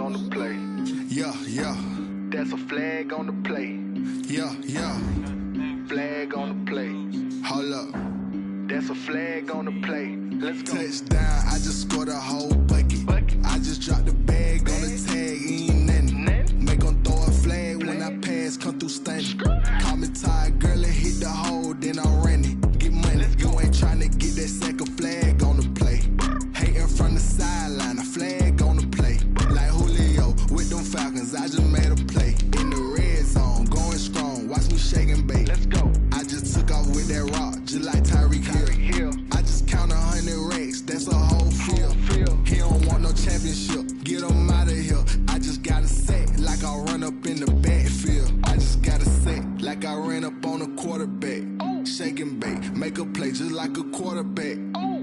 on the plate. Yeah, yeah. That's a flag on the plate. Yeah, yeah. Flag on the plate. Hold up. That's a flag on the plate. Let's go. Touchdown, I just scored a whole bucket. I just dropped the bag on the tag, ain't nothing. Make 'em throw a flag when I pass, come through stunning. Call me tired, girl, and hit the hole, then I'm running. Get money, you ain't tryna get that second flag on the play. Hating from the sideline, a flag on the play. Like Julio with them Falcons, I just made a play. In the red zone, going strong, watch me shake and bake. Let's go. I just took off with that rock, just like Tyreek Hill. I just count 100 racks, that's a whole field. He don't want no championship, get him out of here. I just got a set, like I run up in the backfield. I just got a set, like I ran up on a quarterback. Shake and bake, make a play just like a quarterback.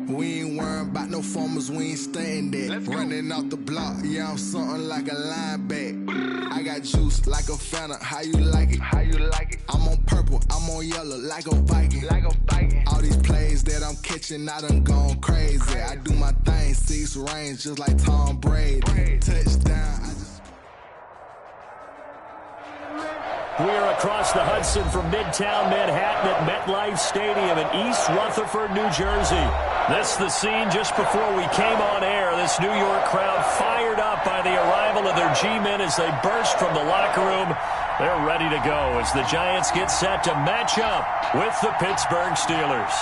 We ain't worrying about no formers, we ain't staying there. Running off the block, yeah, I'm something like a linebacker. I got juice like a Fanta, how you like it? How you like it? I'm on purple, I'm on yellow, like a Viking. Like a Viking. All these plays that I'm catching, I done gone crazy. I do my thing, 6 range, just like Tom Brady. Touchdown, I just... We are across the Hudson from Midtown Manhattan at MetLife Stadium in East Rutherford, New Jersey. This the scene just before we came on air. This New York crowd fired up by the arrival of their G-men as they burst from the locker room. They're ready to go as the Giants get set to match up with the Pittsburgh Steelers.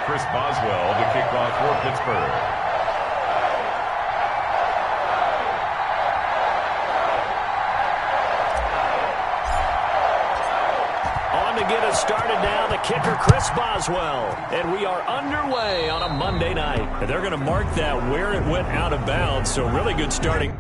Chris Boswell to kick off for Pittsburgh. On to get us started now, the kicker, Chris Boswell. And we are underway on a Monday night. And they're going to mark that where it went out of bounds, so really good starting.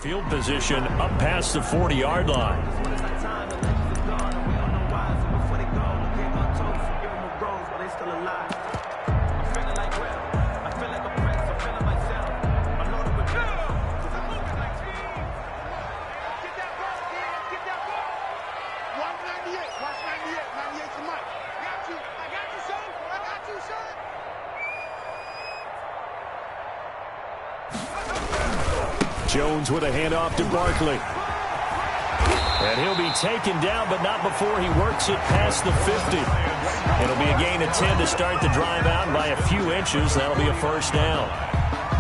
Field position up past the 40-yard line. Jones with a handoff to Barkley. And he'll be taken down, but not before he works it past the 50. It'll be a gain of 10 to start the drive out, and by a few inches, that'll be a first down.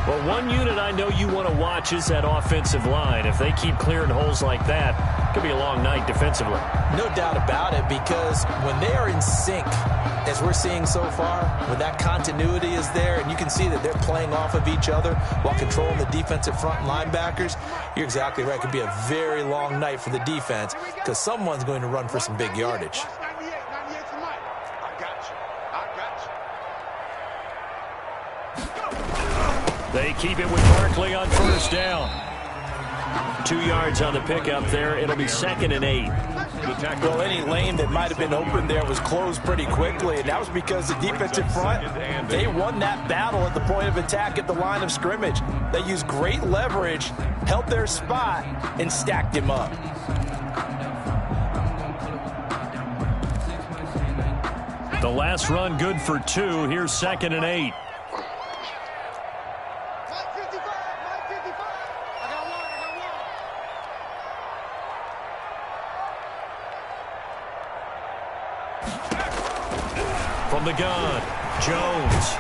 Well, one unit I know you want to watch is that offensive line. If they keep clearing holes like that, it could be a long night defensively. No doubt about it, because when they are in sync, as we're seeing so far, when that continuity is there and you can see that they're playing off of each other while controlling the defensive front linebackers, you're exactly right. It could be a very long night for the defense because someone's going to run for some big yardage. They keep it with Barkley on first down. 2 yards on the pickup there. It'll be 2nd and 8. Well, any lane that might have been open there was closed pretty quickly, and that was because the defensive front, they won that battle at the point of attack at the line of scrimmage. They used great leverage, held their spot, and stacked him up. The last run good for 2. Here's 2nd and 8. From the gun, Jones.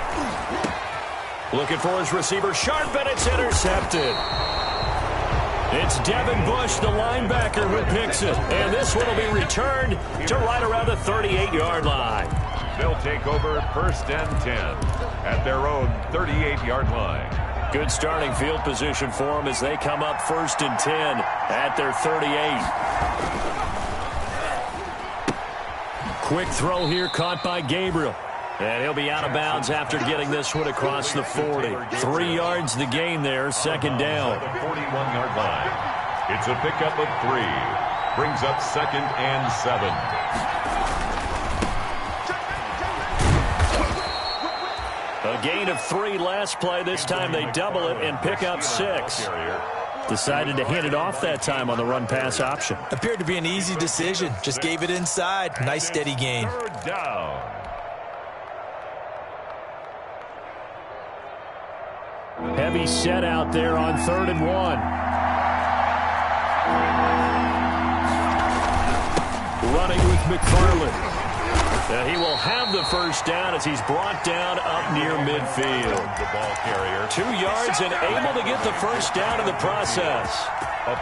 Looking for his receiver, sharp, and it's intercepted. It's Devin Bush, the linebacker, who picks it. And this one will be returned to right around the 38-yard line. They'll take over 1st and 10 at their own 38-yard line. Good starting field position for them as they come up 1st and 10 at their 38. Quick throw here caught by Gabriel. And he'll be out of bounds after getting this one across the 40. 3 yards the gain there, 2nd down. The 41-yard line. It's a pickup of 3. Brings up 2nd and 7. A gain of 3 last play. This time they double it and pick up 6. Decided to hand it off that time on the run-pass option. Appeared to be an easy decision. Just gave it inside. Nice steady gain. 3rd down. Heavy set out there on 3rd and 1. Running with McFarland. And he will have the first down as he's brought down up near midfield. The ball carrier. 2 yards and able to get the first down in the process.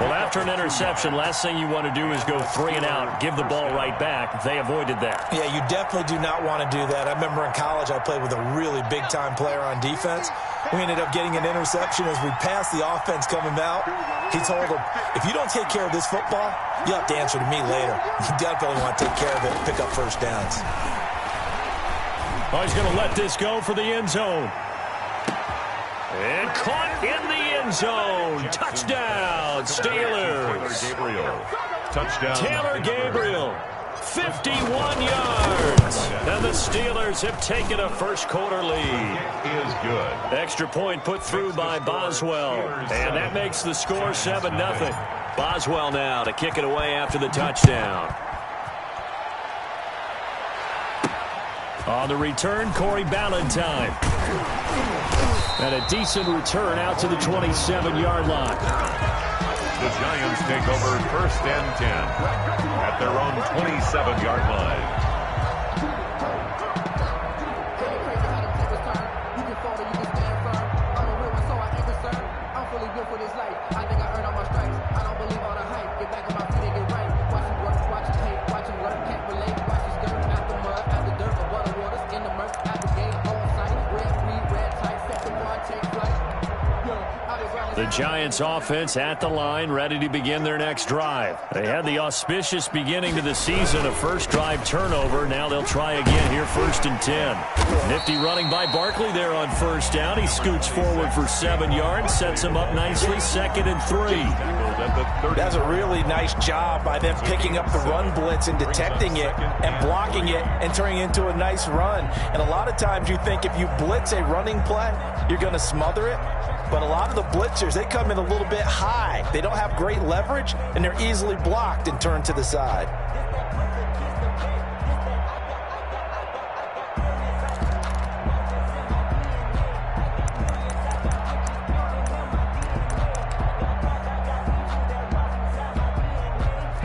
Well, after an interception, last thing you want to do is go 3 and out, give the ball right back. They avoided that. Yeah, you definitely do not want to do that. I remember in college I played with a really big-time player on defense. We ended up getting an interception as we passed the offense coming out. He told him, if you don't take care of this football, you have to answer to me later. You definitely want to take care of it and pick up first downs. Oh, he's going to let this go for the end zone. And caught in the end zone. Touchdown, Steelers. Touchdown. Taylor Gabriel, 51 yards. And the Steelers have taken a first-quarter lead. Is good. Extra point put through by Boswell. And that makes the score 7-0. Boswell now to kick it away after the touchdown. On the return, Corey Ballantyne. And a decent return out to the 27-yard line. The Giants take over 1st and 10 at their own 27-yard line. The Giants offense at the line, ready to begin their next drive. They had the auspicious beginning to the season, a first drive turnover. Now they'll try again here, 1st and 10. Nifty running by Barkley there on first down. He scoots forward for 7 yards, sets him up nicely, 2nd and 3. That's a really nice job by them picking up the run blitz and detecting it and blocking it and turning it into a nice run. And a lot of times you think if you blitz a running play, you're going to smother it. But a lot of the blitzers, they come in a little bit high. They don't have great leverage, and they're easily blocked and turned to the side.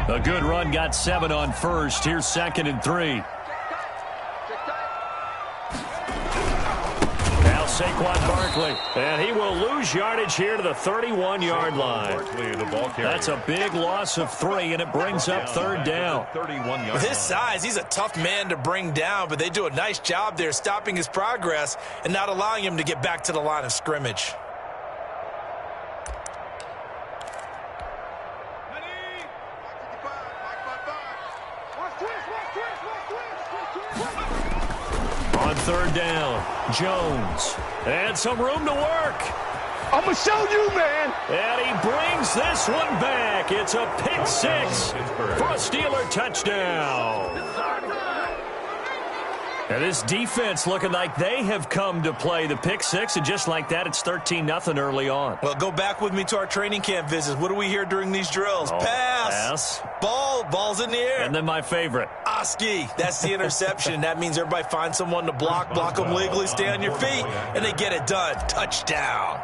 A good run, got 7 on first. Here's 2nd and 3. Saquon Barkley, and he will lose yardage here to the 31-yard line. That's a big loss of 3, and it brings up 3rd down. With his size, he's a tough man to bring down, but they do a nice job there stopping his progress and not allowing him to get back to the line of scrimmage. On 3rd down, Jones. And some room to work. I'm going to show you, man. And he brings this one back. It's a pick 6 for a Steeler touchdown. And this defense looking like they have come to play the pick 6, and just like that, it's 13-0 early on. Well, go back with me to our training camp visits. What do we hear during these drills? Pass. Ball's in the air. And then my favorite. Oski. That's the interception. That means everybody finds someone to block them legally, stay on your feet, and they get it done. Touchdown.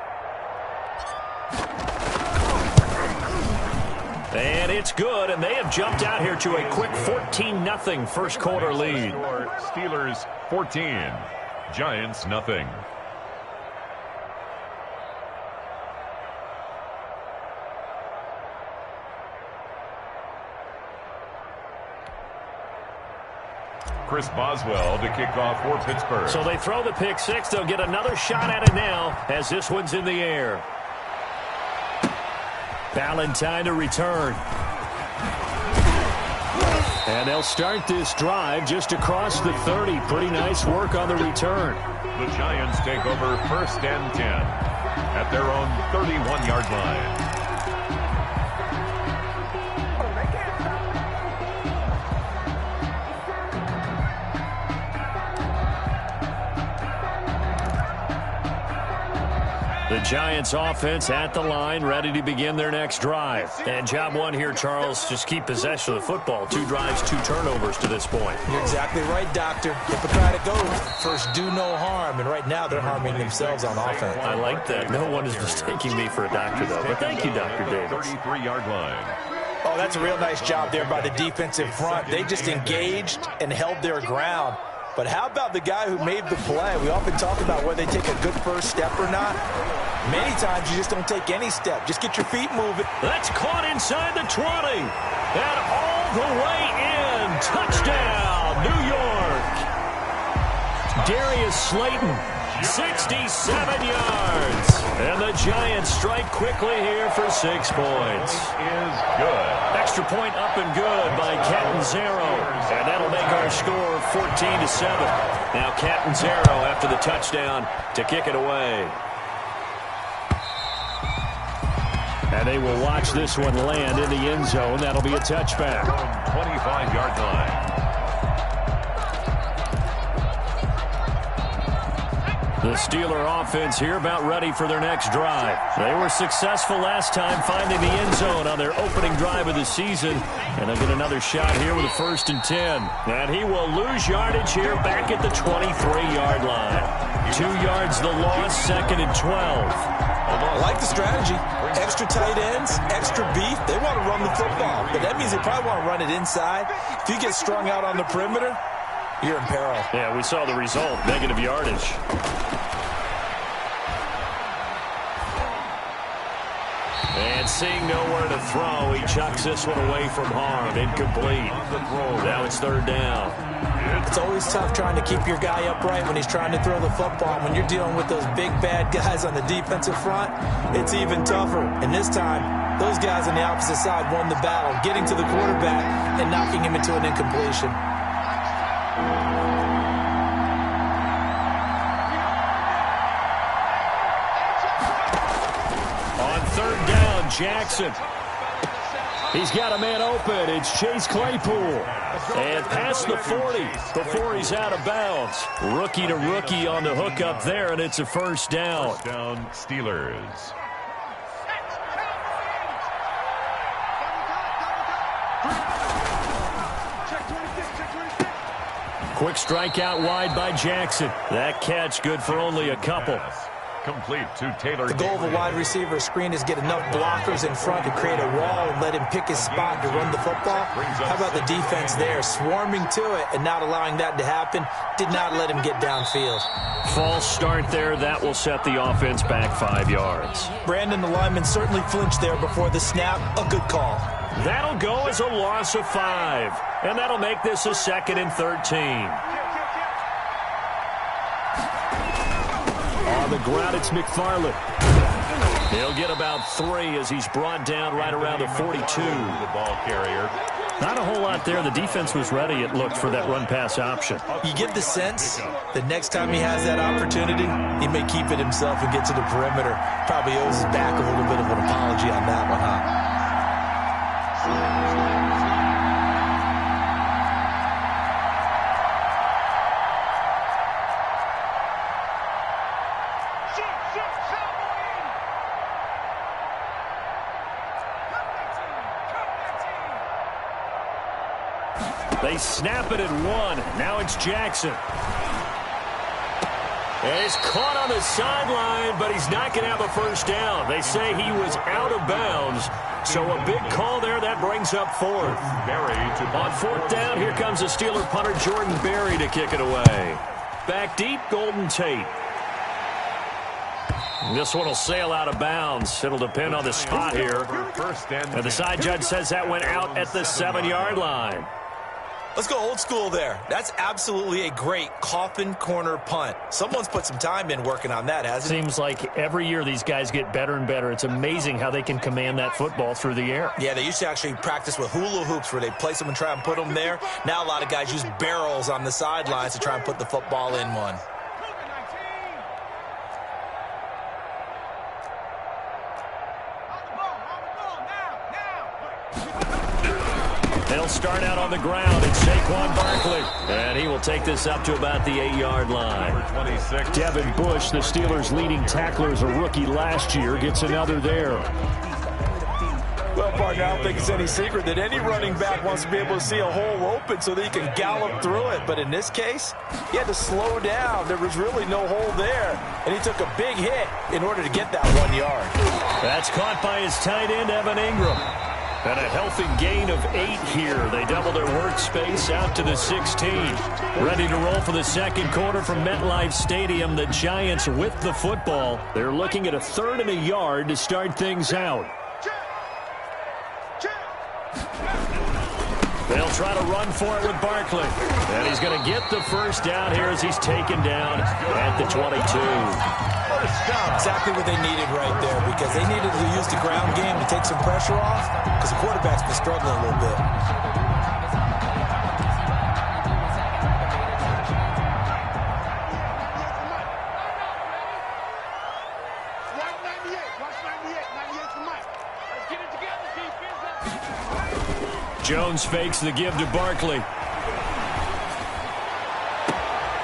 And it's good, and they have jumped out here to a quick 14-0 first quarter lead. Steelers 14, Giants nothing. Chris Boswell to kick off for Pittsburgh. So they throw the pick 6. They'll get another shot at it now as this one's in the air. Valentine to return. And they'll start this drive just across the 30. Pretty nice work on the return. The Giants take over 1st and 10 at their own 31-yard line. The Giants offense at the line, ready to begin their next drive. And job one here, Charles, just keep possession of the football. 2 drives, 2 turnovers to this point. You're exactly right, Doctor. Hippocratic oath, first do no harm. And right now they're harming themselves on offense. I like that. No one is mistaking me for a doctor, though. But thank you, Dr. Davis. 33-yard line. Oh, that's a real nice job there by the defensive front. They just engaged and held their ground. But how about the guy who made the play? We often talk about whether they take a good first step or not. Many times you just don't take any step. Just get your feet moving. That's caught inside the 20. And all the way in. Touchdown, New York. Darius Slayton, 67 yards. And the Giants strike quickly here for 6 points. Is good. Extra point up and good by Catanzaro. And that'll make our score 14-7. Now Catanzaro after the touchdown to kick it away. And they will watch this one land in the end zone. That'll be a touchback. 25-yard line. The Steeler offense here about ready for their next drive. They were successful last time finding the end zone on their opening drive of the season. And they'll get another shot here with a 1st and 10. And he will lose yardage here back at the 23-yard line. 2 yards the loss, 2nd and 12. I like the strategy. Extra tight ends, extra beef. They want to run the football, but that means they probably want to run it inside. If you get strung out on the perimeter, you're in peril. Yeah, we saw the result, negative yardage. And seeing nowhere to throw, he chucks this one away from harm. Incomplete. Now it's 3rd down. It's always tough trying to keep your guy upright when he's trying to throw the football. When you're dealing with those big, bad guys on the defensive front, it's even tougher. And this time, those guys on the opposite side won the battle, getting to the quarterback and knocking him into an incompletion. On third down, Jackson. He's got a man open. It's Chase Claypool. And past the 40 before he's out of bounds. Rookie to rookie on the hook up there, and it's a first down. First down, Steelers. Quick strike out wide by Jackson. That catch good for only a couple. Complete to Taylor. The goal of a wide receiver screen is get enough blockers in front to create a wall and let him pick his spot to run the football. How about the defense there, swarming to it and not allowing that to happen? Did not let him get downfield. False start there. That will set the offense back 5 yards. Brandon, the lineman, certainly flinched there before the snap. A good call. That'll go as a loss of 5. And that'll make this a 2nd and 13. On the ground, it's McFarland. He'll get about 3 as he's brought down right around the 42. The ball carrier. Not a whole lot there. The defense was ready, it looked, for that run-pass option. You get the sense that next time he has that opportunity, he may keep it himself and get to the perimeter. Probably owes his back a little bit of an apology on that one, huh? They snap it at 1. Now it's Jackson. And he's caught on the sideline, but he's not going to have a first down. They say he was out of bounds. So a big call there. That brings up 4th. On 4th down, here comes the Steeler punter Jordan Berry to kick it away. Back deep, Golden Tate. This one will sail out of bounds. It'll depend on the spot here. And the side judge says that went out at the 7-yard line. Let's go old school there. That's absolutely a great coffin corner punt. Someone's put some time in working on that, hasn't it? Seems like every year these guys get better and better. It's amazing how they can command that football through the air. Yeah, they used to actually practice with hula hoops where they place them and try and put them there. Now a lot of guys use barrels on the sidelines to try and put the football in one. They'll start out on the ground. It's Saquon Barkley. And he will take this up to about the 8-yard line. Number 26. Devin Bush, the Steelers' leading tackler as a rookie last year, gets another there. Well, partner, I don't think it's any secret that any running back wants to be able to see a hole open so that he can gallop through it. But in this case, he had to slow down. There was really no hole there. And he took a big hit in order to get that 1 yard. That's caught by his tight end, Evan Ingram. And a healthy gain of 8 here. They double their workspace out to the 16. Ready to roll for the second quarter from MetLife Stadium. The Giants with the football. They're looking at a 3rd and a yard to start things out. They'll try to run for it with Barkley. And he's going to get the first down here as he's taken down at the 22. Exactly what they needed right there, because they needed to use the ground game to take some pressure off, because the quarterback's been struggling a little bit. Jones fakes the give to Barkley.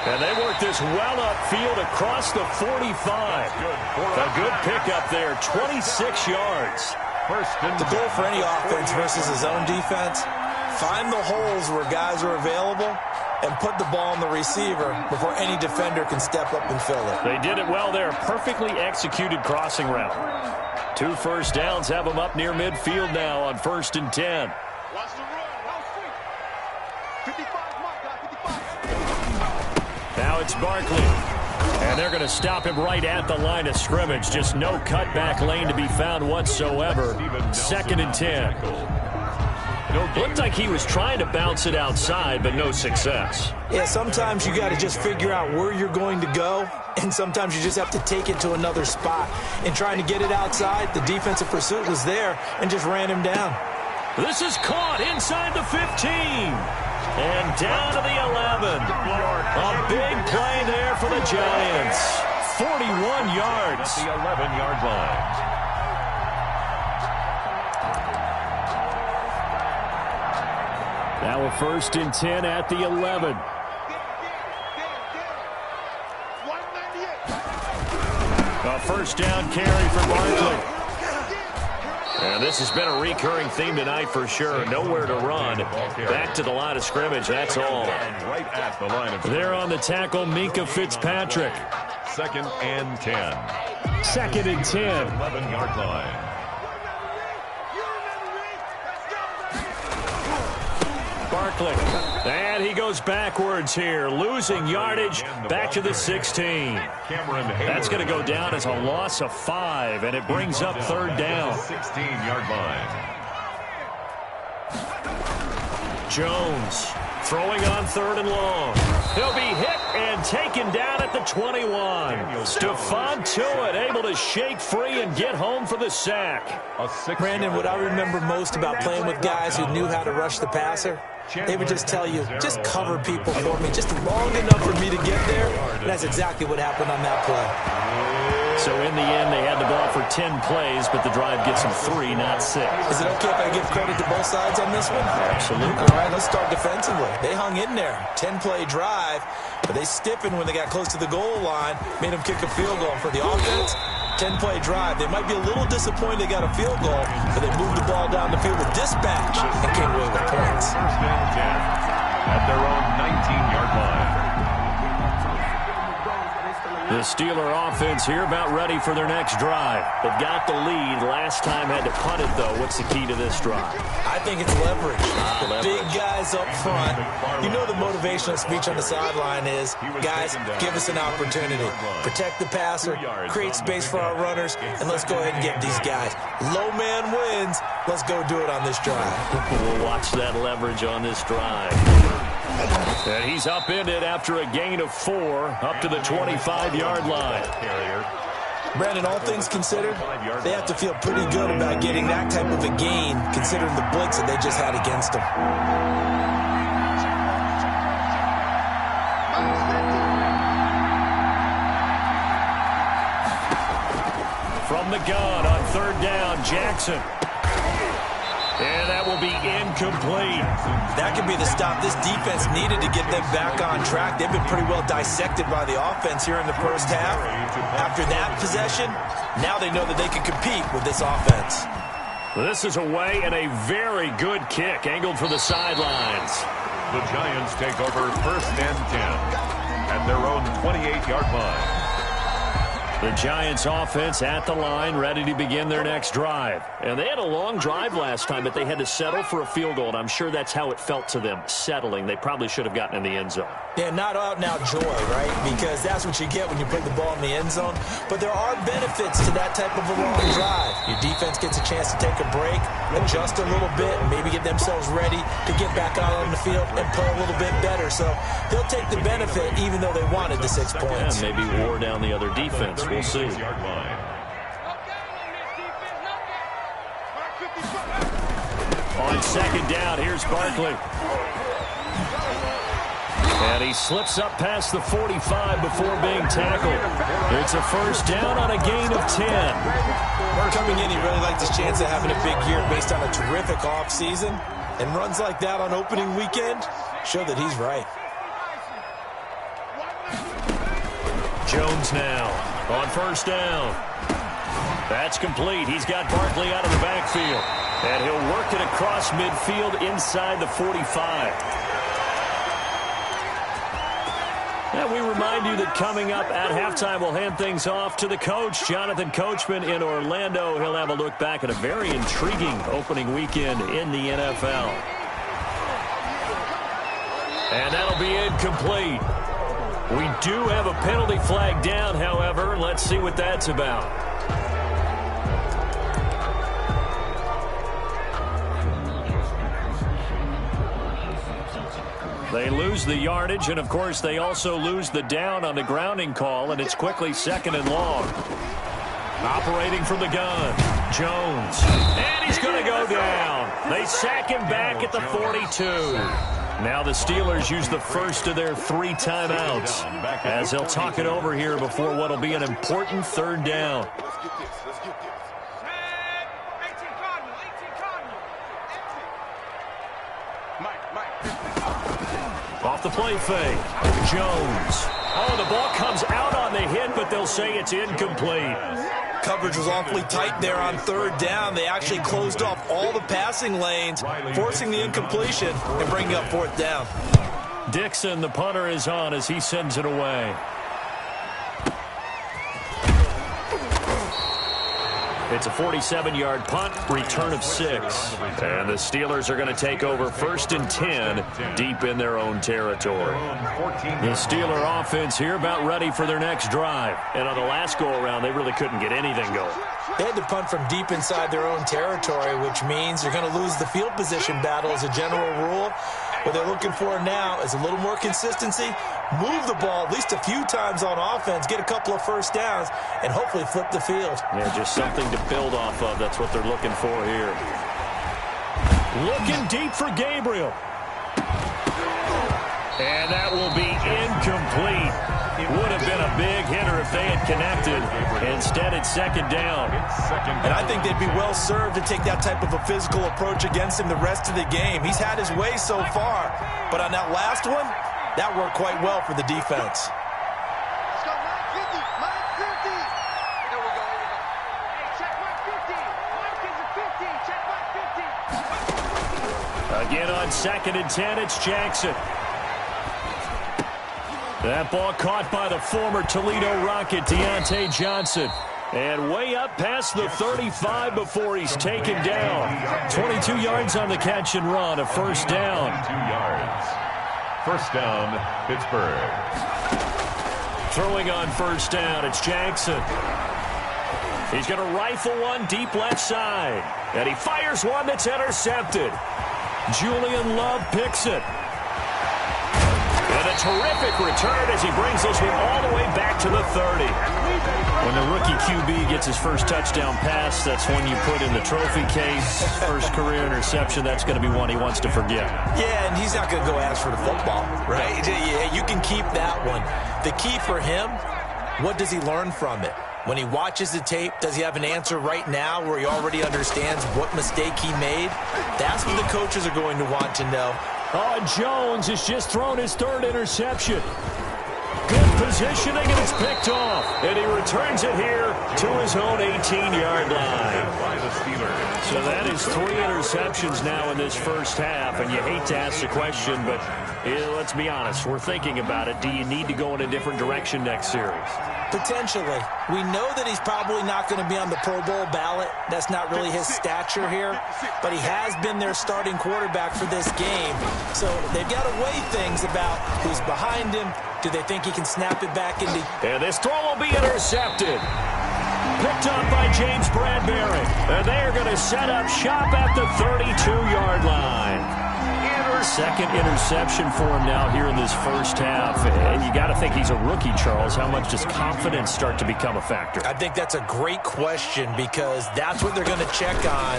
And they work this well upfield across the 45. A good pickup there, 26 yards. The goal for any offense versus his own defense, find the holes where guys are available and put the ball on the receiver before any defender can step up and fill it. They did it well there. Perfectly executed crossing route. 2 first downs have them up near midfield now on 1st and 10. Now it's Barkley. And they're going to stop him right at the line of scrimmage. Just no cutback lane to be found whatsoever. 2nd and 10. Looked like he was trying to bounce it outside, but no success. Yeah, sometimes you got to just figure out where you're going to go, and sometimes you just have to take it to another spot. And trying to get it outside, the defensive pursuit was there and just ran him down. This is caught inside the 15. And down to the 11. A big play there for the Giants. 41 yards. The 11-yard line. Now a 1st and 10 at the 11. A first down carry for Barkley. And this has been a recurring theme tonight for sure. Nowhere to run. Back to the line of scrimmage, that's all. Right at the line of scrimmage. There on the tackle, Minka Fitzpatrick. 2nd and 10. 2nd and 10. 11-yard line. Barkley. And he goes backwards here, losing yardage back to the 16. That's going to go down as a loss of 5, and it brings up 3rd down. 16-yard line. Jones throwing on 3rd and long. He'll be hit and taken down at the 21. Stephon Tuitt able to shake free and get home for the sack. Brandon, what I remember most about playing with guys who knew how to rush the passer, they would just tell you, just cover people for me, just long enough for me to get there. And that's exactly what happened on that play. So in the end, they had the ball for 10 plays, but the drive gets them 3, not 6. Is it okay if I give credit to both sides on this one? Absolutely. All right, let's start defensively. They hung in there. 10-play drive, but they stiffened when they got close to the goal line, made them kick a field goal. For the offense, 10-play drive. They might be a little disappointed they got a field goal, but they moved the ball down the field with dispatch and came away with points. 1st and 10 at their own 19-yard line. The Steeler offense here about ready for their next drive. They've got the lead. Last time had to punt it, though. What's the key to this drive? I think it's leverage. The leverage. big guys up front. You know the motivational speech on the sideline is, guys, give us an opportunity. Protect the passer, create space for our runners, and let's go ahead and get these guys. Low man wins. Let's go do it on this drive. We'll watch that leverage on this drive. And he's upended after a gain of 4 up to the 25-yard line. Brandon, all things considered, they have to feel pretty good about getting that type of a gain, considering the blitz that they just had against them. From the gun on 3rd down, Jackson. And that will be incomplete. That could be the stop this defense needed to get them back on track. They've been pretty well dissected by the offense here in the first half. After that possession, now they know that they can compete with this offense. This is away and a very good kick angled for the sidelines. The Giants take over 1st and 10 at their own 28-yard line. The Giants offense at the line, ready to begin their next drive. And they had a long drive last time, but they had to settle for a field goal, and I'm sure that's how it felt to them, settling. They probably should have gotten in the end zone. Yeah, not out now joy, right? Because that's what you get when you put the ball in the end zone. But there are benefits to that type of a long drive. Your defense gets a chance to take a break, adjust a little bit, and maybe get themselves ready to get back out on the field and play a little bit better. So they'll take the benefit even though they wanted the 6 points. And maybe wore down the other defense. We'll see. On 2nd down, here's Barkley. And he slips up past the 45 before being tackled. It's a 1st down on a gain of 10. Coming in, he really liked his chance of having a big year based on a terrific offseason. And runs like that on opening weekend show that he's right. Jones now on 1st down. That's complete. He's got Barkley out of the backfield. And he'll work it across midfield inside the 45. And we remind you that coming up at halftime, we'll hand things off to the coach, Jonathan Coachman in Orlando. He'll have a look back at a very intriguing opening weekend in the NFL. And that'll be incomplete. We do have a penalty flag down, however. Let's see what that's about. They lose the yardage, and, of course, they also lose the down on the grounding call, and it's quickly 2nd and long. Operating from the gun, Jones. And he's going to go down. They sack him back at the 42. Now the Steelers use the first of their 3 timeouts as they'll talk it over here before what will be an important 3rd down. Off the play fake, Jones. Oh, the ball comes out on the hit, but they'll say it's incomplete. Coverage was awfully tight there on 3rd down. They actually closed off all the passing lanes, forcing the incompletion and bringing up 4th down. Dixon, the punter, is on as he sends it away. It's a 47-yard punt, return of 6. And the Steelers are going to take over 1st and 10 deep in their own territory. The Steeler offense here about ready for their next drive. And on the last go-around, they really couldn't get anything going. They had to punt from deep inside their own territory, which means they're going to lose the field position battle as a general rule. What they're looking for now is a little more consistency, move the ball at least a few times on offense, get a couple of 1st downs, and hopefully flip the field. Yeah, just something to build off of. That's what they're looking for here. Looking deep for Gabriel. And that will be incomplete. Would have been a big hitter if they had connected. Instead, it's 2nd down. And I think they'd be well served to take that type of a physical approach against him the rest of the game. He's had his way so far, but on that last one, that worked quite well for the defense. Let's go, line 50, line 50. There we go, here we go. Hey, check line 50. Line is a 50, check line 50. Again on 2nd and 10, it's Jackson. That ball caught by the former Toledo Rocket, Deontay Johnson. And way up past the 35 before he's taken down. 22 yards on the catch and run, a 1st down. 2 yards. 1st down, Pittsburgh. Throwing on 1st down, it's Jackson. He's going to rifle one deep left side. And he fires one that's intercepted. Julian Love picks it. And a terrific return as he brings this one all the way back to the 30. When the rookie QB gets his first touchdown pass, that's when you put in the trophy case. First career interception, that's going to be one he wants to forget. Yeah, and he's not going to go ask for the football, right? Yeah, you can keep that one. The key for him, what does he learn from it? When he watches the tape, does he have an answer right now where he already understands what mistake he made? That's what the coaches are going to want to know. Oh, Jones has just thrown his 3rd interception. Good positioning, and it's picked off. And he returns it here to his own 18-yard line. So that is 3 interceptions now in this 1st half. And you hate to ask the question, but let's be honest. We're thinking about it. Do you need to go in a different direction next series? Potentially. We know that he's probably not going to be on the Pro Bowl ballot. That's not really his stature here. But he has been their starting quarterback for this game. So they've got to weigh things about who's behind him. Do they think he can snap it back into... And this throw will be intercepted. Picked up by James Bradbury. And they're going to set up shop at the 32-yard line. 2nd interception for him now here in this 1st half. And you got to think he's a rookie, Charles. How much does confidence start to become a factor? I think that's a great question because that's what they're going to check on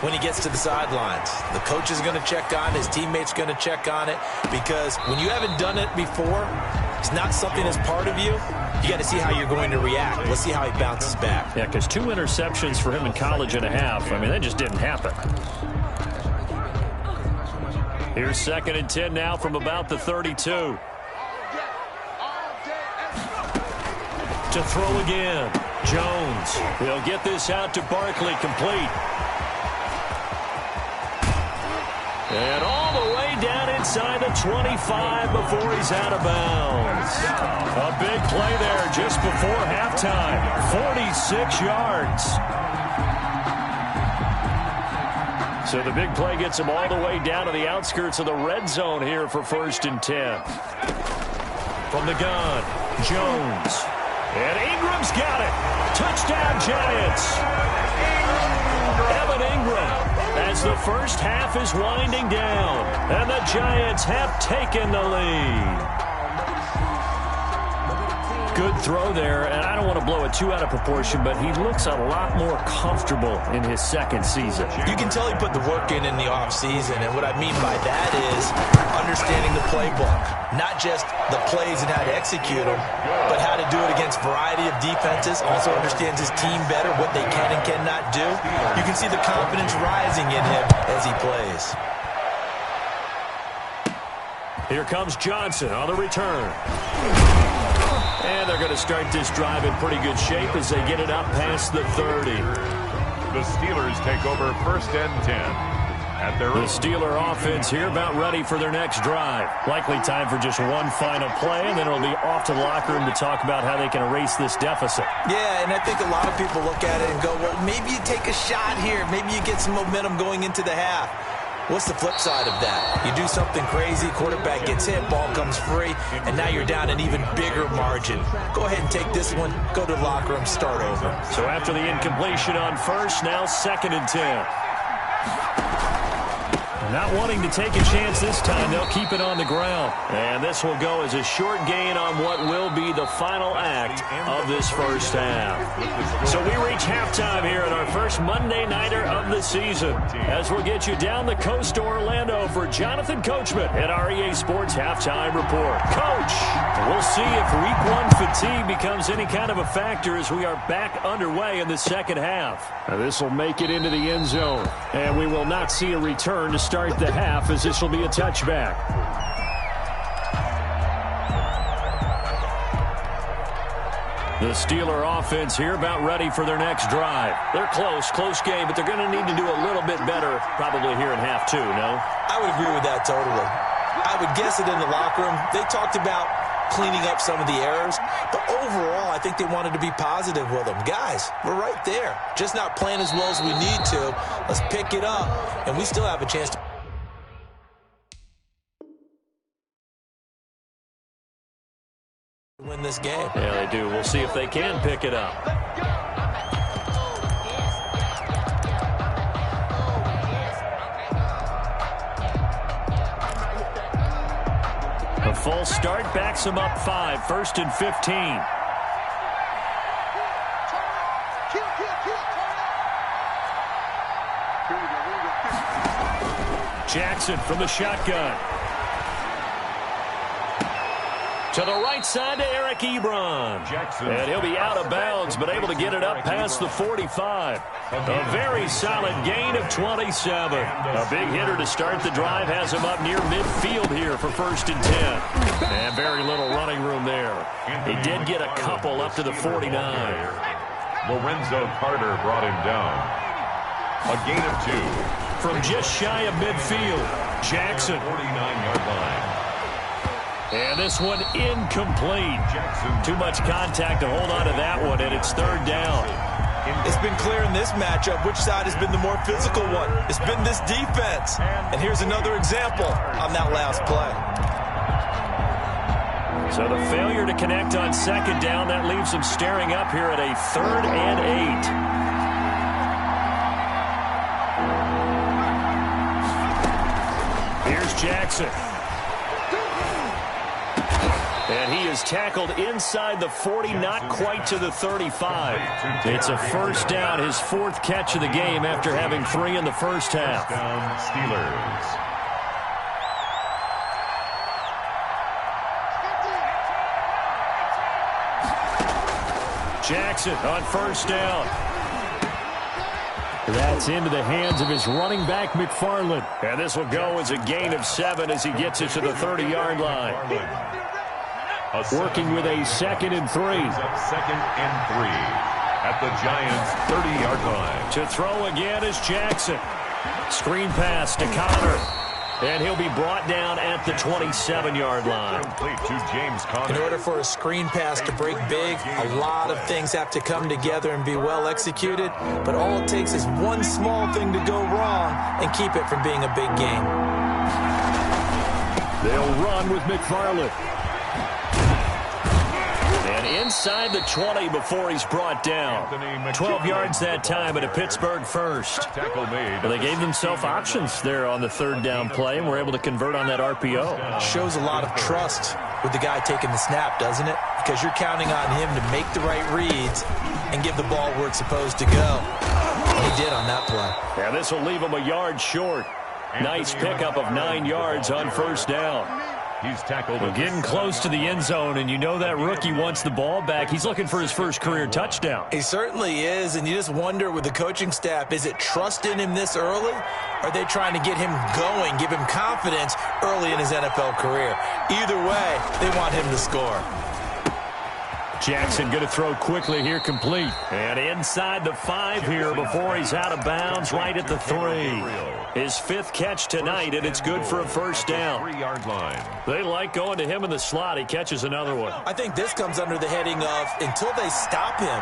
when he gets to the sidelines. The coach is going to check on it. His teammates going to check on it because when you haven't done it before, it's not something that's part of you. You got to see how you're going to react. Let's see how he bounces back. Yeah, because 2 interceptions for him in college and a half. I mean, that just didn't happen. Here's 2nd and 10 now from about the 32. To throw again. Jones. He'll get this out to Barkley, complete. And all the way down inside the 25 before he's out of bounds. A big play there just before halftime. 46 yards. So the big play gets him all the way down to the outskirts of the red zone here for 1st and 10. From the gun, Jones. And Ingram's got it. Touchdown, Giants. Evan Ingram has as the first half is winding down, and the Giants have taken the lead. Good throw there, and I don't want to blow it too out of proportion, but he looks a lot more comfortable in his second season. You can tell he put the work in the offseason, and what I mean by that is understanding the playbook. Not just the plays and how to execute them, but how to do it against a variety of defenses. Also understands his team better, what they can and cannot do. You can see the confidence rising in him as he plays. Here comes Johnson on the return. And they're going to start this drive in pretty good shape as they get it up past the 30. The Steelers take over 1st and 10. At their The Steeler offense here about ready for their next drive. Likely time for just one final play, and then it'll be off to the locker room to talk about how they can erase this deficit. Yeah, and I think a lot of people look at it and go, well, maybe you take a shot here. Maybe you get some momentum going into the half. What's the flip side of that? You do something crazy, quarterback gets hit, ball comes free, and now you're down an even bigger margin. Go ahead and take this one, go to the locker room, start over. So after the incompletion on first, now 2nd and 10. Not wanting to take a chance this time, they'll keep it on the ground. And this will go as a short gain on what will be the final act of this first half. So we reach halftime here at our first Monday Nighter of the season, as we'll get you down the coast to Orlando for Jonathan Coachman at our EA Sports Halftime Report. Coach, we'll see if Week 1 fatigue becomes any kind of a factor as we are back underway in the second half. Now this will make it into the end zone, and we will not see a return to start the half, as this will be a touchback. The Steeler offense here about ready for their next drive. They're close game, but they're going to need to do a little bit better probably here in half 2, no? I would agree with that totally. I would guess it in the locker room. They talked about cleaning up some of the errors, but overall, I think they wanted to be positive with them. Guys, we're right there. Just not playing as well as we need to. Let's pick it up, and we still have a chance to win this game. Yeah, they do. We'll see if they can pick it up. A false start backs them up 5, 1st and 15. Jackson from the shotgun. To the right side to Eric Ebron. And he'll be out of bounds, but able to get it up past the 45. A very solid gain of 27. A big hitter to start the drive has him up near midfield here for 1st and 10. And very little running room there. He did get a couple up to the 49. Lorenzo Carter brought him down. A gain of 2. From just shy of midfield, Jackson. 49-yard line. And this one incomplete. Too much contact to hold on to that one, and it's 3rd down. It's been clear in this matchup which side has been the more physical one. It's been this defense. And here's another example on that last play. So the failure to connect on 2nd down, that leaves them staring up here at a 3rd and 8. Here's Jackson. And he is tackled inside the 40, not quite to the 35. It's a 1st down, his 4th catch of the game after having 3 in the first half. Down Steelers. Jackson on 1st down. That's into the hands of his running back, McFarland. And this will go as a gain of 7 as he gets it to the 30-yard line. Working with a 2nd and 3. 2nd and 3 at the Giants' 30-yard line. To throw again is Jackson. Screen pass to Connor. And he'll be brought down at the 27-yard line. Complete to James Conner. In order for a screen pass to break big, a lot of things have to come together and be well executed. But all it takes is one small thing to go wrong and keep it from being a big game. They'll run with McFarland. And Inside the 20 before he's brought down. 12 yards that time at a Pittsburgh first. Well, they gave themselves options there on the third down play and were able to convert on that RPO. Shows a lot of trust with the guy taking the snap, doesn't it? Because you're counting on him to make the right reads and give the ball where it's supposed to go. And he did on that play. Yeah, this will leave him a yard short. Nice pickup of 9 yards on first down. He's tackled. We're getting close to the end zone, and you know that rookie wants the ball back. He's looking for his first career touchdown. He certainly is, and you just wonder with the coaching staff, is it trust in him this early? Or are they trying to get him going, give him confidence early in his NFL career? Either way, they want him to score. Jackson going to throw quickly here, complete. And inside the 5 here before he's out of bounds, right at the 3. His 5th catch tonight, and it's good for a first down. 3-yard line. They like going to him in the slot. He catches another one. I think this comes under the heading of, until they stop him,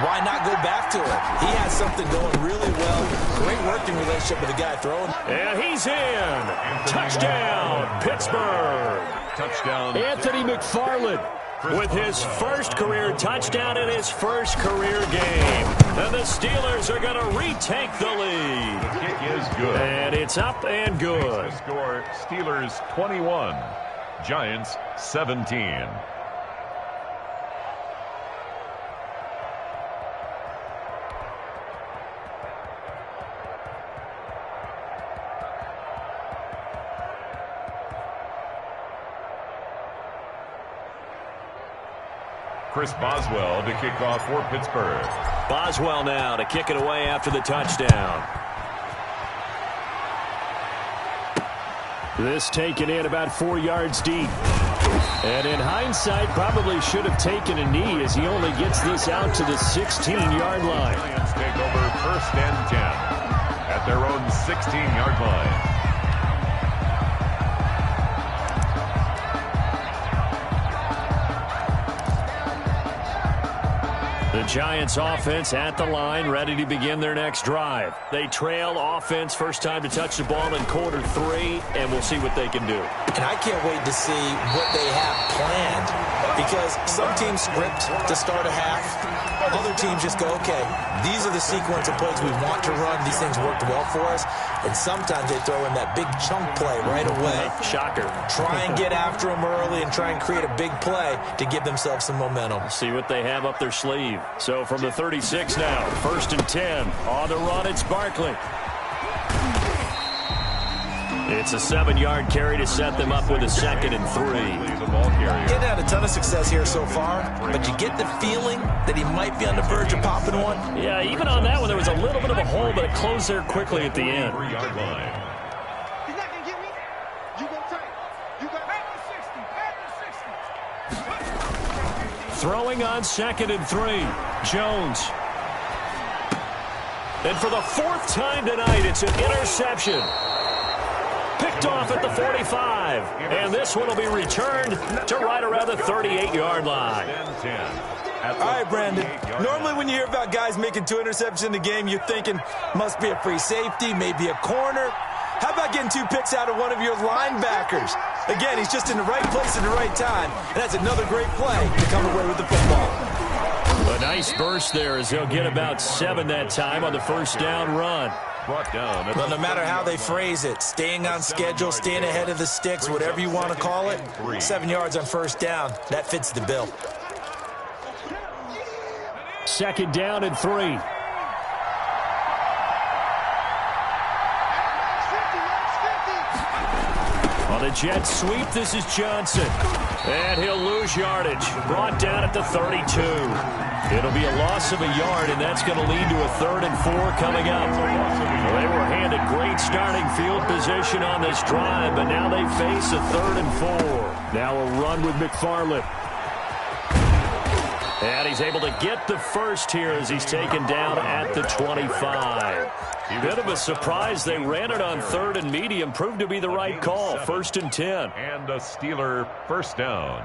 why not go back to it? He has something going really well. Great working relationship with the guy throwing. And he's in. Touchdown, Pittsburgh. Touchdown. Anthony McFarland with his first career touchdown in his first career game. And the Steelers are going to retake the lead. The kick is good. And it's up and good. The score, Steelers 21, Giants 17. Chris Boswell to kick off for Pittsburgh. Boswell now to kick it away after the touchdown. This taken in about 4 yards deep. And in hindsight, probably should have taken a knee as he only gets this out to the 16-yard line. Giants take over 1st and 10 at their own 16-yard line. The Giants offense at the line, ready to begin their next drive. They trail offense, first time to touch the ball in quarter 3, and we'll see what they can do. And I can't wait to see what they have planned, because some teams script to start a half. Other teams just go, okay, these are the sequence of plays we want to run. These things worked well for us. And sometimes they throw in that big chunk play right away. Shocker. Try and get after them early and try and create a big play to give themselves some momentum. See what they have up their sleeve. So from the 36 now, 1st and 10. On the run, it's Barkley. It's a 7-yard carry to set them up with a 2nd and 3. Getting had a ton of success here so far, but you get the feeling that he might be on the verge of popping one. Yeah, even on that one, there was a little bit of a hole, but it closed there quickly at the end. 3-yard line. He's not going to get me. You go tight. You got back to 60. Throwing on 2nd and 3. Jones. And for the 4th time tonight, it's an interception. Picked off at the 45. And this one will be returned to right around the 38-yard line. All right, Brandon. Normally when you hear about guys making 2 interceptions in the game, you're thinking must be a free safety, maybe a corner. How about getting 2 picks out of one of your linebackers? Again, he's just in the right place at the right time. And that's another great play to come away with the football. A nice burst there as they'll get about 7 that time on the first down run. Brought down. Well, no matter how they phrase it, staying on schedule, staying ahead of the sticks, whatever you want to call it, 7 yards on first down, that fits the bill. 2nd down and 3. On the jet sweep, this is Johnson. And he'll lose yardage. Brought down at the 32. It'll be a loss of a yard, and that's going to lead to a 3rd and 4 coming up. Well, they were handed great starting field position on this drive, but now they face a 3rd and 4. Now a run with McFarland. And he's able to get the first here as he's taken down at the 25. Bit of a surprise. They ran it on 3rd and medium. Proved to be the right call. 1st and 10. And a Steeler first down.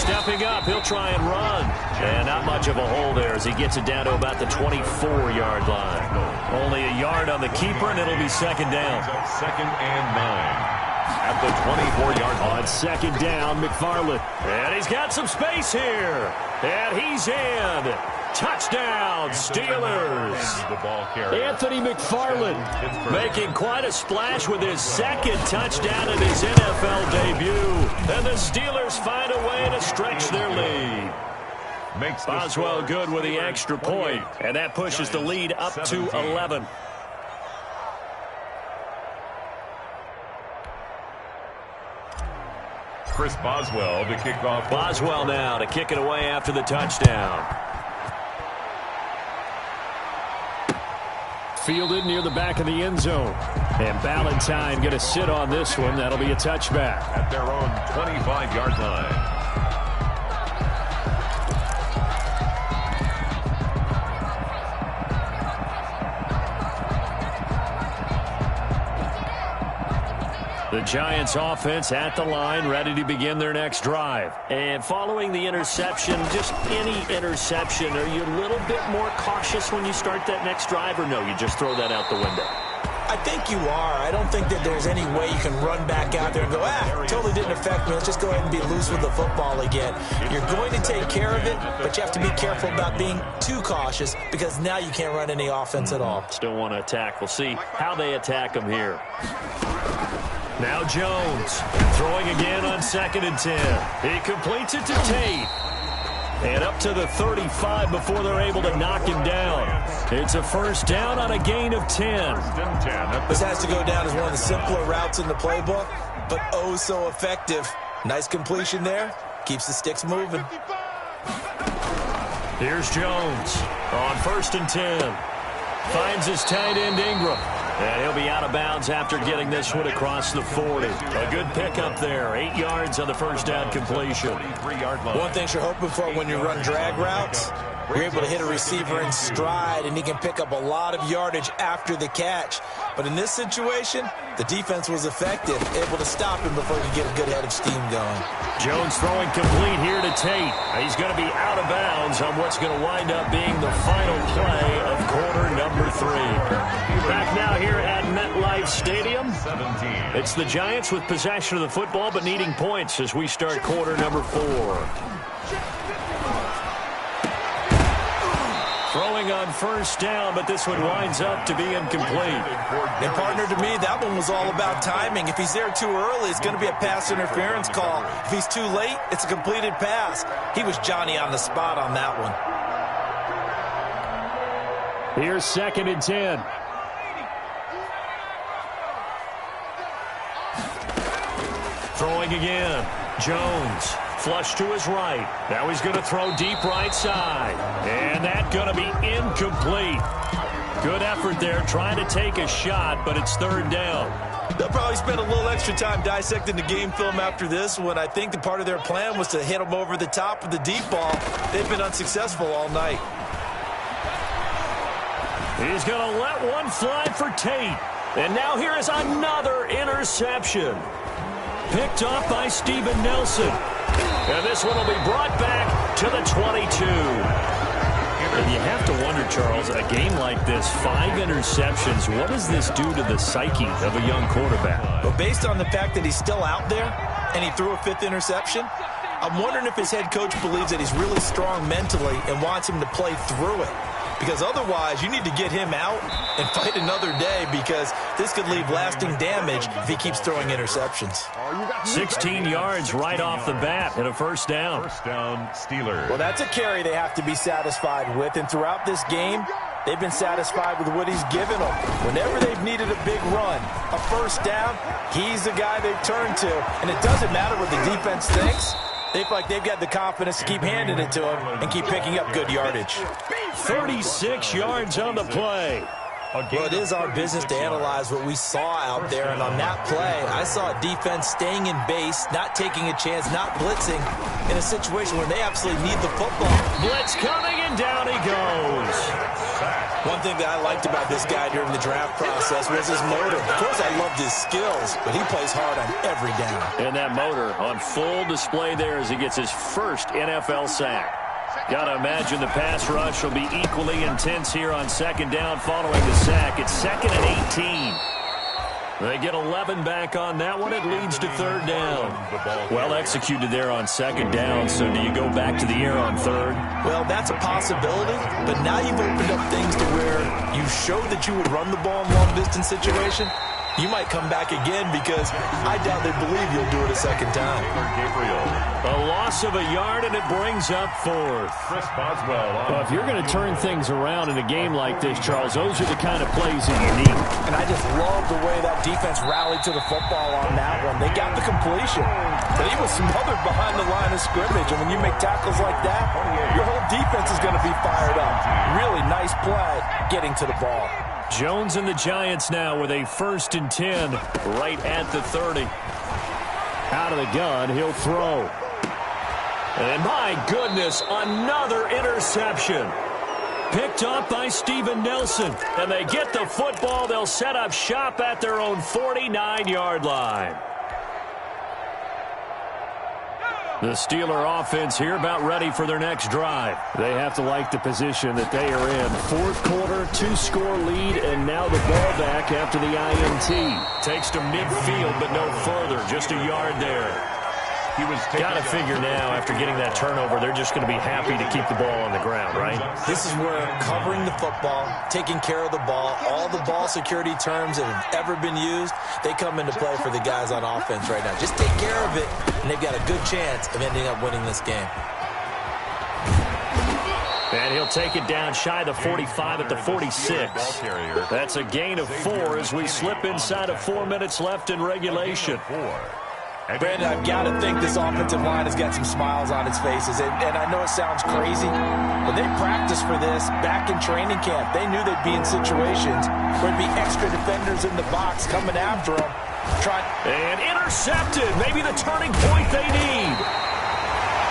stepping up. He'll try and run. And not much of a hole there as he gets it down to about the 24-yard line. Only a yard on the keeper, and it'll be second down. Second and 9. At the 24-yard line. On second down, McFarland. And he's got some space here. And he's in. Touchdown, Steelers. The ball carrier. Anthony McFarland making quite a splash with his second touchdown in his NFL debut. And the Steelers find a way to stretch their lead. Boswell good with the extra point. And that pushes the lead up to 11. Chris Boswell to kick off. Boswell now to kick it away after the touchdown. Fielded near the back of the end zone. And Ballantyne going to sit on this one. That'll be a touchback. At their own 25-yard line. The Giants offense at the line, ready to begin their next drive. And following the interception, just any interception, are you a little bit more cautious when you start that next drive, or no, you just throw that out the window? I think you are. I don't think that there's any way you can run back out there and go, totally didn't affect me. Let's just go ahead and be loose with the football again. You're going to take care of it, but you have to be careful about being too cautious because now you can't run any offense at all. Still want to attack. We'll see how they attack them here. Now Jones throwing again on 2nd and 10. He completes it to Tate. And up to the 35 before they're able to knock him down. It's a first down on a gain of 10. This has to go down as one of the simpler routes in the playbook, but oh so effective. Nice completion there. Keeps the sticks moving. Here's Jones on 1st and 10. Finds his tight end Ingram. And he'll be out of bounds after getting this one across the 40. A good pickup there. 8 yards on the first down completion. One thing you're hoping for when you run drag routes, you're able to hit a receiver in stride, and he can pick up a lot of yardage after the catch. But in this situation, the defense was effective, able to stop him before he could get a good head of steam going. Jones throwing complete here to Tate. He's going to be out of bounds on what's going to wind up being the final play of quarter number 3. Back now here at MetLife Stadium. It's the Giants with possession of the football but needing points as we start quarter number 4. Throwing on first down, but this one winds up to be incomplete. And partner, to me, that one was all about timing. If he's there too early, it's going to be a pass interference call. If he's too late, it's a completed pass. He was Johnny on the spot on that one. Here's 2nd and 10. Throwing again. Jones. Flush to his right. Now he's going to throw deep right side. And that's going to be incomplete. Good effort there trying to take a shot, but it's 3rd down. They'll probably spend a little extra time dissecting the game film after this one. I think the part of their plan was to hit him over the top with the deep ball. They've been unsuccessful all night. He's going to let one fly for Tate. And now here is another interception. Picked off by Steven Nelson. And this one will be brought back to the 22. And you have to wonder, Charles, a game like this, 5 interceptions, what does this do to the psyche of a young quarterback? Well, based on the fact that he's still out there and he threw a 5th interception, I'm wondering if his head coach believes that he's really strong mentally and wants him to play through it. Because otherwise, you need to get him out and fight another day because this could leave lasting damage if he keeps throwing interceptions. 16 yards right off the bat and a first down. First down, Steelers. Well, that's a carry they have to be satisfied with. And throughout this game, they've been satisfied with what he's given them. Whenever they've needed a big run, a first down, he's the guy they've turned to. And it doesn't matter what the defense thinks. They feel like they've got the confidence to keep handing it to him and keep picking up good yardage. 36 yards on the play. Well, it is our business to analyze what we saw out there, and on that play, I saw a defense staying in base, not taking a chance, not blitzing, in a situation where they absolutely need the football. Blitz coming, and down he goes. sack. One thing that I liked about this guy during the draft process was his motor. Of course, I loved his skills, but he plays hard on every down. And that motor on full display there as he gets his first NFL sack. Got to imagine the pass rush will be equally intense here on second down following the sack. It's 2nd and 18. They get 11 back on that one. It leads to third down. Well executed there on second down. So do you go back to the air on third? Well, that's a possibility, but now you've opened up things to where you showed that you would run the ball in long-distance situation. You might come back again because I doubt they believe you'll do it a second time. A loss of a yard, and it brings up fourth. Chris Boswell. Well, if you're going to turn things around in a game like this, Charles, those are the kind of plays that you need. And I just love the way that defense rallied to the football on that one. They got the completion, but he was smothered behind the line of scrimmage. And when you make tackles like that, your whole defense is going to be fired up. Really nice play getting to the ball. Jones and the Giants now with a 1st and 10 right at the 30. Out of the gun, he'll throw. And my goodness, another interception. Picked up by Steven Nelson. And they get the football. They'll set up shop at their own 49-yard line. The Steeler offense here about ready for their next drive. They have to like the position that they are in. 4th quarter, 2-score lead, and now the ball back after the INT. Takes to midfield, but no further. Just a yard there. Got to figure now, after getting that turnover, they're just going to be happy to keep the ball on the ground, right? This is where covering the football, taking care of the ball, all the ball security terms that have ever been used, they come into play for the guys on offense right now. Just take care of it, and they've got a good chance of ending up winning this game. And he'll take it down shy of the 45 at the 46. That's a gain of 4 as we slip inside of 4 minutes left in regulation. Brandon, I've got to think this offensive line has got some smiles on its faces. And I know it sounds crazy, but they practiced for this back in training camp. They knew they'd be in situations where there'd be extra defenders in the box coming after them. And intercepted. Maybe the turning point they need.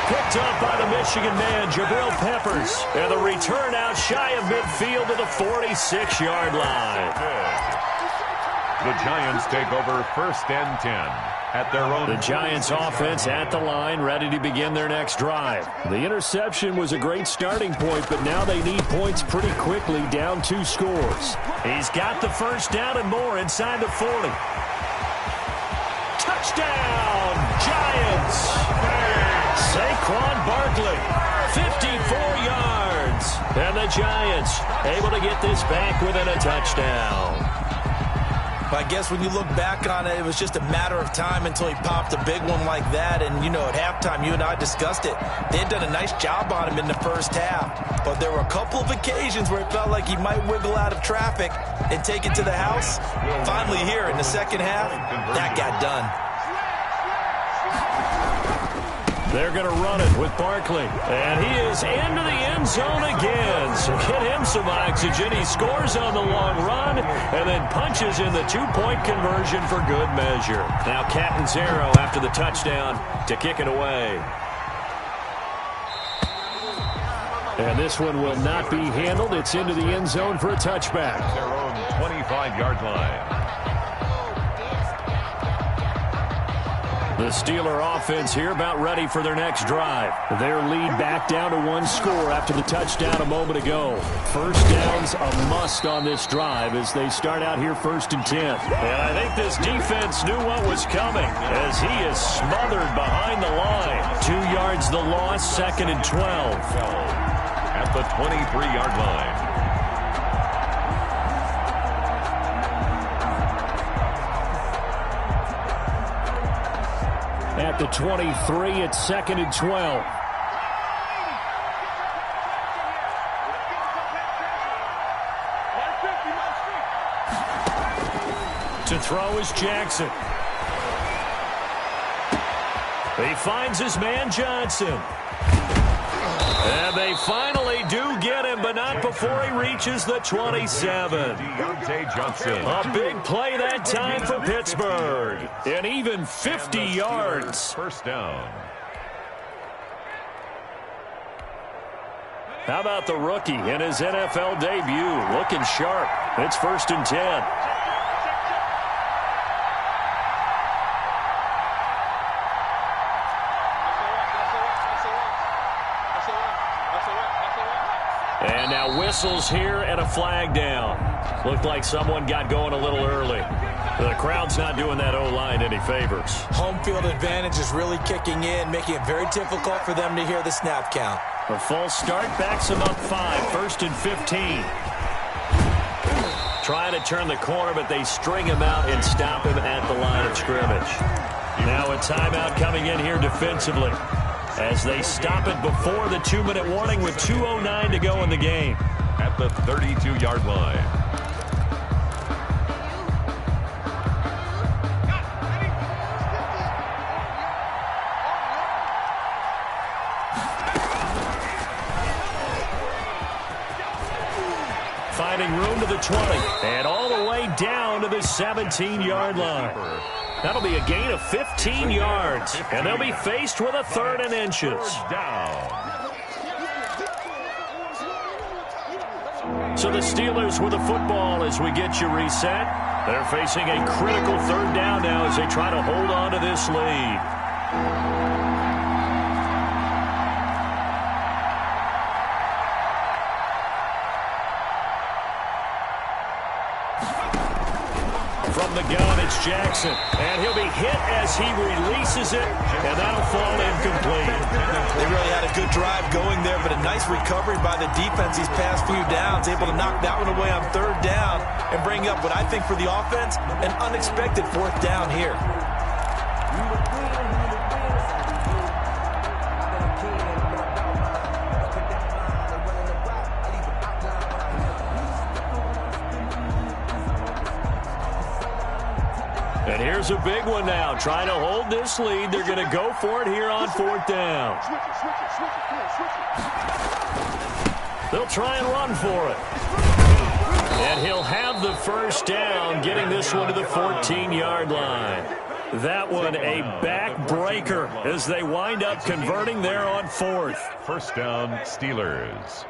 Picked up by the Michigan man, Jabril Peppers. And the return out shy of midfield to the 46-yard line. The Giants take over 1st and 10. At their own. The Giants offense at the line, ready to begin their next drive. The interception was a great starting point, but now they need points pretty quickly, down 2 scores. He's got the first down and more inside the 40. Touchdown, Giants! Saquon Barkley, 54 yards. And the Giants able to get this back within a touchdown. I guess when you look back on it, it was just a matter of time until he popped a big one like that. And, you know, at halftime, you and I discussed it. They had done a nice job on him in the first half. But there were a couple of occasions where it felt like he might wiggle out of traffic and take it to the house. Finally here in the second half, that got done. They're going to run it with Barkley. And he is into the end zone again. So get him some oxygen. He scores on the long run and then punches in the 2-point conversion for good measure. Now Catanzaro after the touchdown to kick it away. And this one will not be handled. It's into the end zone for a touchback. Their own 25-yard line. The Steeler offense here about ready for their next drive. Their lead back down to 1 score after the touchdown a moment ago. First down's a must on this drive as they start out here 1st and 10. And I think this defense knew what was coming as he is smothered behind the line. 2 yards the loss, 2nd and 12. At the 23-yard line. At the 23, it's 2nd and 12. To throw is Jackson. He finds his man Johnson. And they finally do get him, but not before he reaches the 27. A big play that time for Pittsburgh. And even 50 yards. First down. How about the rookie in his NFL debut? Looking sharp. It's 1st and 10. And now whistles here and a flag down. Looked like someone got going a little early. The crowd's not doing that O-line any favors. Home field advantage is really kicking in, making it very difficult for them to hear the snap count. A false start backs them up 5, 1st and 15. Trying to turn the corner, but they string him out and stop him at the line of scrimmage. Now a timeout coming in here defensively as they stop it before the 2-minute warning with 2:09 to go in the game. At the 32-yard line. Finding room to the 20 and all the way down to the 17-yard line. That'll be a gain of 15 yards, and they'll be faced with a 3rd and inches. So the Steelers with the football as we get you reset. They're facing a critical 3rd down now as they try to hold on to this lead. From the gun, it's Jackson, and he'll be hit as he releases it, and that'll fall incomplete. They really had a good drive going there, but a nice recovery by the defense these past few downs, able to knock that one away on 3rd down and bring up what I think for the offense, an unexpected 4th down here. And here's a big one now. Trying to hold this lead. They're going to go for it here on 4th down. They'll try and run for it. And he'll have the 1st down, getting this one to the 14-yard line. That one a backbreaker as they wind up converting there on 4th. 1st down, Steelers.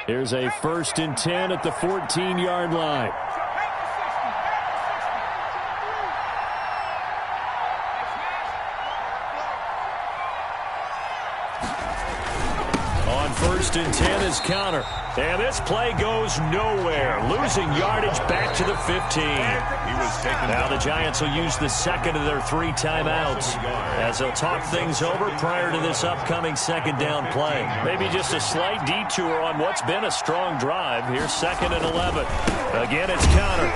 Here's a 1st and 10 at the 14-yard line. On 1st and 10 is Counter. And this play goes nowhere. Losing yardage back to the 15. Now the Giants will use the 2nd of their 3 timeouts as they'll talk things over prior to this upcoming 2nd down play. Maybe just a slight detour on what's been a strong drive. Here's 2nd and 11. Again, it's Counter.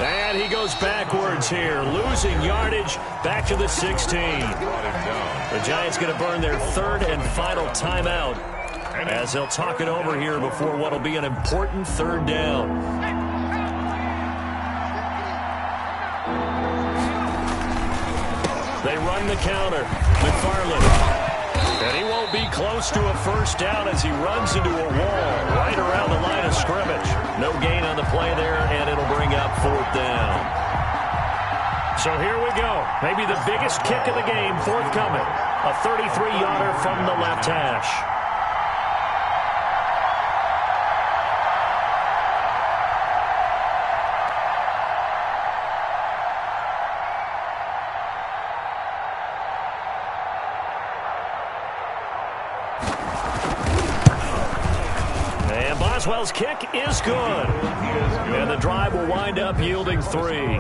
And he goes backwards here. Losing yardage back to the 16. The Giants going to burn their 3rd and final timeout as they'll talk it over here before what will be an important 3rd down. They run the counter. McFarland. And he won't be close to a 1st down as he runs into a wall right around the line of scrimmage. No gain on the play there, and it'll bring up 4th down. So here we go. Maybe the biggest kick of the game forthcoming. A 33-yarder from the left hash. Boswell's kick is good. And the drive will wind up yielding 3.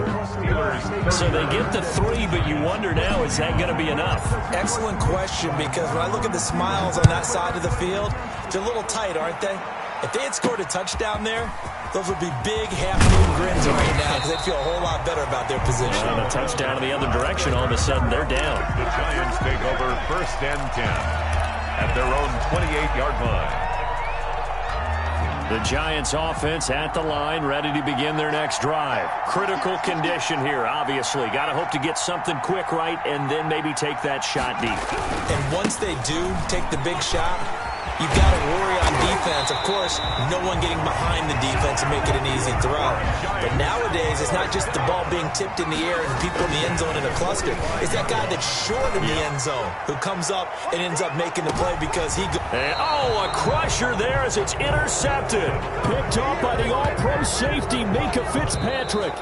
So they get the 3, but you wonder now, is that going to be enough? Excellent question, because when I look at the smiles on that side of the field, they're a little tight, aren't they? If they had scored a touchdown there, those would be big half-moon grins right now because they'd feel a whole lot better about their position. And a touchdown in the other direction, all of a sudden they're down. The Giants take over 1st and 10 at their own 28-yard line. The Giants offense at the line, ready to begin their next drive. Critical condition here, obviously. Got to hope to get something quick right and then maybe take that shot deep. And once they do take the big shot, you've got to worry on defense. Of course, no one getting behind the defense and make it an easy throw. But nowadays, it's not just the ball being tipped in the air and people in the end zone in a cluster. It's that guy that's short in the end zone who comes up and ends up making the play because he... a crusher there as it's intercepted. Picked off by the all-pro safety, Minka Fitzpatrick.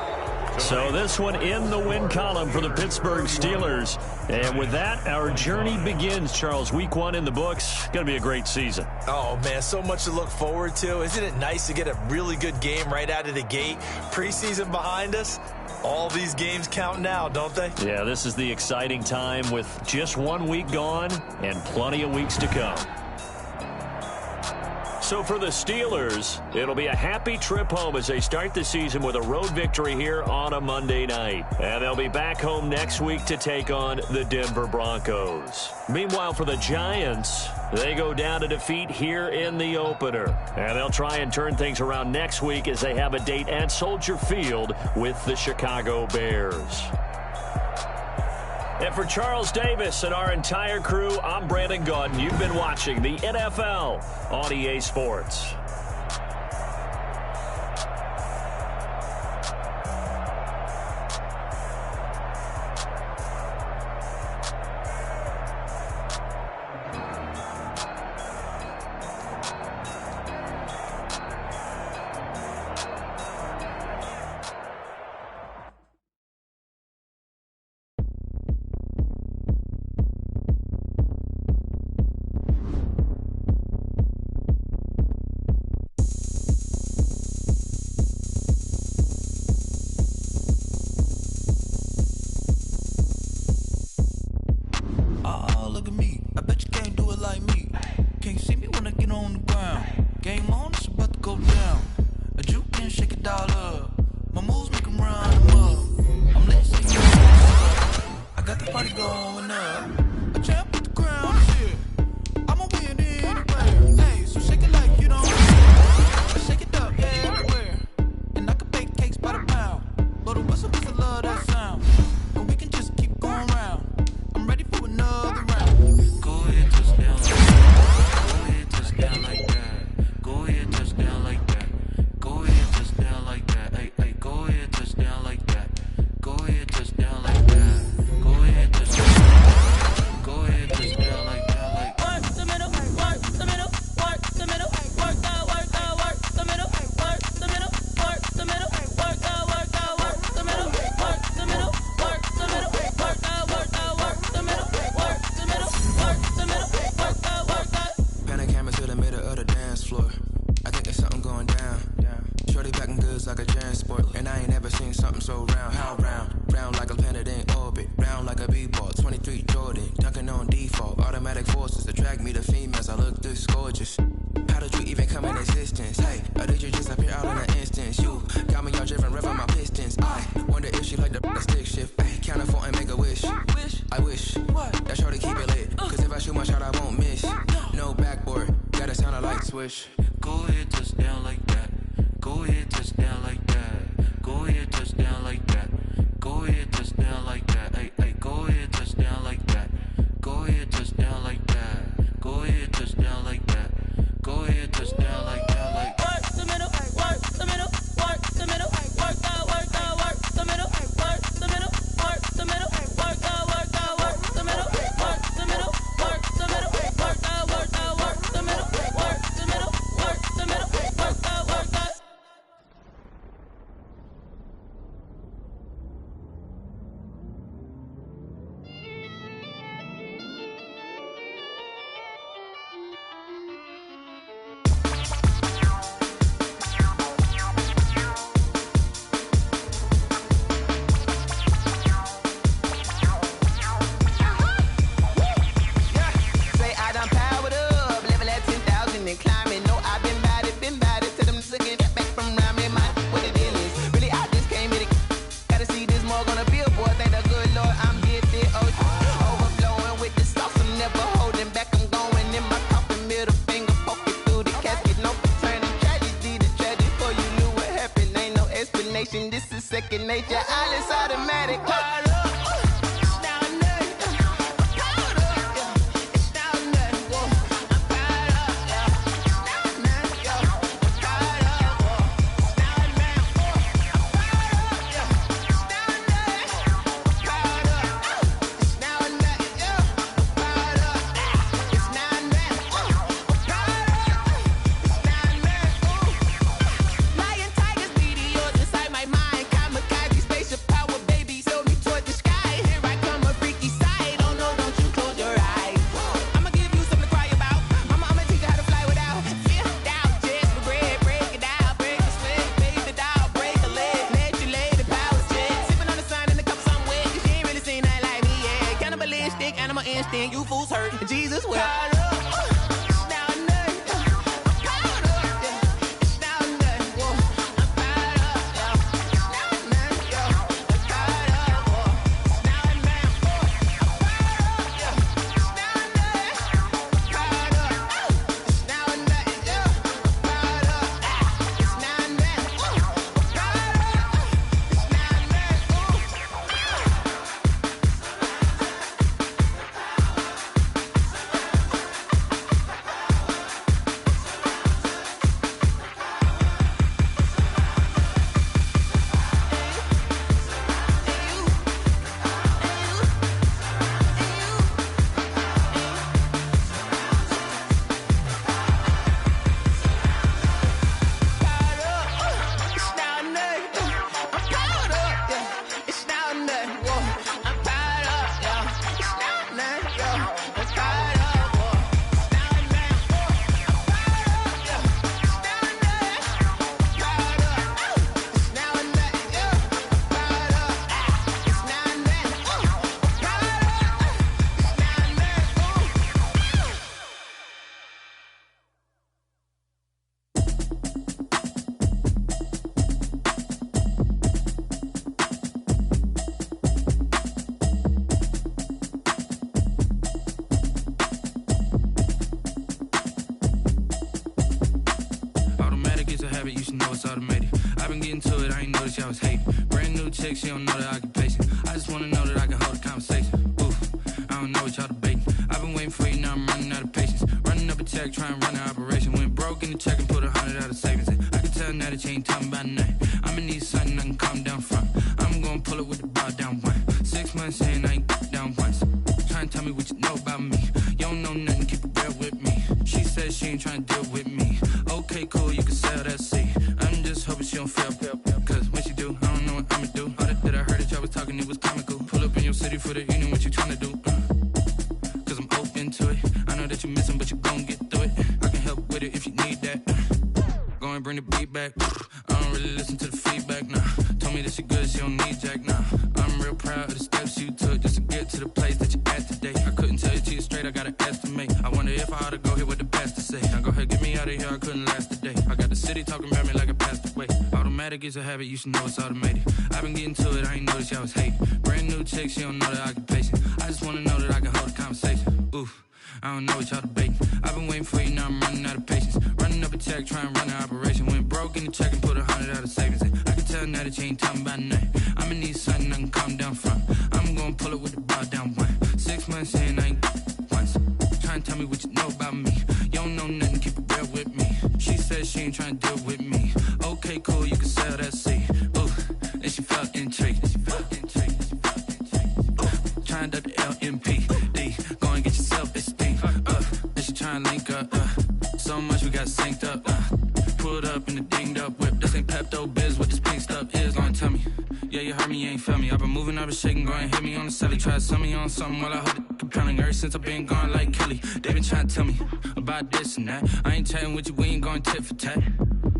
So this one in the win column for the Pittsburgh Steelers. And with that, our journey begins, Charles. Week 1 in the books. Going to be a great season. Oh, man, so much to look forward to. Isn't it nice to get a really good game right out of the gate? Preseason behind us. All these games count now, don't they? Yeah, this is the exciting time with just 1 week gone and plenty of weeks to come. So for the Steelers, it'll be a happy trip home as they start the season with a road victory here on a Monday night. And they'll be back home next week to take on the Denver Broncos. Meanwhile, for the Giants, they go down to defeat here in the opener. And they'll try and turn things around next week as they have a date at Soldier Field with the Chicago Bears. And for Charles Davis and our entire crew, I'm Brandon Gaudin. You've been watching the NFL on EA Sports. automatic, yeah, all is automatic. Powered up. Animal instinct, you fools hurt. Jesus will. She don't know the occupation. I just wanna know that I can hold a conversation. Oof, I don't know what y'all debating. I've been waiting for you, now I'm running out of patience. Running up a check, trying to run an operation. Went broke in the check and put 100 out of savings in. I can tell now that you ain't talking about nothing. I'ma need something I can calm down from. I'm gonna pull it with the bar down one. 6 months in, I ain't down once. Trying to tell me what you know about me. You don't know nothing, keep it real with me. She said she ain't trying to deal with me. Okay, cool, you can sell that seat. I'm just hoping she don't fail. Cause when she do, I don't know what I'ma do. All that I heard that y'all was talking, it was comical. Pull up in your city for the evening, what you tryna do? Cause I'm open to it. I know that you missing, but you gon' get through it. I can help with it if you need that. Go and bring the beat back. I don't really listen to the feedback, nah. Told me that she good, she don't need jack, nah. I'm real proud of the steps you took just to get to the place that you're at today. I couldn't tell you to you straight, I gotta estimate. I wonder if I ought to go here with the pastor say. Now go ahead, get me out of here, I couldn't last a day. I got the city talking about me like I passed away. Automatic is a habit, you should know it's automated. I've been getting to it, I ain't noticed y'all was hating. Brand new chick, she don't know the occupation. I just wanna know that I can hold a conversation. Oof, I don't know what y'all debating. I've been waiting for you, now I'm running out of patience. Running up a check, trying to run an operation. Went broke in the check and put 100 out of savings in. I can tell now that you ain't talking about nothing. I'ma need something I can calm down from. I'm gonna pull it with the bar down one. 6 months in, I ain't once. Trying to tell me what you know about me. You don't know nothing, keep it real with me. She said she ain't trying to deal with me. Okay, cool, you can sell that seat. Ooh, and she felt intrigued. Trying up the LMPD. Go and get your self-esteem. And she trying to link up. So much we got synced up. Pulled up in the dinged up whip. This ain't Pepto-Biz, what this pink stuff is. Go and tell me. Yeah, you heard me, you ain't feel me. I've been moving, I've been shaking, go and hit me on the celly. Try to sell me on something while I hold it compelling. Ever since I've been gone like Kelly, they been trying to tell me about this and that. I ain't chatting with you, we ain't going tit for tat.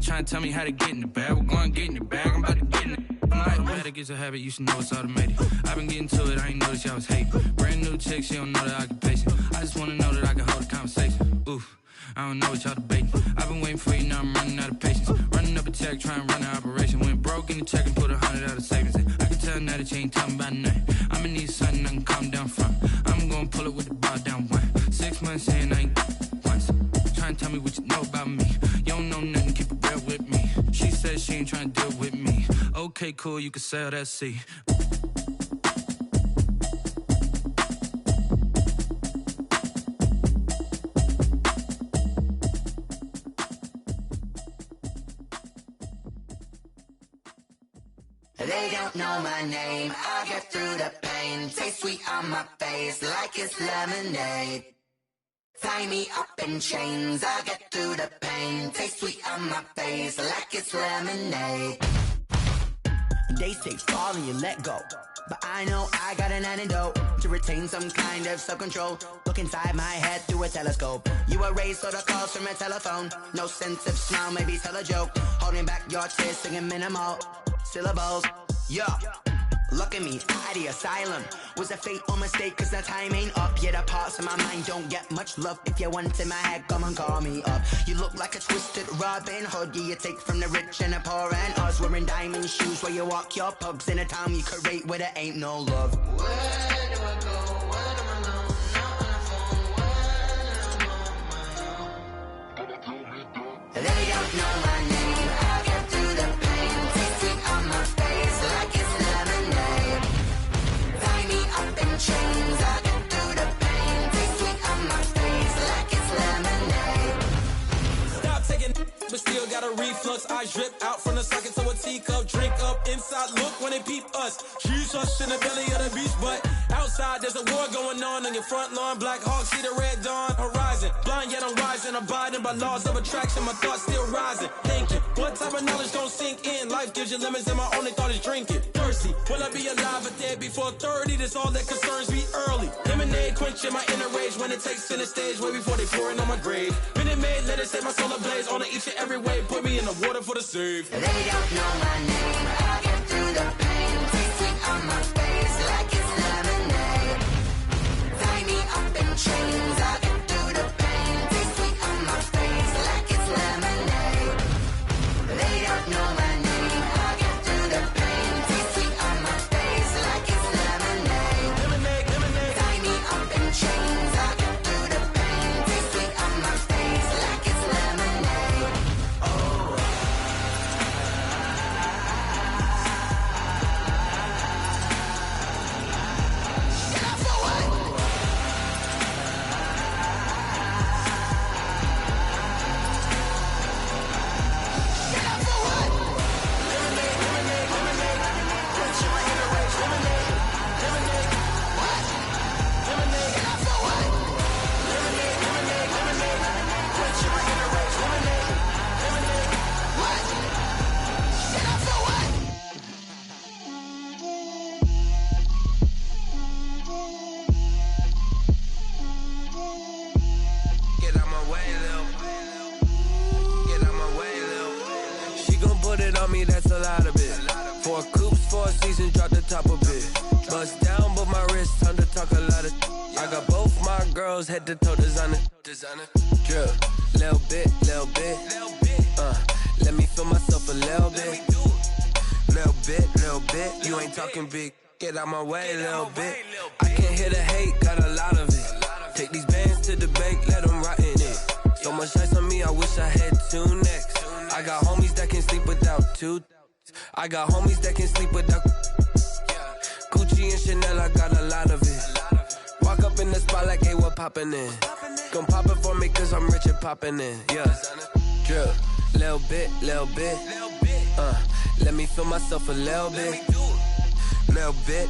Trying to tell me how to get in the bag. We're going to get in the bag, I'm about to get in it. I'm like, automatic is a habit, you should know it's automated. I've been getting to it, I ain't noticed y'all was hating. Brand new chick, she don't know the occupation. I just wanna know that I can hold a conversation. Oof, I don't know what y'all debating. I've been waiting for you, now I'm running out of patience. Running up a check, trying to run an operation. Went broke in the check and put 100 out of savings in. I can tell now that you ain't talking about nothing. I'ma need something I can calm down from. I'm gonna pull it with the bar down one. 6 months in, I ain't once. Trying to tell me what you know about me. You don't know nothing, keep it real with me. She said she ain't trying to deal with me. Okay. Okay, cool, you can sail that sea. They don't know my name, I get through the pain. Taste sweet on my face like it's lemonade. Tie me up in chains, I get through the pain. Taste sweet on my face like it's lemonade. They say fall and you let go, but I know I got an antidote to retain some kind of self-control. Look inside my head through a telescope. You erase all the calls from a telephone. No sense of smile, maybe tell a joke. Holding back your tears, singing minimal syllables. Yeah, look at me, out the asylum. Was a fate or mistake, cause the time ain't up. Yet the parts of my mind don't get much love. If you want in my head, come and call me up. You look like a twisted Robin Hood. Yeah, you take from the rich and the poor and us. Wearing diamond shoes where you walk your pugs in a town you create where there ain't no love. Where do I go? When I'm alone, not on the phone, when I'm on my own. They don't know my name, I get through the pain. Taste sweet on my face like it's lemonade. Tie me up in chains, I get through the pain. Taste sweet on my face like it's lemonade. Stop taking but still got a reflux. I drip out from the socket to a teacup. Drink up inside, look when they peep us. Jesus in the belly of the beast, but outside there's a war going on your front lawn. Black Hawk, see the red dawn horizon. Blind yet I'm rising, abiding by laws of attraction. My thoughts still rising, thinking what type of knowledge don't sink in? Life gives you limits and my only thought is drinking. Thirsty, will I be alive or dead before 30? That's all that concerns me early. Lemonade quenching my inner rage when it takes center stage way before they pour it on my grave. Minute Maid, let it set my soul ablaze on each and every way. Put me in the water for the save. They don't know my name, I get through the pain. Taste sweet on my face like it's lemonade. Tie me up in chains, I get through the pain. Taste sweet on my face like it's lemonade. They don't know my name, I get through the pain. Taste sweet on my face like it's lemonade. Lemonade, lemonade. Tie me up in chains, I get through the pain. Taste sweet on my face like it's lemonade. Get out my way, Lil. Get out my way, Lil. She gon' put it on me, that's a lot of it. 4 coops, 4 seasons, drop the top of it. Bust down, but my wrist, time to talk a lot of. I got both my girls, head to toe designer. Drip, little bit, little bit. Let me feel myself a little bit. Little bit, you ain't talking big. Get out my way, little bit. I can't hear the hate, got a lot of it. Take these bands to the bank, let them rot in it. So much ice on me, I wish I had 2 necks. I got homies that can sleep without 2. I got homies that can sleep without Gucci and Chanel, I got a lot of it. Walk up in the spot like, hey, what poppin' in? Gon' pop it for me cause I'm rich and poppin' in, yeah. Drip, little bit, little bit. Let me feel myself a little bit. Little bit,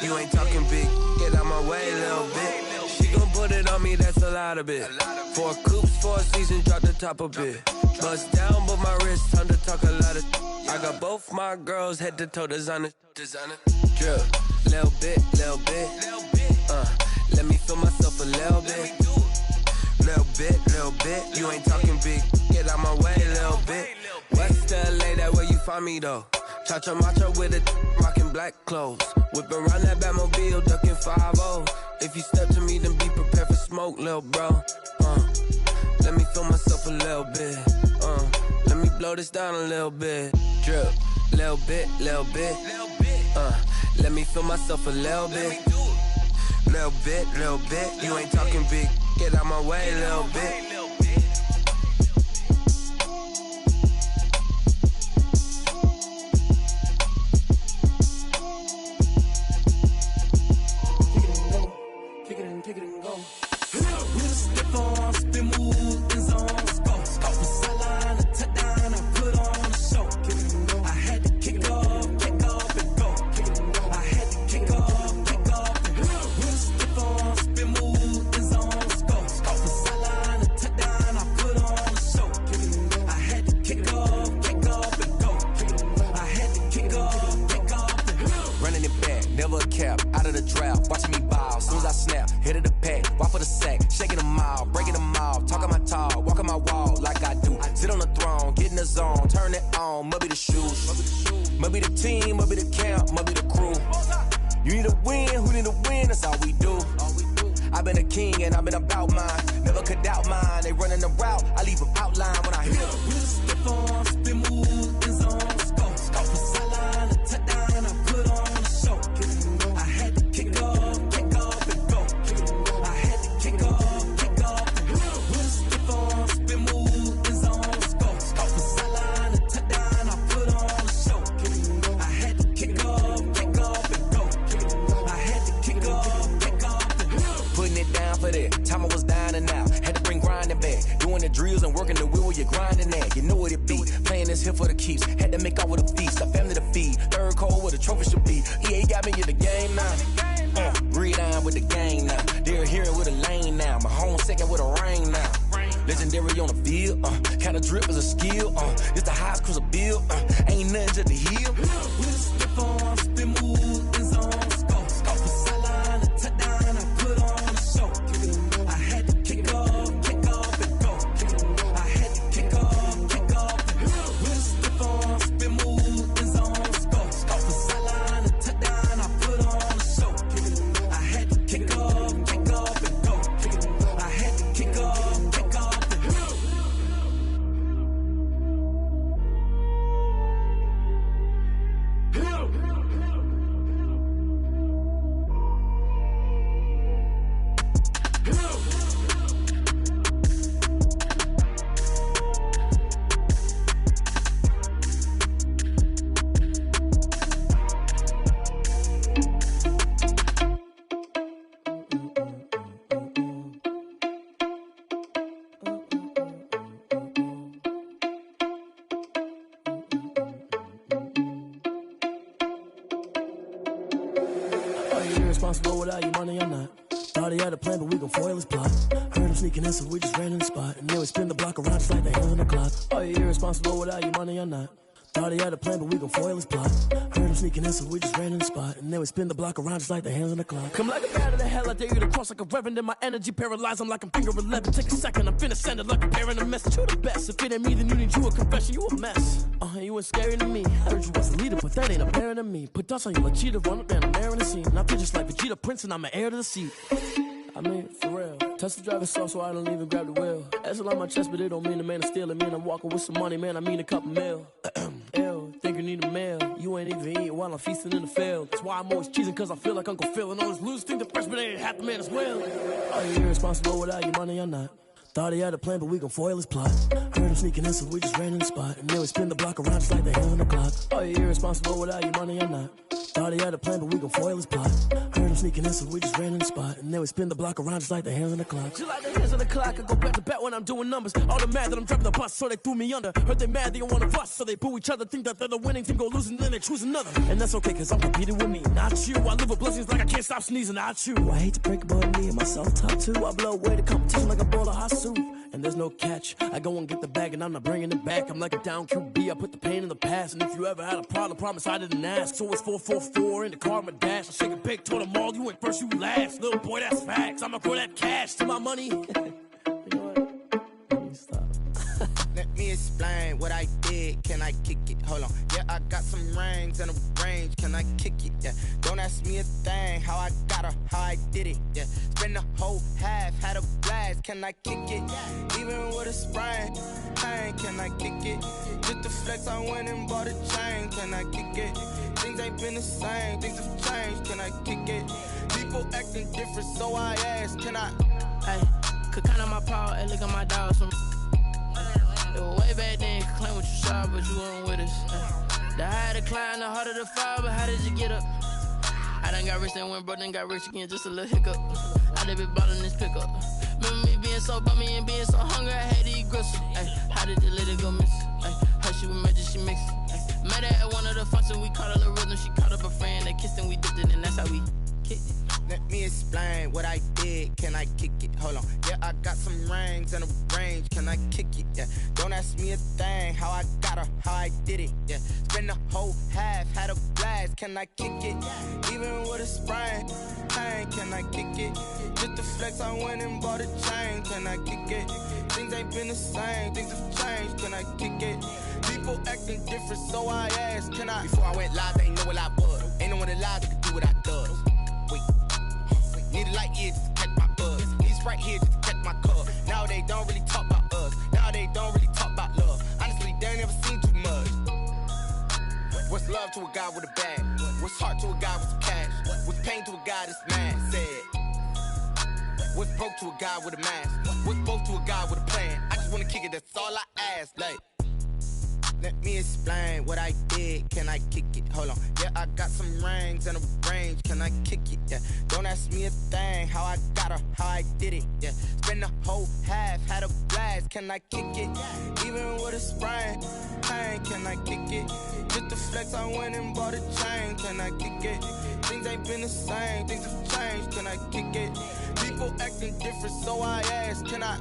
you ain't talking big. Get out my way, little bit. She gon' put it on me, that's a lot of it. 4 coops, 4 seasons, drop the top a bit. Bust down, but my wrist, time to talk a lot of. I got both my girls, head to toe designer. Drip, little bit, little bit. Let me feel myself a little bit. Little bit, you ain't talking big. Get out my way, little bit. West LA, that where you find me though. Cha-cha macha with it, rockin' black clothes. Whip around that Batmobile, ducking 5-0. If you step to me, then be prepared for smoke, lil' bro. Let me feel myself a little bit. Let me blow this down a little bit. Drip, little bit, little bit. Let me feel myself a little bit. Little bit, you ain't talking big. Get out my way, little bit. hit of the pack, walk for the sack, shaking them all, breaking them all, talking my talk, walking my wall like I do. Sit on the throne, get in the zone, turn it on, must be the shoes, must be the team, must be the camp, must be the crew. You need a win, who need a win, that's all we do. I've been a king and I've been about mine, never could doubt mine. They running the route, I leave them outline when I hit them. Stiff on, spin move, in zone, scope for sideline, a touchdown, I put on a show. I had to kick off and go. I had to kick off and go. With a stiff on, spin move, in zone, scope for sideline, a touchdown, I put on a show. I had to kick off and go. I had to kick off and go. Putting it down for that, time I was down and out. Had to bring grinding back, doing the drills and working the wheel where you're grinding at. You know what it be, playing this here for the keeps. Had to make out with a feast, a family to feed. Third cold where the trophy should be. EA got me in the game now. Breed on with the game now. They're here with a lane now. My home second with a rain now. Legendary on the field, kinda drip is a skill. It's the highest cruiser bill, ain't nothing to the hill. With a stiff on, spin move, in zone, scope for sideline, a touchdown, I put on a show. I had to kick off and go. I had to kick off and go. With a stiff on, spin move, in zone, scope for sideline, a touchdown, I put on a show. I had to kick off and go. I had to kick off and go. Responsible without your money or not. Thought he had a plan, but we gon' foil his plot. Heard him sneaking in, so we just ran in the spot. And then we spin the block around just like the hands on the clock. Are you irresponsible without your money or not? Thought he had a plan, but we gon' foil his plot. Heard him sneaking in, so we just ran in the spot. And then we spin the block around just like the hands on the clock. Come like a bat of the hell, I dare you to cross like a reverend. In my energy paralyzed, I'm like I'm finger 11. Take a second, I'm finna send it like a bearing a message. You the best, if it ain't me, then you need you a confession. You a mess, you ain't scary to me. Heard you was a leader, but that ain't apparent to me. Put dust on you like cheetah, run up there and I'm airing the scene. And I feel just like Vegeta Prince and I'm an heir to the seat. I mean, for real. Touch the driver's soft so I don't even grab the wheel. That's on my chest, but it don't mean the man is stealing. Man, I'm walking with some money, man, I mean a couple mil. Ew, think you need a meal. You ain't even eating while I'm feasting in the field. That's why I'm always cheesing, cause I feel like Uncle Phil. And all those losers think the freshman ain't half the man as well. Are you irresponsible without your money or not? Thought he had a plan, but we gon' foil his plot. Heard him sneaking in, so we just ran in the spot. And then we spin the block around just like the hands on the clock. Are you irresponsible without your money or not? Thought he had a plan, but we gon' foil his plot. Heard him sneaking in, so we just ran in the spot. And then we spin the block around just like the hands on the clock. Just like the hands on the clock, I go back to back when I'm doing numbers. All the mad that I'm driving the bus, so they threw me under. Heard they mad, they don't wanna bust, so they boo each other. Think that they're the winning team, go losing, then they choose another. And that's okay, cause I'm competing with me, not you. I live with blessings like I can't stop sneezing, not you. I hate to break it, but me and myself top two. I blow away the competition like a bowl of hot soup. And there's no catch, I go and get the bag and I'm not bringing it back. I'm like a down QB, I put the pain in the past. And if you ever had a problem, promise I didn't ask. So it's 444 in the car, my dash. I shake a big, told them all, you ain't first, you last. Little boy, that's facts, I'ma throw that cash to my money. You know what? Let me stop. Let me explain what I did, can I kick it? Hold on, yeah, I got some rings and a range, can I kick it? Yeah, don't ask me a thing, how I got her, how I did it, yeah. Spend the whole half, had a blast, can I kick it? Even with a sprain, pain, can I kick it? Just to flex, I went and bought a chain, can I kick it? Things ain't been the same, things have changed, can I kick it? People acting different, so I asked, can I? Hey, could count on my power, and look at my dogs from. It was way back then, could claim what you saw, but you weren't with us. The higher the climb, the harder the fall, but how did you get up? I done got rich, then went broke, then got rich again, just a little hiccup. I done been ballin' this pickup. Remember me being so bummy and being so hungry, I had to eat gristle. How did the lady go miss? How she was magic, she mixed. Met her at one of the functions, we caught her little rhythm, she caught up a friend, they kissed and we dipped it, and that's how we kicked it. Let me explain what I did. Can I kick it? Hold on. Yeah, I got some rings and a range. Can I kick it? Yeah. Don't ask me a thing. How I got her, how I did it. Yeah. Spend the whole half, had a blast. Can I kick it? Even with a sprain. Pain, can I kick it? Just to flex, I went and bought a chain. Can I kick it? Things ain't been the same. Things have changed. Can I kick it? People acting different, so I asked, can I? Before I went live, they ain't know what I was. Ain't no one alive that could do what I does. Wait. Need a light here just to catch my buzz. Need Sprite here just to catch my cup. Now they don't really talk about us. Now they don't really talk about love. Honestly, they ain't never seen too much. What's love to a guy with a bag? What's heart to a guy with some cash? What's pain to a guy that's mad? Said. What's broke to a guy with a mask? What's both to a guy with a plan? I just wanna kick it, that's all I ask. Like, let me explain what I did. Can I kick it? Hold on. Yeah, I got some rings and a range. Can I kick it? Yeah. Don't ask me a thing. How I got her, how I did it. Yeah. Spend the whole half, had a blast. Can I kick it? Even with a sprain. Pain, can I kick it? Just to flex, I went and bought a chain. Can I kick it? Things ain't been the same. Things have changed. Can I kick it? People acting different, so I asked, can I?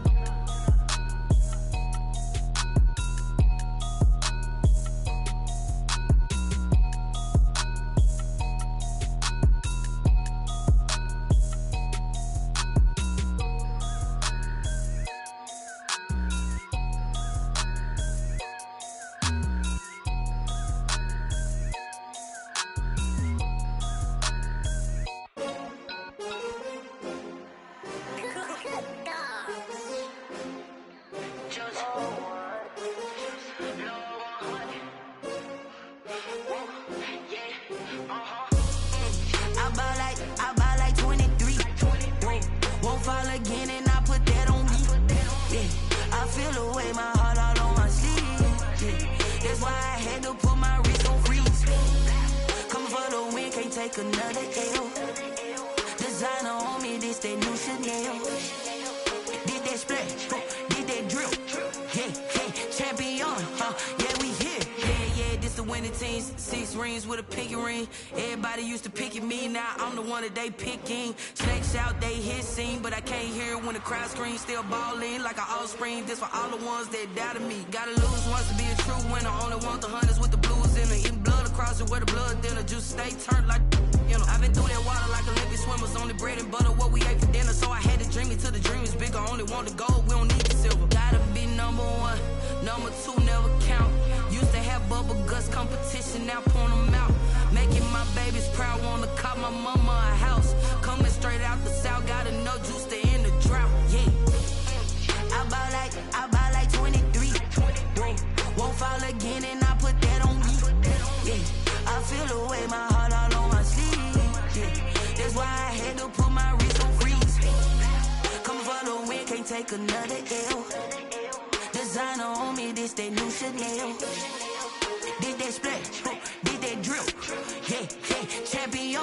They picking snakes out, they hissing, but I can't hear when the crowd screams. Still balling like an offspring. This for all the ones that doubted me. Gotta lose once to be a true winner. Only want the hunters with the blues in it. Eating blood across it where the blood thinner. Juice stay turned like, you know. I've been through that water like Olympic swimmers. Only bread and butter what we ate for dinner. So I had to dream it till the dream is bigger. Only want the gold, we don't need the silver. Gotta be number one, number two never count. Used to have bubble guts competition, now point them out. Making my babies proud, wanna cop my mama a house. Coming straight out the south, gotta know juice to end the drought, yeah. I buy like 23. Won't fall again and I put that on me, yeah. I feel the way, my heart all on my sleeve, yeah. That's why I had to put my wrist on freeze. Coming for the win, can't take another L. Designer on me, this that new Chanel. Did that splash, did that drip, yeah, champion,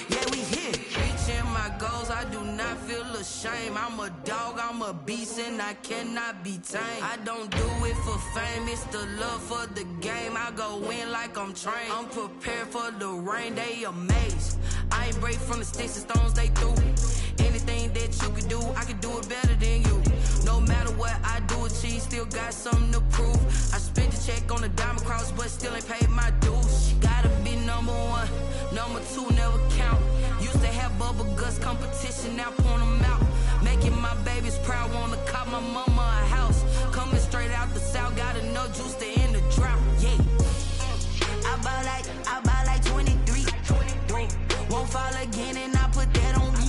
yeah, we here. Reaching my goals, I do not feel ashamed. I'm a dog, I'm a beast, and I cannot be tamed. I don't do it for fame, it's the love for the game. I go in like I'm trained. I'm prepared for the rain, they amazed. I ain't break from the sticks and stones they threw. Anything that you could do, I could do it better than you. No matter what I do, achieve, still got something to prove. I spent the check on the diamond cross, but still ain't paid my dues. Gotta be number one, number two never count. Used to have bubble guts competition, now point them out. Making my babies proud, wanna cop my mama a house. Coming straight out the south, gotta know juice to end the drought, yeah. I buy like 23. Won't fall again and I put that on me,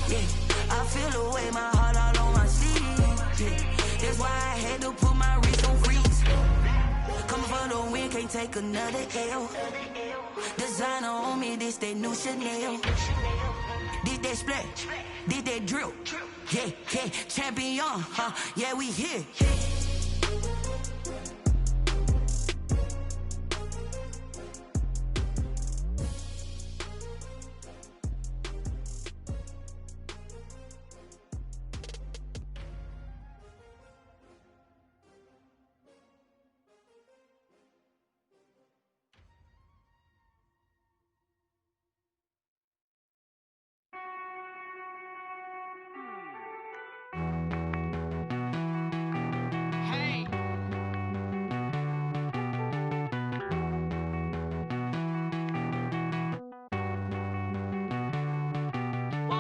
yeah. I feel the way, my heart all on my sleeve, yeah. That's why I had to put my wrist on freeze. Coming for the win, can't take another L. Designer on me, this that new Chanel. Did that splash, did that drip, yeah, champion, yeah, we here.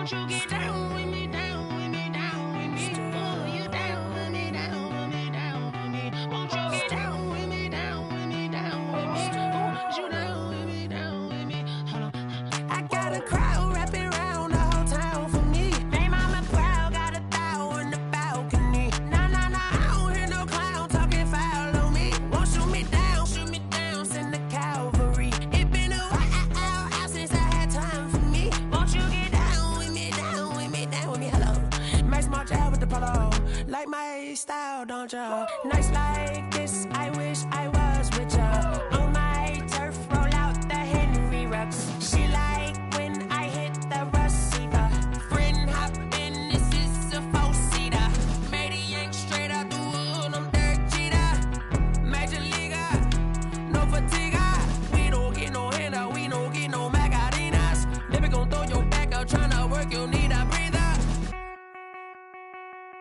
Won't you get down with me, down with me, down with me? Oh, you down with me, down with me, down with me. Won't you get down with me, down with me, down with me? Oh, you down with me, down with me? Hold on. I got a crowd wrapping around the whole town for me. Hey, mama proud, got a thou on the balcony. Nah, nah, nah, I don't hear no clown talking foul on me. Won't shoot me down, send the cavalry. It been a while since I had time for me. Won't you get down with me, down with me, down with me? Hello. Max March out with the polo. Like my style, don't ya? Nights like this, I wish I was with ya. On my turf, roll out the Henry Rux. She like when I hit the receiver. Friend hop in, this is a four-seater. Made a yank straight out the wood, I'm Derek Jeter. Major leaguer, no fatigue. We don't get no handout, we don't get no Macarinas. Never gon' throw your back out, tryna work, you need a breather.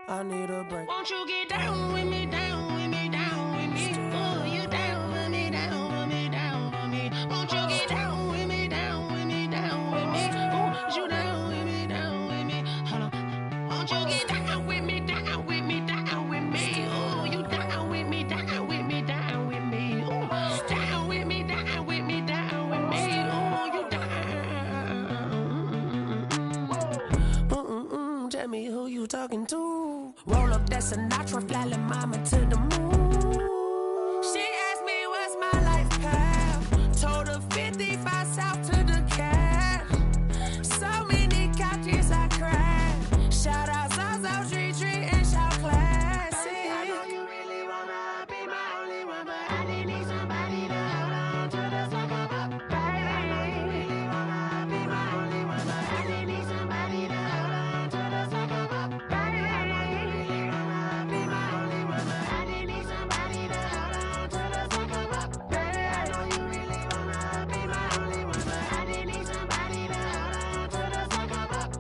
I need a break. Won't you get down with me, down with me, down with me? Oh, you down with me, down with me, down with me? Won't you get down with me, down with me, down with me? Oh, you down with me, down with me? Hold on. Won't you get down with me, down with me, down with me? Oh, you down with me, down with me, down with me? Oh, down with me, down with me, down with me? Oh, you down. Tell me who you talking to. Roll up that Sinatra, fly la mama to the moon. She asked me what's my life path. Told her 55 south to the cat. So many couches I cried. Shout out South Street and shout classic. I know you really wanna be my only one, but I didn't need somebody to hold on to the second up. Baby, I know you really wanna be my only one, but I didn't need somebody to hold on to the second up. Baby, I know you really wanna be my only one, but I didn't need somebody to hold on to the second up. Baby, I know you really wanna be my only one, but I didn't need somebody to hold on to the second up.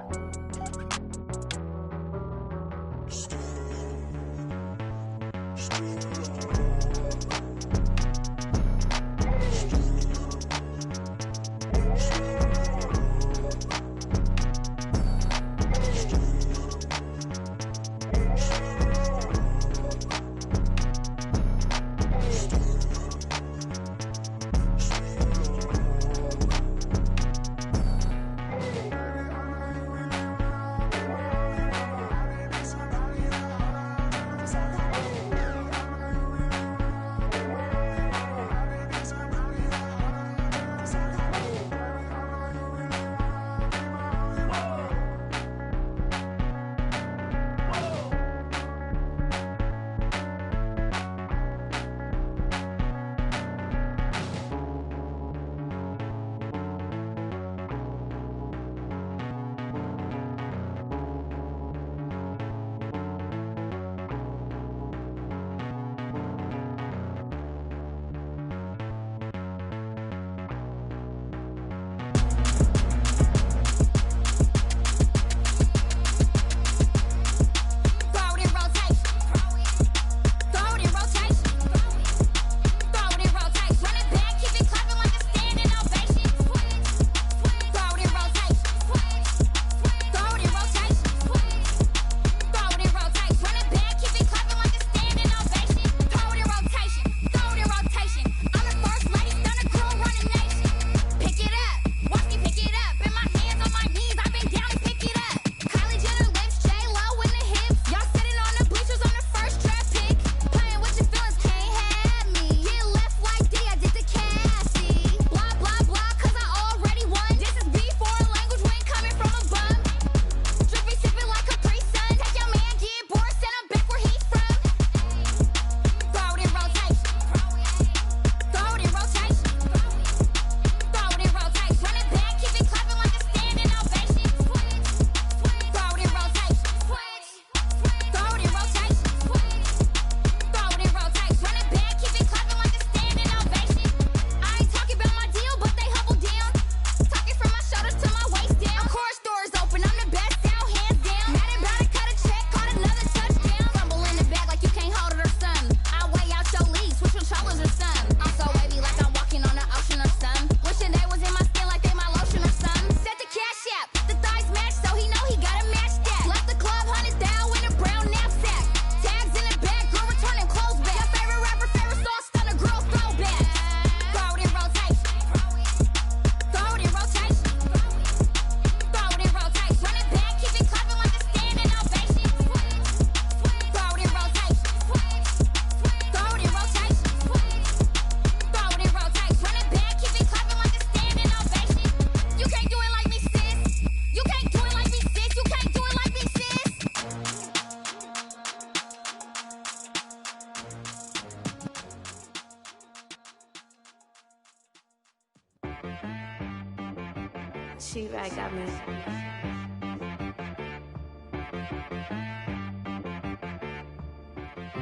me.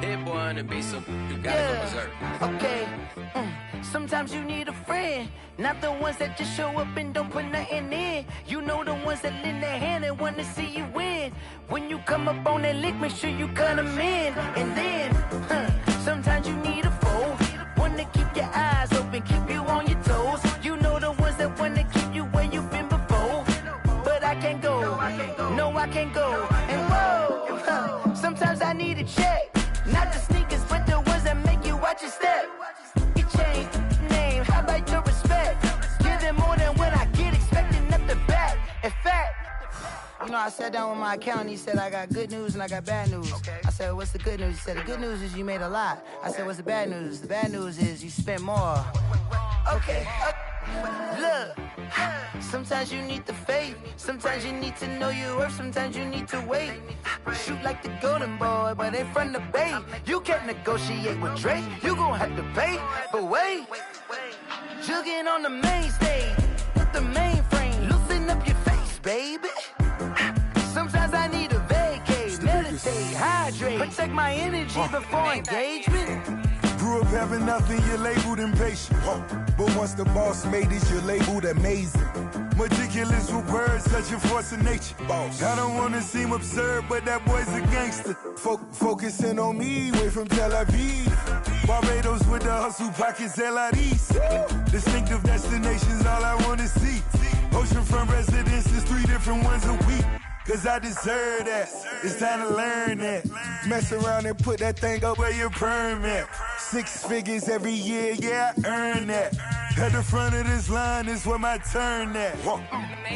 Hit boy and be some, you gotta go berserk. Okay. Sometimes you need a friend, not the ones that just show up and don't put nothing in. You know the ones that lend their hand and want to see you win. When you come up on that lick, make sure you cut them in. And then, sometimes you need a foe, one to keep your eyes open, keep you on your toes. You know the ones that want to keep you where you've been before. But I can't go, no I can't go. And whoa, sometimes I need a check. Not the sneakers, but the ones that make you watch your step. You change name, how about your respect? Give them more than what I get, expecting up the back. In fact, you know, I sat down with my accountant, he said I got good news and I got bad news. I said, what's the good news? He said, the good news is you made a lot. I said, what's the bad news? The bad news is you spent more. Okay, look, sometimes you need the faith, sometimes you need to know your worth, sometimes you need to wait. Shoot like the golden boy, but ain't from the bay. You can't negotiate with Drake, you gon' have to pay. But wait, jugging on the main stage, with the mainframe, loosen up your face, baby. Sometimes I need a vacate, meditate, hydrate, protect my energy before engagement. Grew up having nothing, you're labeled impatient. But once the boss made it, you're labeled amazing. Meticulous with words, such a force of nature. I don't wanna seem absurd, but that boy's a gangster. Focusing on me, way from Tel Aviv. Barbados with the hustle pockets, LIDs. Distinctive destinations, all I wanna see. Oceanfront residences, 3 different ones a week. Cause I deserve that, it's time to learn that. Mess around and put that thing up where your permit. 6 figures every year, yeah, I earn that. At the front of this line is where my turn at.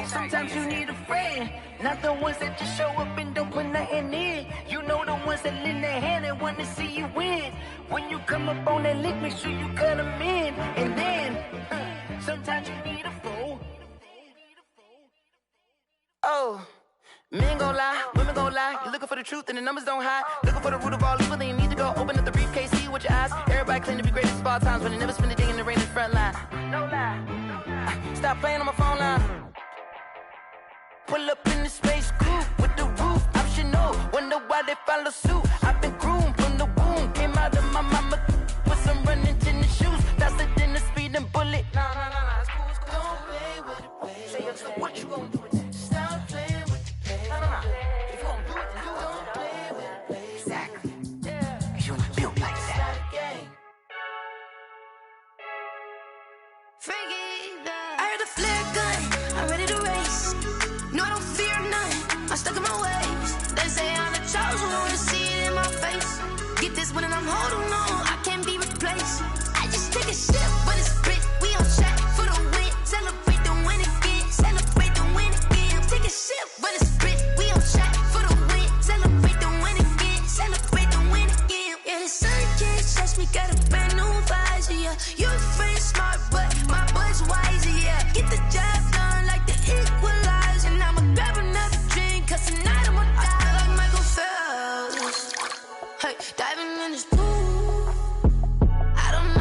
Sometimes you need a friend, not the ones that just show up and don't put nothing in. You know the ones that lend their hand and want to see you win. When you come up on that lick, make sure you cut them in. And then, sometimes you need a foe. Oh. Men gon' lie, women gon' lie. You're looking for the truth and the numbers don't hide. Looking for the root of all evil, then you need to go open up the briefcase, see with your eyes. Everybody claim to be greatest of all times, but they never spend a day in the rain in the front line. No lie. Stop playing on my phone line. Pull up in the space coupe with the roof optional. Wonder why they follow suit. I've been groomed from the womb. Came out of my mama with some running tennis shoes. Faster than the speeding bullet. Nah, it's cool, it's cool. Don't play with it, baby. Say what you gon' do with it? Stop playing. If you gon' do it, then you don't play with it, baby. Exactly. Yeah. Cause you're not built like that. I heard a flare gun, I'm ready to race. No, I don't fear none, I'm stuck in my ways. They say I'm the chosen one, to see it in my face. Get this one and I'm holding on, I can't be replaced. I just take a sip, but it's split. We on track for the win. Celebrate the win again, celebrate the win again. Take a sip, but it's split. We on track for the win. Celebrate the win again, celebrate the win again. Yeah, the sun can't touch me, got a brand new visor, yeah. You're a friend smart, but my boy's wiser, yeah. Get the job done like the equalizer. And I'ma grab another drink, cause tonight I'ma die like Michael Phelps. Hey, diving in this pool, I don't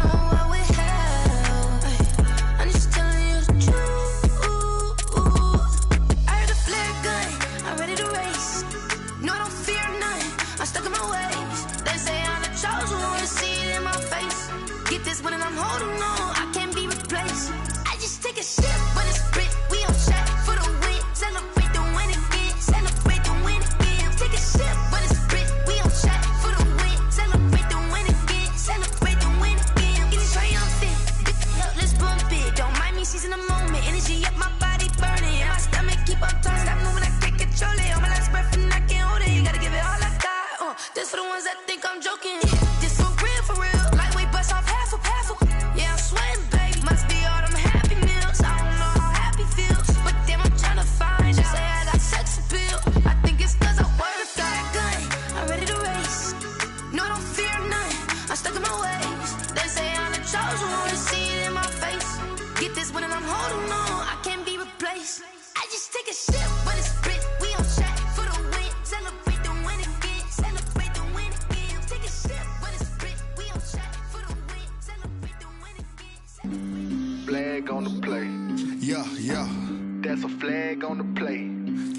flag on the plate.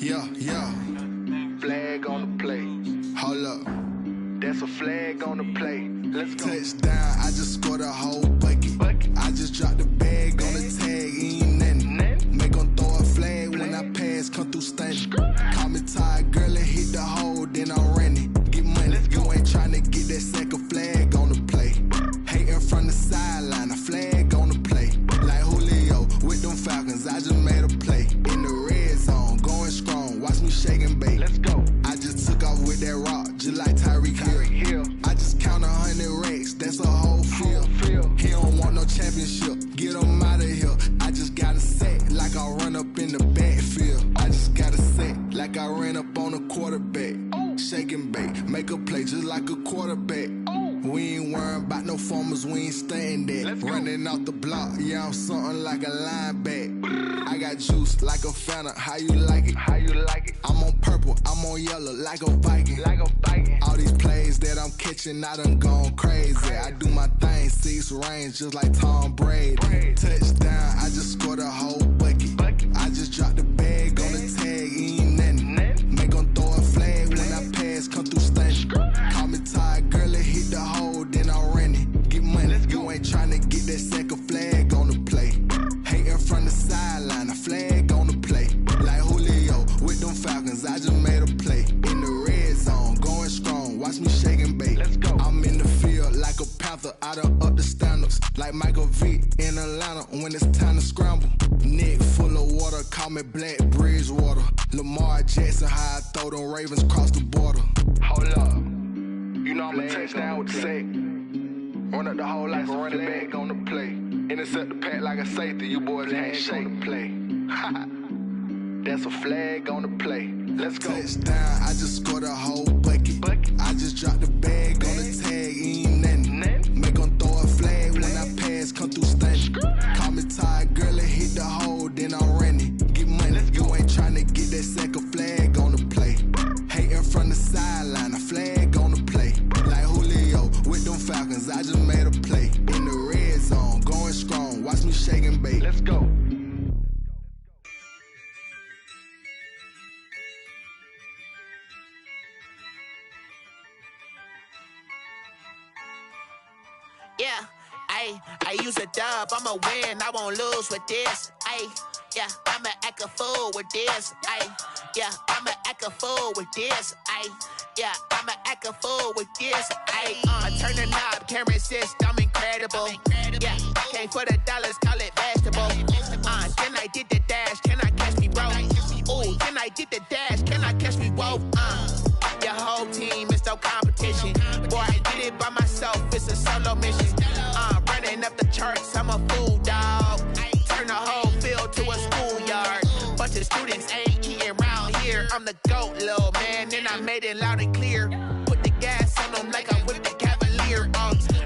Yeah, yeah. Flag on the plate. Hold up. That's a flag on the plate. Let's go. Touchdown, I just scored a whole bucket. I just dropped the bag on the tag, ain't nothing. Make 'em throw a flag when I pass, come through stunning. Call me tired, girl, and hit the hole, then I'm running. Get money, you ain't tryna get that second flag on the plate. Hating from the sideline, a flag on the plate. Like Julio with them Falcons, I just made a play. In the red zone, going strong, watch me shake and bake. Let's go. I just took off with that rock, just like Tyreek Hill. I just count 100 racks, that's a whole field. He don't want no championship, get him out of here. I just got a set, like I run up in the backfield. I just got a set, like I ran up on a quarterback. Shake and bake, make a play just like a quarterback. We ain't worrying about no formers, we ain't staying there. Running off the block, yeah, I'm something like a linebacker. I got juice like a Fanta, how you like it? How you like it? I'm on purple, I'm on yellow, like a Viking. Like a Viking. All these plays that I'm catching, I done gone crazy. I do my thing, 6 range, just like Tom Brady. Touchdown, I just scored a whole bucket. I just dropped the bag on the tag, ain't nothing. Make 'em throw a flag when I pass, come through stunning. Call me tired, girl, and hit the hole, then I'm running. Get money, you ain't tryna get that second flag on the plate. Hating from the sideline, a flag on the plate. Like Julio with them Falcons, I just made a play. In the red zone, going strong, watch me shake and bake. Let's go. I'm in the field like a panther, I done up the standards. Like Michael Vick in Atlanta when it's time to scramble. Neck full of water, call me Black Bridgewater. Lamar Jackson, how I throw them Ravens cross the border. Hold up. You know I'm a touchdown with the sack. Run up the whole life, running back on the play. Intercept the pack like a safety, you boys ain't shake the play. That's a flag on the play. Let's go. Touchdown, I just scored a whole bucket. I just dropped the bag on the tag, ain't nothing. Make 'em throw a flag when I pass, come through stunning. Call me tired, girl, and hit the hole, then I'm running. Get money, you ain't tryna get that second flag on the plate. Hating from the sideline, a flag on the plate. Like Julio with them Falcons, I just made a play. In the red zone, going strong, watch me shake and bake. Let's go. Yeah, I use a dub, I'ma win, I won't lose with this. Yeah, I'ma act a fool with this. Yeah, I'ma act a fool with this. Yeah, I'ma act a fool with this. I turn the knob, can't resist, I'm incredible. Yeah, came for the dollars, call it vegetable. Then I did the dash, can I catch me, bro? Ooh, then I did the dash, can I catch me, whoa? Your whole team is no competition. Boy, I did it by myself, it's a solo mission. Running up the charts, I'm a fool, dog. Turn the whole field to a schoolyard. Bunch of students ain't eating round here. I'm the GOAT, little man, and I made it loud and clear. Put the gas on them like I whipped the Cavalier.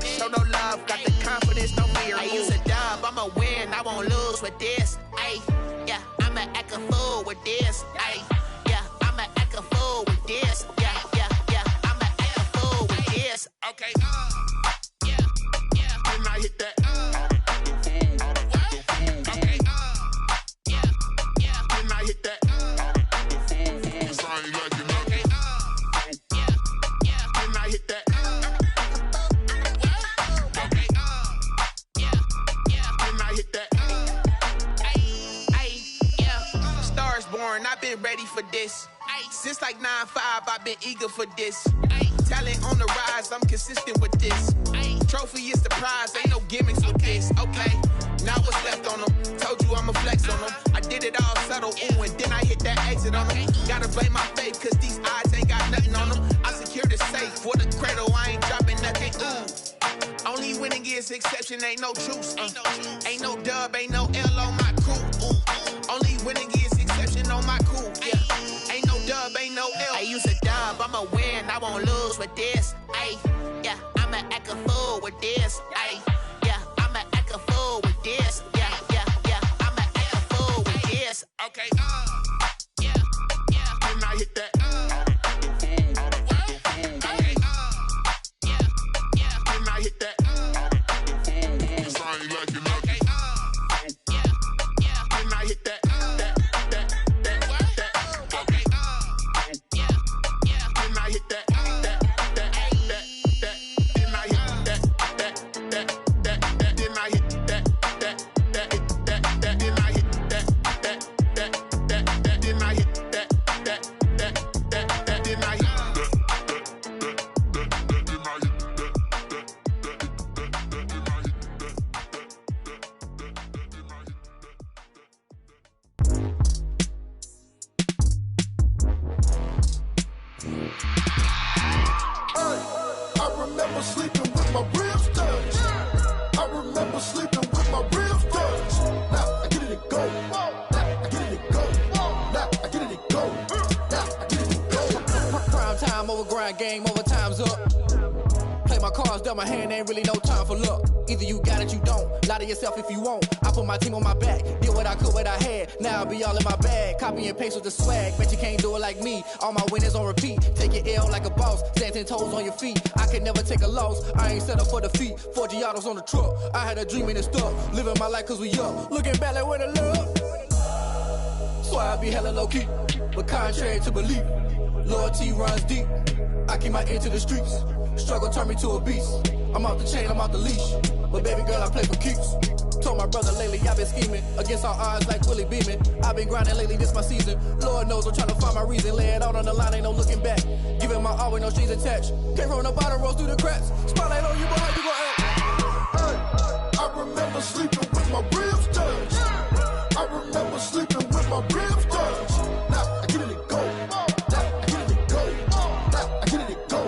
Show no love, got the confidence, no fear. I use a dub, I'ma win, I won't lose with this. Yeah, I'ma act a fool with this. Yeah, I'ma act a fool with this. Yeah, I'ma act a fool with this. Okay, Can I hit that? Okay, Can I hit that? Cause I ain't like it. Okay, Can I hit that? Okay, Can I hit that? Stars born, I've been ready for this. Since like 9-5, I've been eager for this. Talent on the rise, I'm consistent with this. Trophy is the prize, ain't no gimmicks with this. Okay, now what's left on them? Told you I'ma flex on them. I did it all subtle, ooh, and then I hit that exit on them. Gotta blame my faith, cause these odds ain't got nothing on them. I secure the safe for the cradle, I ain't dropping nothing, ooh. Only winning is exception, ain't no truce. Ain't no dub, ain't no L on my crew. Only winning is exception on my crew. Yeah, ain't no dub, ain't no L. I use a dub, I'ma win, I won't lose with this. Yeah, I'ma act a fool with this. Yeah, I'ma act a fool with this. Yeah, I'ma act a fool with this. Okay, Can I hit that? Okay, Can I hit that? Cause I ain't like it. Okay, Can I hit that? remember sleeping with my ribs touched. I remember sleeping with my ribs touched. Now I get it and go. Now I get it and go. Now I get it and go. Now I get it and go. Prime time over grind game, over time's up. Play my cards, dealt my hand, ain't really no time for luck. Either you got it, you don't. Lie to yourself if you won't. I put my team on my back, did what I could, what I had. Now I'll be all in my bag. Copy and paste with the swag. Bet you can't do it like me. All my winners on repeat. Take your L like a boss. Stand 10 toes on your feet. I can never take a loss. I ain't set up for defeat. 4 Giottos on the truck. I had a dream and it stuck. Living my life cause we up. Looking back like where the love. So I be hella low key. But contrary to belief, loyalty runs deep. I keep my ear to the streets. Struggle turned me to a beast. I'm off the chain, I'm off the leash. But baby girl, I play for keeps. Told my brother lately, I've been scheming. Against all odds like Willie Beeman. I've been grinding lately, this my season. Lord knows I'm trying to find my reason. Lay it out on the line, ain't no looking back. Giving my all with no strings attached. Came from the bottom, rose through the cracks. Spotlight on you, boy, how you gon' act? Hey, I remember sleeping with my ribs touched. I remember sleeping with my ribs touched. Now I get it and go. Now I get it and go. Now I get it and go.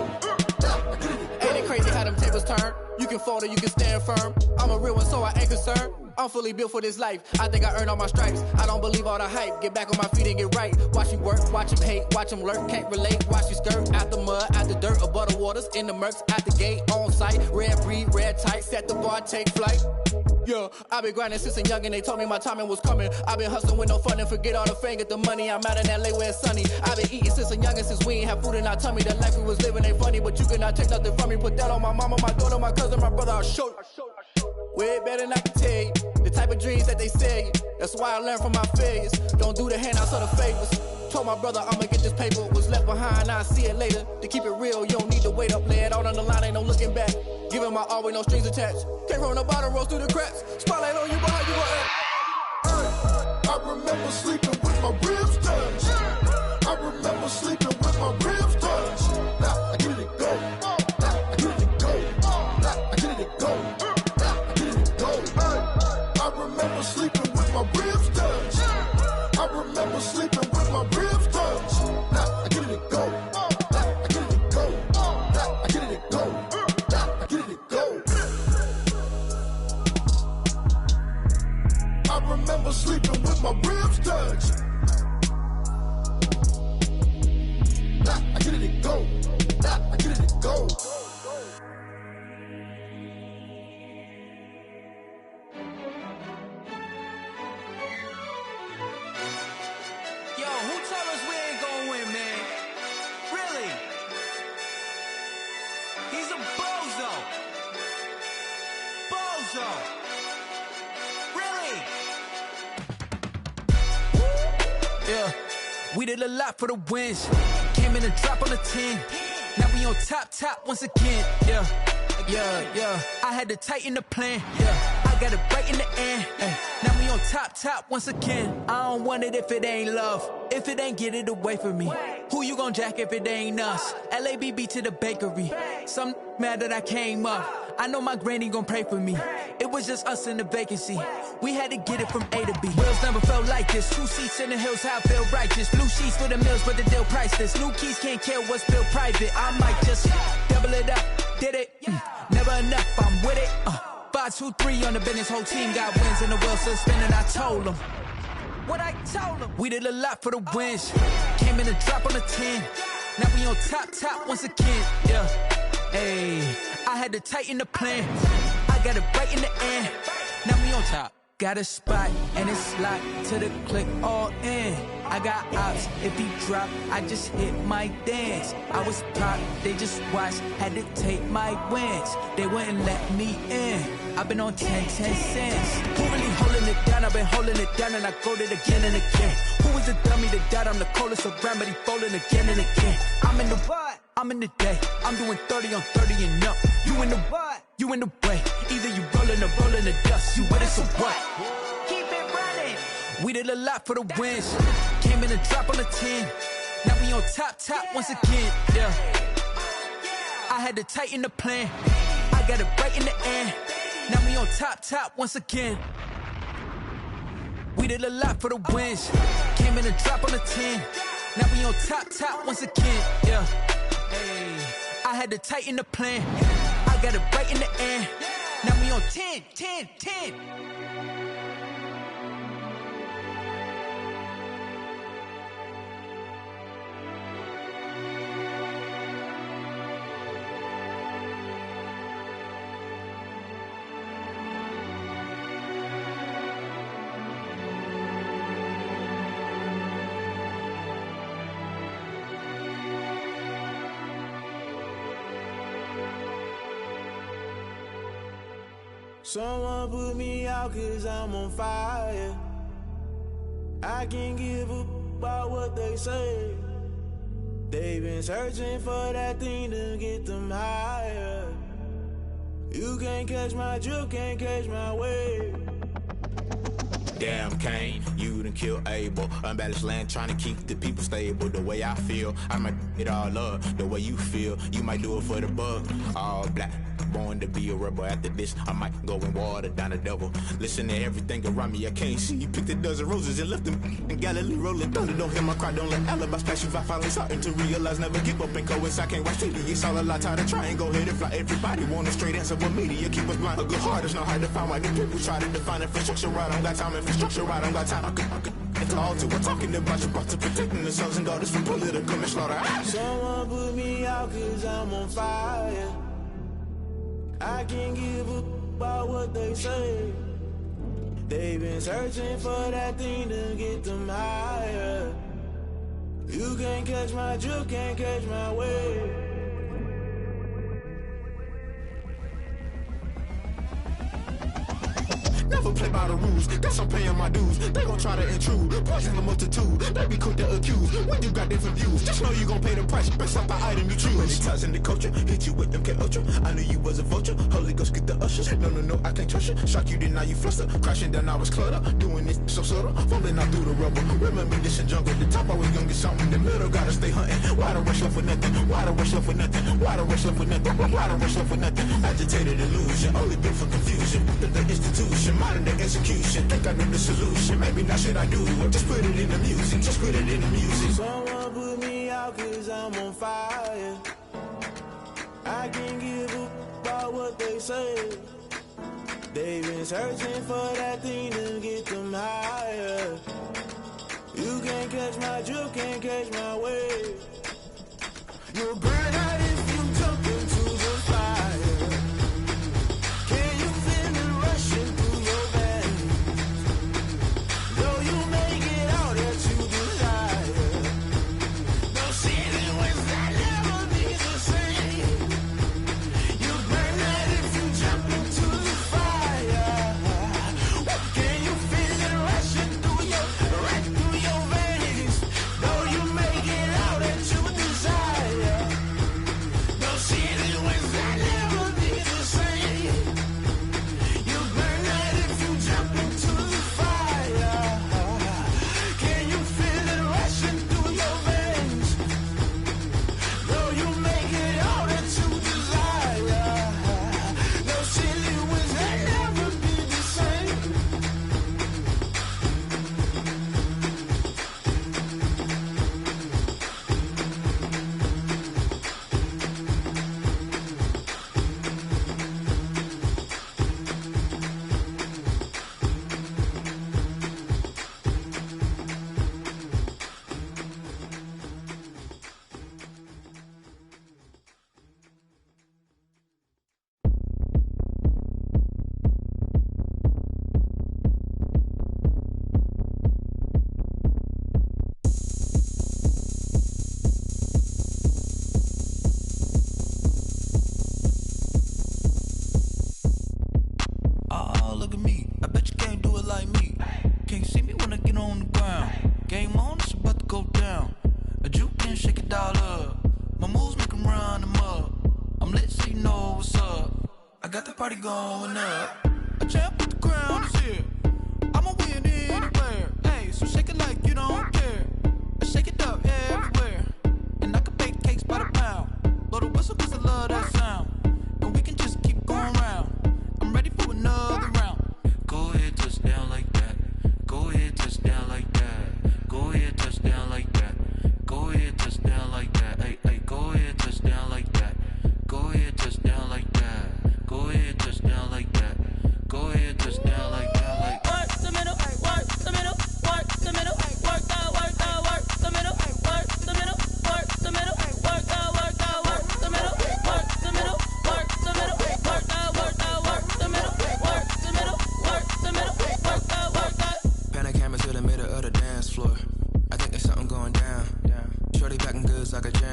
Now I get it and go. Ain't it crazy how them tables turn? You can fold or you can stand firm. I'm a real one, so I ain't concerned. I'm fully built for this life. I think I earned all my stripes. I don't believe all the hype. Get back on my feet and get right. Watch you work, watch him hate, watch him lurk. Can't relate, watch you skirt. Out the mud, out the dirt, above the waters, in the murks, out the gate, on site. Red breed, red tight, set the bar, take flight. Yeah, I been grinding since a young and they told me my timing was coming. I been hustling with no fun and forget all the fame, get the money. I'm out in LA where it's sunny. I been eating since a young and since we ain't have food in our tummy. The life we was living ain't funny, but you cannot take nothing from me. Put that on my mama, my daughter, my cousin, my brother, I'll show you. Way better than I can tell you. The type of dreams that they sell you. That's why I learned from my failures. Don't do the handouts or the favors. Told my brother I'ma get this paper. Was left behind, I'll see it later. To keep it real, you don't need to wait up. Lay it out on the line, ain't no looking back. Giving my all with no strings attached. Came from the bottom, rose through the cracks. Spotlight on you, boy, how you gon' act? Hey, I remember sleeping with my ribs touched. I remember sleeping with my ribs touched. Now I get it and go. Now I get it and go. Now I get it and go. Now I get it and go. Hey, I remember sleeping with my ribs touched. I remember sleeping with my ribs touched. Now I get it and go. Now I get it and go. Now I get it and go. Now I get it and go. I remember sleeping with my ribs touched. Now I get it and go. Now I get it and go. Yo, who tell us we ain't gonna win, man? Really? He's a bozo. Bozo. Really? Yeah, we did a lot for the wins. Came in a drop on the 10. Now we on top once again. Yeah. I had to tighten the plan. Yeah, I got it right in the end. Now we on top once again. I don't want it if it ain't love. If it ain't, get it away from me. Who you gon' jack if it ain't us? LABB to the bakery. Some mad that I came up. I know my granny gon' pray for me. It was just us in the vacancy. We had to get it from A to B. Wheels never felt like this. 2 seats in the hills, how I feel righteous. Blue sheets for the mills, but the deal priceless. New keys can't kill what's built private. I might just double it up. Did it? Never enough, I'm with it. 5, 2, 3 on the business. Whole team got wins and the wheels still spinning. I told them what I told them. We did a lot for the wins. Came in a drop on the 10. Now we on top once again. Yeah. Hey, I had to tighten the plan. I got it right in the end. Now we on top. Got a spot and it's locked to the click all in. I got ops, if he drop, I just hit my dance. I was pop, they just watched, had to take my wins. They wouldn't let me in. I've been on 10 cents. Who really holding it down? I've been holding it down and I go it again and again. Who was the dummy that died? I'm the coldest around, but he folding again and again. I'm in the what? I'm in the day. I'm doing 30 on 30 and up. You in the what? You in the way. Either you rolling or rolling the dust. You with us or what? Keep it running. We did a lot for the wins. Came in a drop on the 10. Now we on top once again. Yeah. I had to tighten the plan. I got it right in the end. Now we on top once again. We did a lot for the wins. Came in a drop on the 10. Now we on top once again. Yeah. Hey, I had to tighten the plan. I got it right in the air. Now we on 10, 10, 10. Someone put me out 'cause I'm on fire. I can't give up about what they say. They've been searching for that thing to get them higher. You can't catch my drift, can't catch my wave. Damn, Kane, you done killed Abel. Unbalanced land, trying to keep the people stable. The way I feel, I might it all up. The way you feel, you might do it for the bug. All black, born to be a rebel. After this, I might go and water down the devil. Listen to everything around me, I can't see. Picked a dozen roses and left them in Galilee rolling thunder. Don't hear my cry, don't let alibis pass you. I finally starting to realize, never give up and coincide. Can't watch TV, it's all a lot. Tired of trying, go ahead and fly. Everybody want a straight answer, but media keep us blind. A good heart is not hard to find. Why do people try to define infrastructure right? I don't got time, infrastructure right, I don't got time. I could it's all to. We're talking about you, brought to protecting the sons and daughters from political manslaughter. Someone put me out 'cause I'm on fire. I can't give up about what they say. They've been searching for that thing to get them higher. You can't catch my drift, can't catch my wave. Never play by the rules, guess I'm paying my dues. They gon' try to intrude, poison the multitude. They be quick to accuse, when you got different views. Just know you gon' pay the price, based off the item you choose. Many ties in the culture, hit you with MK Ultra. I knew you was a vulture, Holy Ghost get the ushers. No, I can't trust you. Shock you, then now you fluster. Crashing down, I was cluttered. Doing this so subtle, falling out through the rubble. Remember this in jungle, the top I was young and something. The middle gotta stay hunting. Why the rush left for nothing? Why the rush left for nothing? Why the rush left for nothing? Why the rush left for nothing? Agitated illusion, only built for confusion. The institution, modern day execution. Think I know the solution. Maybe not shit I do. Just put it in the music. Just put it in the music. Someone put me out 'cause I'm on fire. I can't give up about what they say. They've been searching for that thing to get them higher. You can't catch my drift, can't catch my wave. You'll burn out if you jump into the fire. Can you feel it rushing through your veins? Though you make it out that you desire. No ceiling was that never be the same. You burn out if you jump into the fire. Can you feel it rushing through your veins? Though you make it out that you desire. No ceiling was that never be the same. You burn out if you jump into the fire. Can you feel it rushing through your veins? Though you make it all that you desire. No ceiling was that never be the same. Oh, look at me. I bet you can't do it like me. Can't see me when I get on the ground. Game on, it's about to go down. A juke can shake it all up. My moves make 'em run them up. I'm lit so you know what's up. I got the party going up. A champ with the crown is here. I'ma win anywhere. Hey, so shake it like you don't care. I shake it up everywhere. And I can bake cakes by the pound. Blow the whistle 'cause I love that sound. And we can just keep going round. I'm ready for another round. Go ahead, touch down like that. Go ahead, touch down like that. Go ahead, touch down like that. Go ahead, touch down like that. Hey, go ahead, touch down like that. Go ahead, touch down like that.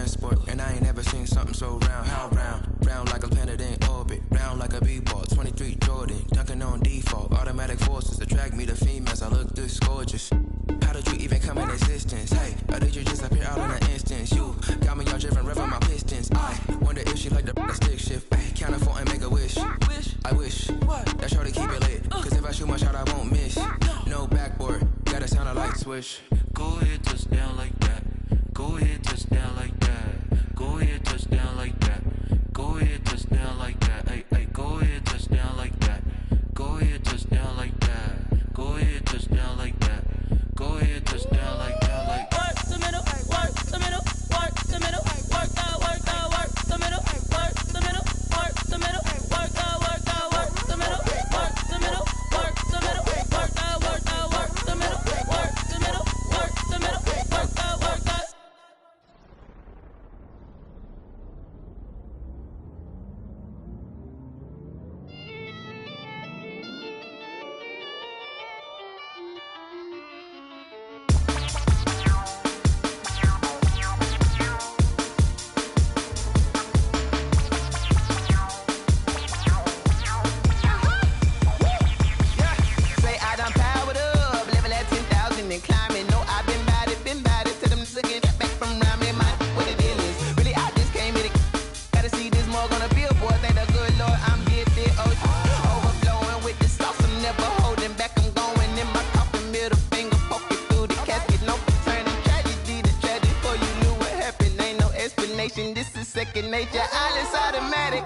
transport. And I ain't never seen something so round. How round? Round like a planet in orbit. Round like a b-ball. 23 Jordan. Dunking on default. Automatic forces attract me to females. I look this gorgeous. How did you even come in existence? Hey, or did you just appear out in an instance? You got me all driven, revving my pistons. I wonder if she like the stick shift. Ay, count it 4 and make a wish. I wish that shorty keep it lit. Cause if I shoot my shot, I won't miss. No backboard, gotta sound a light switch. Go ahead, touch down like that. Go ahead, touch down like that. Go ahead, touch down like that. Go ahead, touch down like that. Ay, ay, go ahead, touch down like that. Go ahead, touch down like that. Go ahead, touch down like that. Go ahead, touch down like that. Like work the middle, work the middle, work the middle, work the middle, work the middle, work the middle, work the middle, work the middle, work the middle, work the middle, work the middle, work the middle, work the middle, work the middle, work the. This is second nature, all is automatic.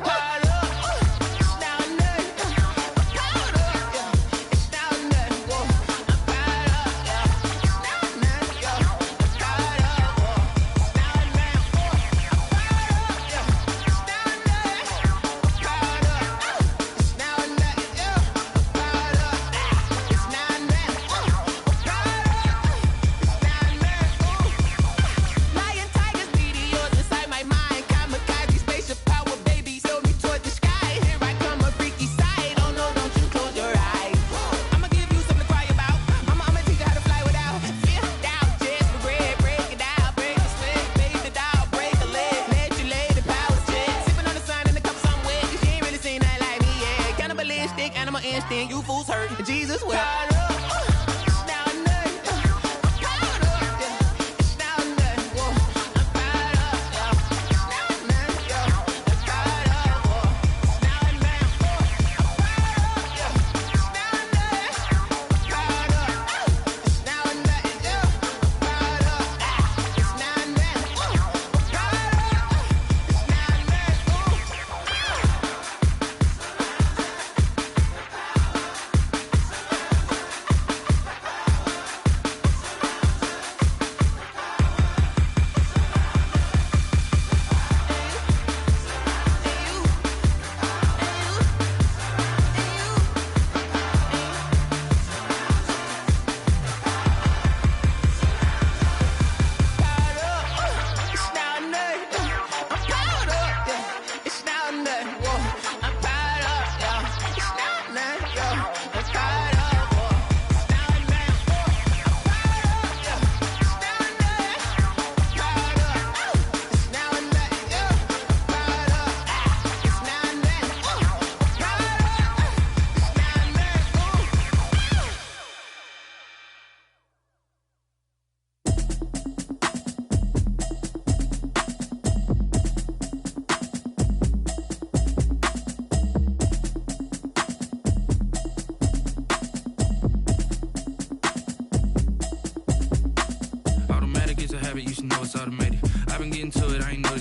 You fools hurt, Jesus will.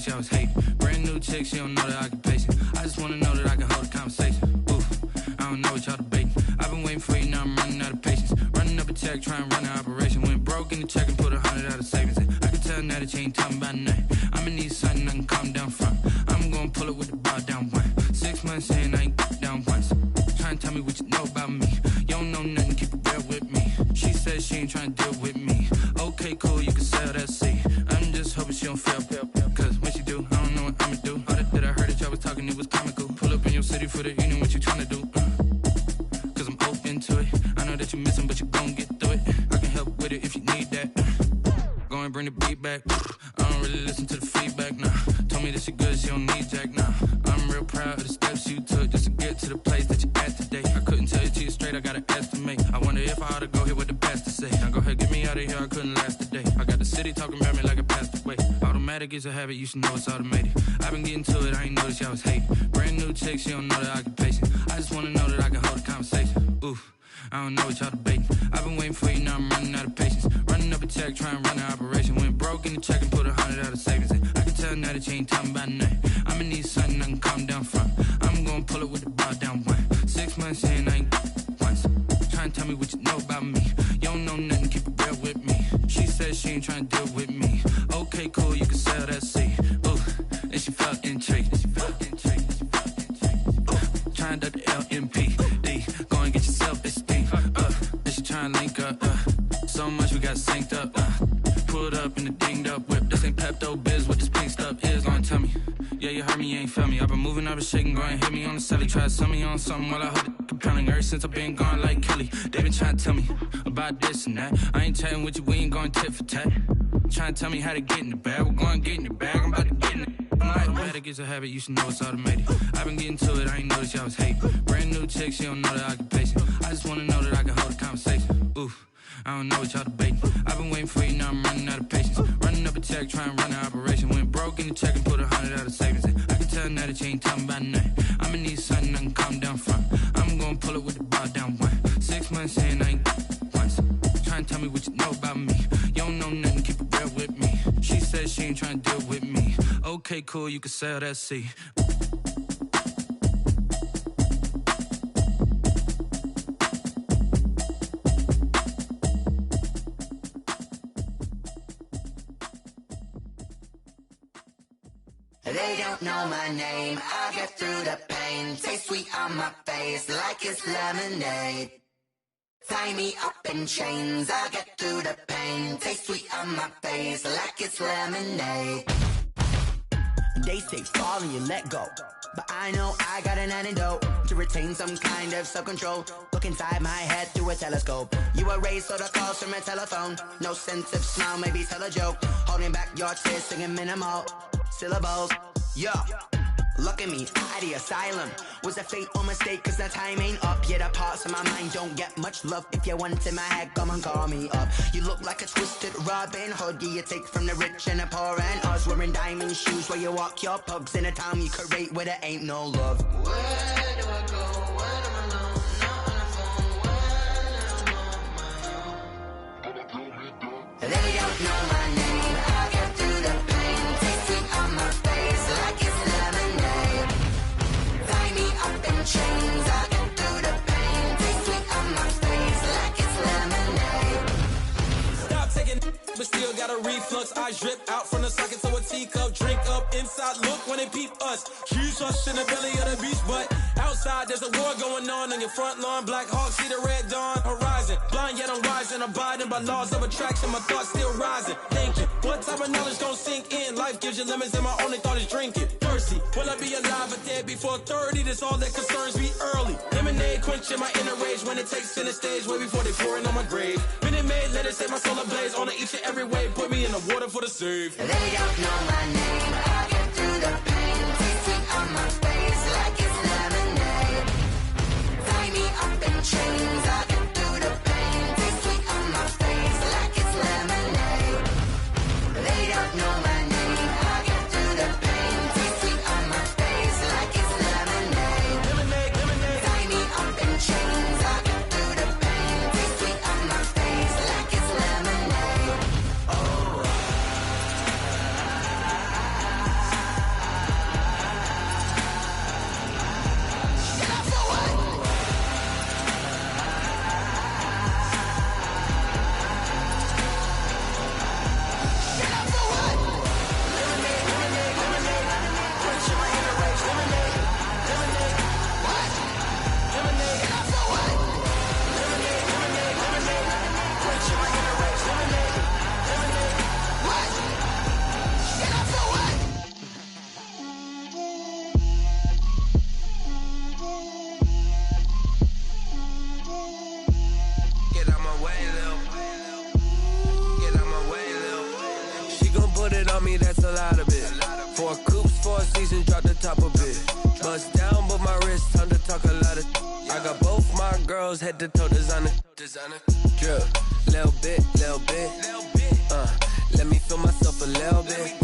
I was hating. Brand new chick, she don't know that I can pace it. I just wanna know that I can hold a conversation. Oof, I don't know what y'all debating. I've been waiting for you, now I'm running out of patience. Running up a check, trying to run an operation. Went broke in the check and put 100 out of savings in. I can tell now that you ain't talking about nothing. I'ma need something I can calm down from. I'm gonna pull it with the bar down one. 6 months in, I ain't down once. Trying to tell me what you know about me. You don't know nothing, keep it real with me. She says she ain't trying to deal with me. Okay, cool, you can sell that seat. I'm just hoping she don't fail. Cause when she do, I don't know what I'ma do. All that I heard that y'all was talking, it was comical. Pull up in your city for the evening, what you trying to do? Cause I'm open to it. I know that you missing, but you gon' get through it. I can help with it if you need that. Go and bring the beat back. I don't really listen to the feedback. me that she good, she don't need Jack now. I'm real proud of the steps you took just to get to the place that you at today. I couldn't tell you to you straight, I gotta estimate. I wonder if I ought to go here with the best to say. Now go ahead, get me out of here, I couldn't last a day. I got the city talking about me like I passed away. Automatic is a habit, you should know it's automated. I've been getting to it, I ain't noticed y'all was hating. Brand new chick, she don't know the occupation. I just wanna know that I can hold a conversation. Oof, I don't know what y'all debating. I've been waiting for you, now I'm running out of patience. Running up a check, trying to run an operation. Went broke in the check and put 100 out of savings in. I can tell now that you ain't talking about nothing. I'ma need something I can calm down from. I'm gonna pull it with the bar down one. 6 months in, I ain't once. Trying to tell me what you know about me. You don't know nothing, keep it real with me. She said she ain't trying to deal with me. Okay, cool, you can sell that seed. Ooh, and she felt intrigued. Trying to duck the LMPD. Go and get your self-esteem. And she trying to link up. So much we got synced up. Pulled up in the dinged up whip. This ain't Pepto-Biz, what this pink stuff is. Gonna tell me. Yeah, you heard me, you ain't felt me. I've been moving, I've been shaking, go and hit me on the celly. Try to sell me on something while I hold it compelling. Ever since I've been gone like Kelly, they been trying to tell me about this and that. I ain't chatting with you, we ain't going tit for tat. Trying to tell me how to get in the bag. We're going to get in the bag, I'm about to get in it. Automatic is a habit, you should know it's automated. I've been getting to it, I ain't noticed y'all was hating. Brand new chick, she don't know the occupation. I just wanna know that I can hold a conversation. Oof, I don't know what y'all debating. I've been waiting for you, now I'm running out of patience. Running up a check, trying to run an operation. Went broke in the check and put 100 out of savings in. I can tell now that you ain't talking about nothing. I'ma need something I can calm down from. I'm gonna pull it with the bar down one. 6 months in, I ain't once. Trying to tell me what you know about me. You don't know nothing, keep it real with me. She said she ain't trying to deal with me. Okay, cool, you can sell that seed. They don't know my name, I get through the pain. Taste sweet on my face like it's lemonade. Tie me up in chains, I get through the pain. Taste sweet on my face like it's lemonade. They say fall and you let go, but I know I got an antidote to retain some kind of self-control. Look inside my head through a telescope. You erase all the calls from a telephone. No sense of smile, maybe tell a joke. Holding back your tears, singing minimal syllables. Yo, look at me, at the asylum. Was a fate or mistake, cause the time ain't up. Yet the parts of my mind don't get much love. If you want in my head, come and call me up. You look like a twisted Robin Hood. You take from the rich and the poor and us. Wearing diamond shoes where you walk your pugs. In a town you create where there ain't no love. Where do I go? When am I alone? Not on the phone. When am I on my own? They don't know my name, I get through the pain. Taste sweet on my face like it's lemonade. Tie me up in chains, I get through the pain. Taste sweet on my face like it's lemonade. Stop taking, but still got a reflux. I drip out from the socket to a teacup. Drink up inside, look when they peep us. Huge us in the belly of the beach, but outside there's a war going on your front lawn. Black Hawk see the red dawn horizon. Blind yet I'm rising, abiding by laws of attraction. My thoughts still rising. Thinking, what type of knowledge gon' sink in? Life gives you lemons and my only thought is drinking. Thirsty, will I be alive or dead before 30? That's all that concerns me early. Lemonade quenching my inner rage when it takes center stage way before they pour it on my grave. Minute Maid, let it set my soul ablaze. On each and every way, put me in the water for the save. They don't know my name, I get through the pain. Taste sweet on my face like it's lemonade. Tie me up in chains, I get through the pain. Taste sweet on my face like it's lemonade. They don't know my name, I get through the pain. Taste sweet on my face like it's lemonade. Tie me up in chains, I get through the pain. Taste sweet on my face like it's lemonade. Oh, drop the top a bit. Bust down, but my wrist, time to talk a lot of. I got both my girls head to toe designer. Drip, little bit. Let me feel myself a little bit.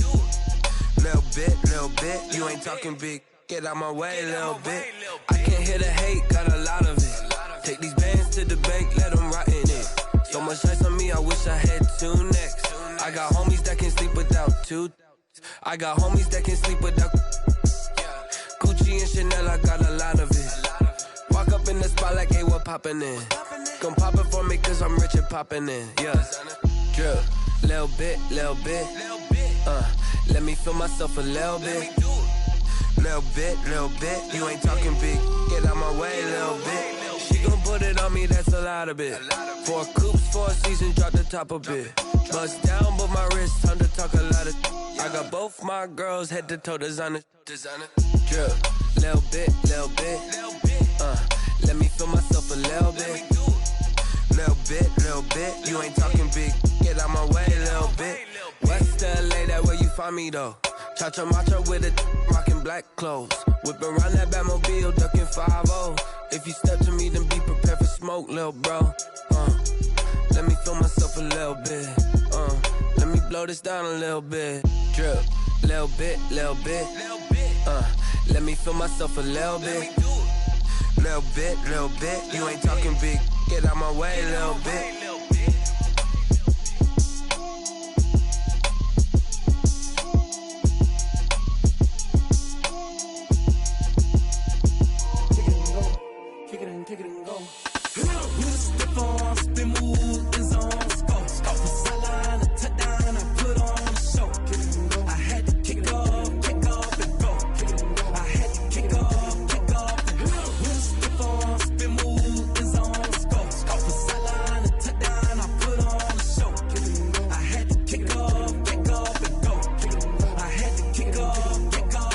Little bit. You ain't talking big. Get out my way, little bit. I can't hear the hate, got a lot of it. Take these bands to the bank, let them rot in it. So much ice on me, I wish I had two necks. I got homies that can sleep without two. I got homies that can sleep without. Gucci and Chanel, I got a lot of it. Walk up in the spot like, hey, what poppin' in? Come pop it for me, cause I'm rich and poppin' in. Yeah, drip, little bit. Let me feel myself a little bit. Little bit. You ain't talking big. Get out my way, little bit. She gon' put it on me, that's a lot of it. 4 coupes, 4 seasons, drop the top a bit. Bust down, but my wrist, time to talk a lot of. I got both my girls head to toe designer. Drip, little bit. Let me feel myself a little bit. Little bit. You ain't talking big. Get out my way, little bit. West LA, that where you find me though. Cha-cha matcha with it, rockin' black clothes. Whip around that Batmobile, ducking 5-0. If you step to me, then be prepared for smoke, lil' bro. Let me feel myself a little bit. Let me blow this down a little bit. Drip, little bit. Let me feel myself a little bit. Little bit. You ain't talking big. Get out my way, little bit. Kick it and go. With a stiff arm, spin move, in zone, scope. From sideline to touchdown, I put on a show. I had to kick off and go. I had to kick off and go. With a stiff arm, spin move, in zone, scope. From sideline to touchdown, I put on a show. I had to kick off and go. I had to kick off and go.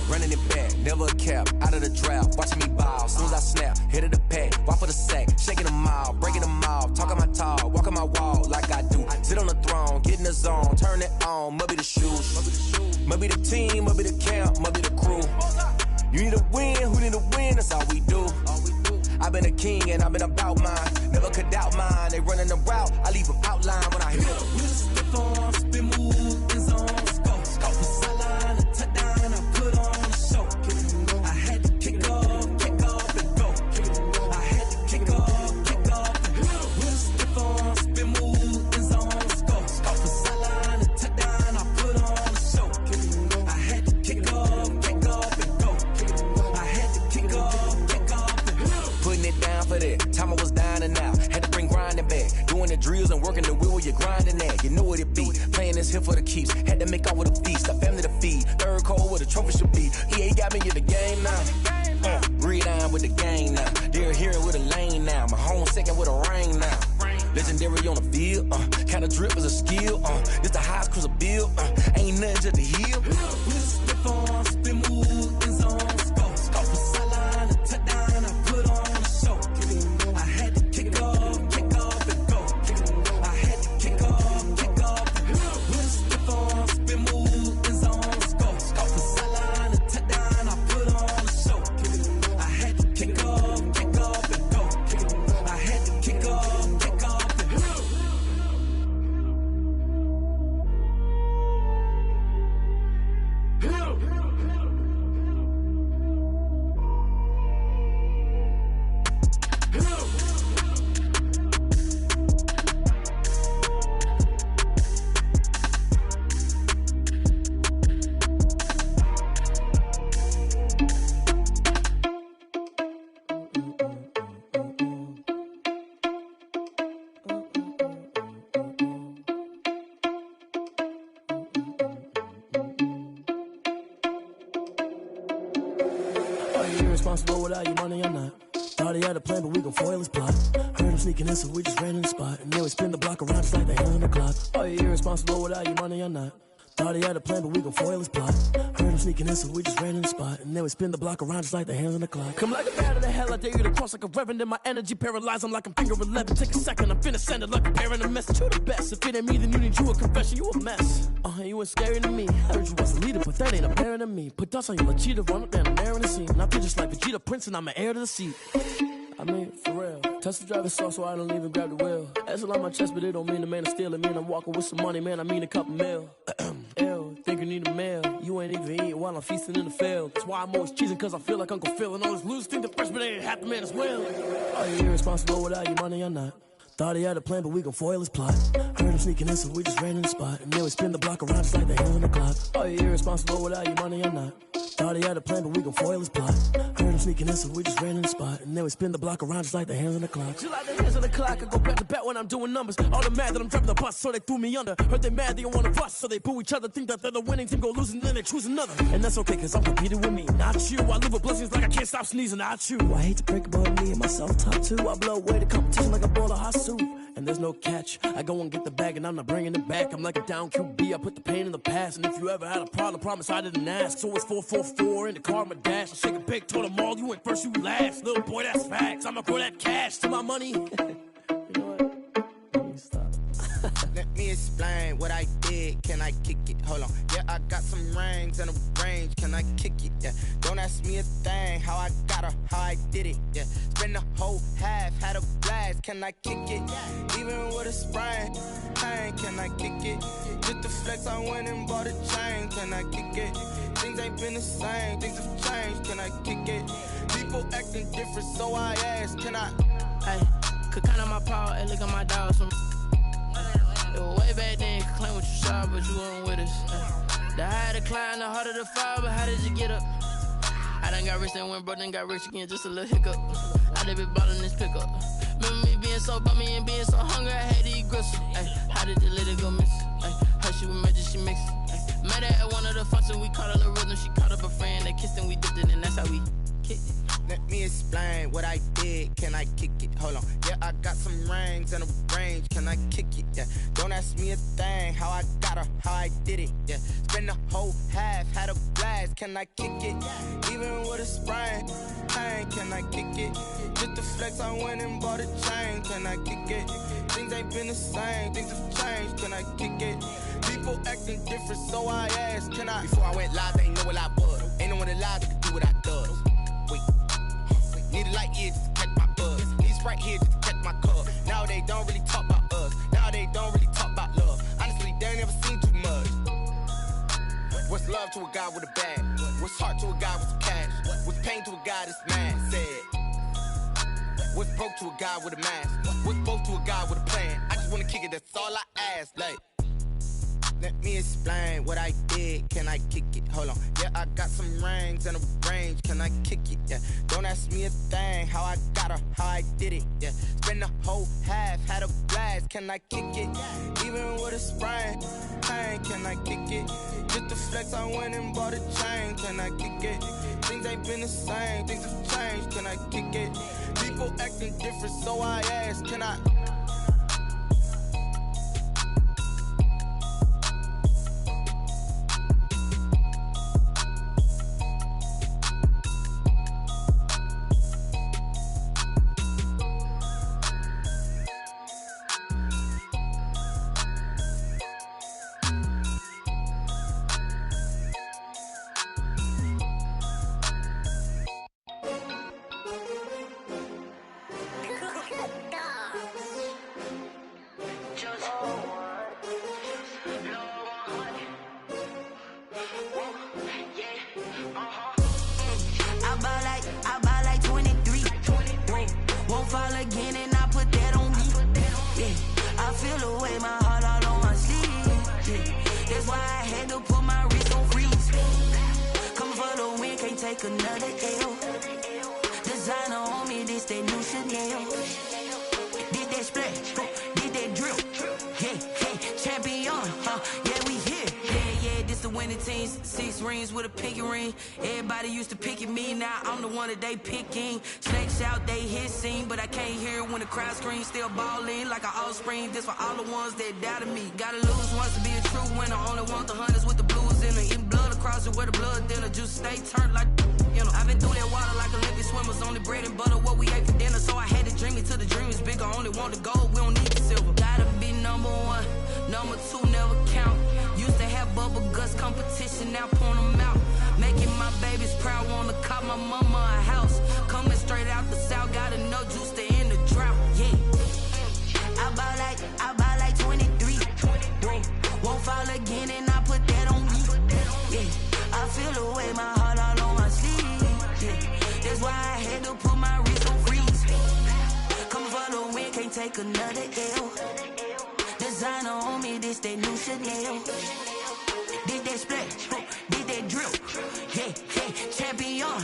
Running it back, never a cap, out of the draft, watching me ball, soon as I snap, hit of the pack, walk for the sack, shaking them out, breaking them off, talking my talk, walking my wall like I do, sit on the throne, get in the zone, turn it on, maybe the shoes, maybe the team, maybe the camp, maybe the crew, you need a win, who need a win, that's all we do, I've been a king and I've been about mine, never could doubt mine, they running the route, I leave them outline when I hit them. With a stiff arm, spin move, in zone, scope, from sideline to touchdown, I put on a show. I had to kick off and go. I had to kick off and go. With a stiff arm, spin move, in zone, scope, from sideline to touchdown, I put on a show. I had to kick off and go. I had to kick off and go. Putting it down for that, time I was down and out, had to bring grinding back, doing the drills and working the wheel where you're grinding at, you know what it be, playing this here for the keeps, had to make off with a feast, a family to feed, third cold where the trophy should be, EA got me in the game now, breathe down with the game now, they're here with a lane now, my home second with a ring now, legendary on the field, kinda drip is a skill, this the highest cruiser bill, ain't nothing to the hill. With a stiff arm, spin move, in zone, scope, from sideline to touchdown, I put on a show. I had to kick off and go. I had to kick off and go. With a stiff arm, spin move, in zone, scope, from sideline to touchdown, I put on a show. I had to kick off and go. I had to kick off and go. Are you irresponsible without your money or not? Thought he had a plan, but we gon' foil his plot. Heard him sneaking in, so we just ran in the spot. And then we spin the block around just like the hand on the clock. Are you irresponsible without your money or not? Thought he had a plan, but we gon' foil his plot. Heard him sneaking in, so we just ran in the spot. And then we spin the block around just like the hands on the clock. Come like a bat of the hell, I dare you to cross like a reverend. And my energy paralyzed, I'm like I'm finger 11. Take a second, I'm finna send it like a parent a message. You the best, if it ain't me, then you need you a confession. You a mess, you ain't scary to me. Heard you was a leader, but that ain't apparent to me. Put dust on you, like cheetah, run up down the air in the scene. I feel just like Vegeta Prince, and I'm an heir to the seat. I mean, for real. Touch the driver's soft, so I don't even grab the wheel. That's a lot on my chest, but it don't mean the man is stealing. Mean I'm walking with some money, man, I mean a couple mil. Ew, think you need a meal. You ain't even eating while I'm feasting in the field. That's why I'm always cheesing, cause I feel like Uncle Phil. And all those losers think the freshman ain't half the man as well. Are you irresponsible without your money or not? Thought he had a plan, but we gon' foil his plot. Heard him sneaking in, so we just ran in the spot. And then we spin the block around just like the hands on the clock. Are you irresponsible without your money or not? Thought he had a plan, but we gon' foil his plot. Heard him sneaking in, so we just ran in the spot. And then we spin the block around just like the hands on the clock. Just like the hands on the clock, I go back to back when I'm doing numbers. All the mad that I'm driving the bus, so they threw me under. Heard they mad, they don't wanna bust, so they boo each other. Think that they're the winning team, go losing, then they choose another. And that's okay, cause I'm competing with me, not you. I live with blessings like I can't stop sneezing, not you. I hate to break about me and my self-talk too. I blow away the competition like a bowl of hot soup. And there's no catch. I go and get the bag and I'm not bringing it back. I'm like a down QB, I put the pain in the past. And if you ever had a problem, promise I didn't ask. So it's 444 in the car, my dash. I shake a big, told them all, you went first, you last. Little boy, that's facts. I'ma throw that cash to my money. You know what? Let me stop. Let me explain what I did. Can I kick it? Hold on. Yeah, I got some rings and a range. Can I kick it? Yeah. Don't ask me a thing. How I got her, how I did it. Yeah. Spend the whole half, had a blast. Can I kick it? Even with a sprain. Pain, can I kick it? Just the flex, I went and bought a chain. Can I kick it? Things ain't been the same. Things have changed. Can I kick it? People acting different, so I ask. Can I? Hey, could count on my power and look at my dogs from. Way back then, you could claim what you saw, but you weren't with us. The higher the climb, the harder the fall, but how did you get up? I done got rich, then went broke, then got rich again, just a little hiccup. I done been ballin' this pickup. Remember me being so bummy and being so hungry, I had to eat gristle. Ay, how did you let it go miss? Ay, how she was magic, she mixed. Met her at one of the functions, we caught a little rhythm, she caught up a friend, they kissed and we dipped it, and that's how we kicked it. Let me explain what I did. Can I kick it? Hold on. Yeah, I got some rings and a range. Can I kick it? Yeah. Don't ask me a thing. How I got her, how I did it. Yeah. Spend the whole half, had a blast. Can I kick it? Even with a sprain. Pain, can I kick it? Just the flex, I went and bought a chain. Can I kick it? Things ain't been the same. Things have changed. Can I kick it? People acting different, so I asked. Can I? Before I went live, they ain't know what I was. Ain't no one alive that could do what I does. Wait. Need a light ear just to catch my buzz. Need Sprite here just to catch my cup. Now they don't really talk about us. Now they don't really talk about love. Honestly, they ain't never seen too much. What's love to a guy with a bag? What's heart to a guy with some cash? What's pain to a guy that's mad? Said. What's broke to a guy with a mask? What's both to a guy with a plan? I just wanna kick it, that's all I ask. Like, let me explain what I did. Can I kick it? Hold on. Yeah, I got some rings and a range. Can I kick it? Yeah. Don't ask me a thing. How I got her, how I did it. Yeah. Spend the whole half, had a blast. Can I kick it? Even with a sprain. Pain, can I kick it? Just the flex, I went and bought a chain. Can I kick it? Things ain't been the same. Things have changed. Can I kick it? People acting different, so I ask. Can I? They picking snakes out, they hissing, but I can't hear when the crowd screams. Still balling like an offspring. This for all the ones that doubted me. Gotta lose once to be a true winner. Only want the hunters with the blues in the in blood. cross it where the blood thinner. Juice stay turned like, you know. I've been through that water like Olympic swimmers. Only bread and butter, what we ate for dinner. So I had to dream it till the dream is bigger. Only want the gold, we don't need the silver. Gotta be number one, number two never count. Used to have bubble guts competition, now point them out. Making my babies proud, wanna cop my mama a house. Coming straight out the south, gotta know juice to end the drought, yeah. I buy like 23. Won't fall again and I put that on me. Yeah, I feel the way, my heart all on my sleeve. Yeah, that's why I had to put my wrist on freeze. Coming for the win, can't take another L. Designer on me, this that new Chanel. Did that split, did that drill. Yeah, champion,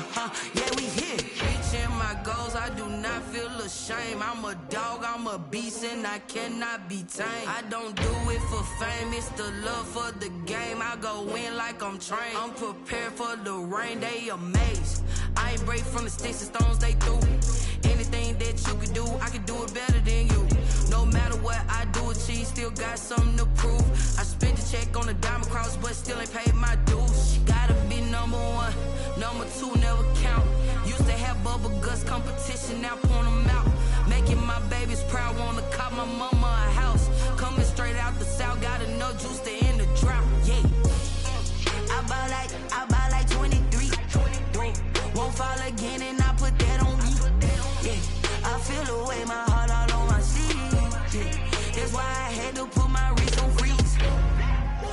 yeah, we here. Reaching my goals, I do not feel ashamed. I'm a dog, I'm a beast, and I cannot be tamed. I don't do it for fame, it's the love for the game. I go in like I'm trained. I'm prepared for the rain, they amazed. I ain't break from the sticks and stones they threw. Anything that you could do, I could do it better than you. No matter what I do, achieve, still got something to prove. I spent the check on the diamond cross, but still ain't paid my dues. Gotta be number one, number two never count. Used to have bubble guts competition, now point them out. Making my babies proud, wanna cop my mama a house. Coming straight out the south, gotta know juice to end the drought, yeah. I buy like 23. Won't fall again and I put that on me. Yeah, I feel the way, my heart all on my sleeve. Yeah, that's why I had to put my wrist on freeze.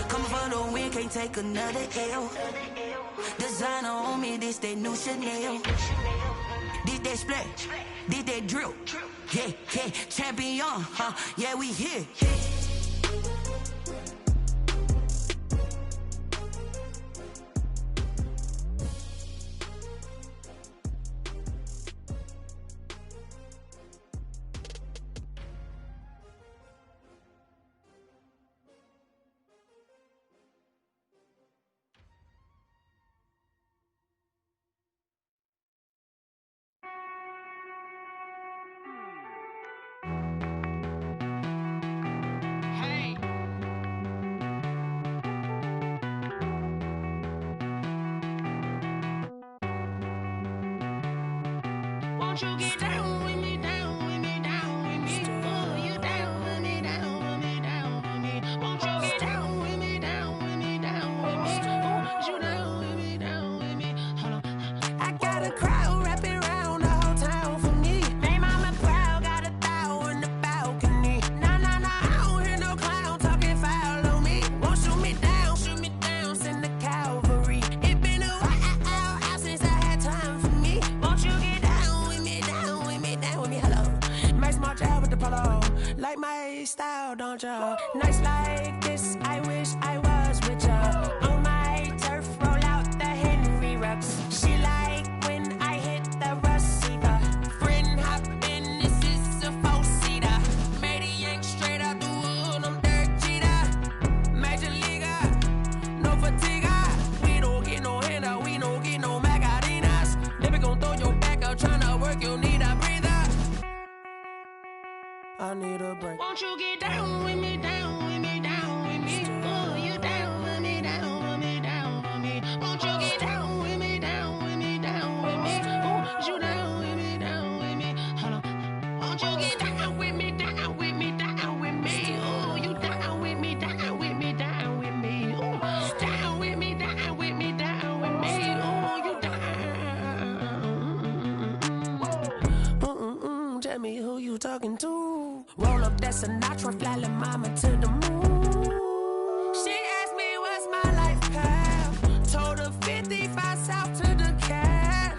Coming for the win, can't take another L. Designer on me, this that new Chanel. Did that split, did that drill. Yeah, champion, yeah, we here. Won't you get down with me, down with me, down with me? Oh, you down with me, down with me, down with me. Won't you get down with me, down with me, down with me? Oh, you down with me, down with me? Hold on. I got a crowd wrapping around the whole town for me. Made mama proud, got a thou in the balcony. Nah, I don't hear no clown talking foul on me. Won't shoot me down, send the cavalry. It been a while since I had time for me. Won't you get down with me, down with me, down with me? Hello. Max March out with the polo. Like my style, don't ya? Nights like this, I wish I was with ya. On my turf, roll out the Henry Rux. She like when I hit the receiver. Friend hop in, this is a four-seater. Made a yank straight out the wood, I'm Derek Jeter. Major leaguer, no fatigue. We don't get no handout, we don't get no Macarinas. Never gon' throw your back out, tryna work, you need a breather. I need a break. Won't you get down with me, down with me, down with me? Oh, you down with me, down with me, down with me? Won't you get down with me, down with me, down with me? Oh, you down with me, down with me? Hold on. Won't you get down with me, down with me, down with me? Oh, you down with me, down with me, down with me? Oh, down with me, down with me, down with me? Oh, you down. Tell me who you talking to. Roll up that Sinatra, fly la mama to the moon. She asked me what's my life path. Told her 55 south to the cat.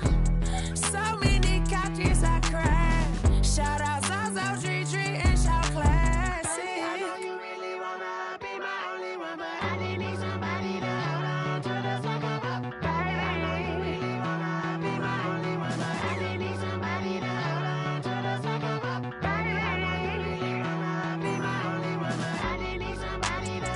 So many couches I cried. Shout out Zazo, Tree, and shout classic. I know you really wanna be my only one, but I didn't need somebody to hold on to the second up. Baby, I know you really wanna be my only one, but I didn't need somebody to hold on to the second up. Baby, I know you really wanna be my only one, but I didn't need somebody to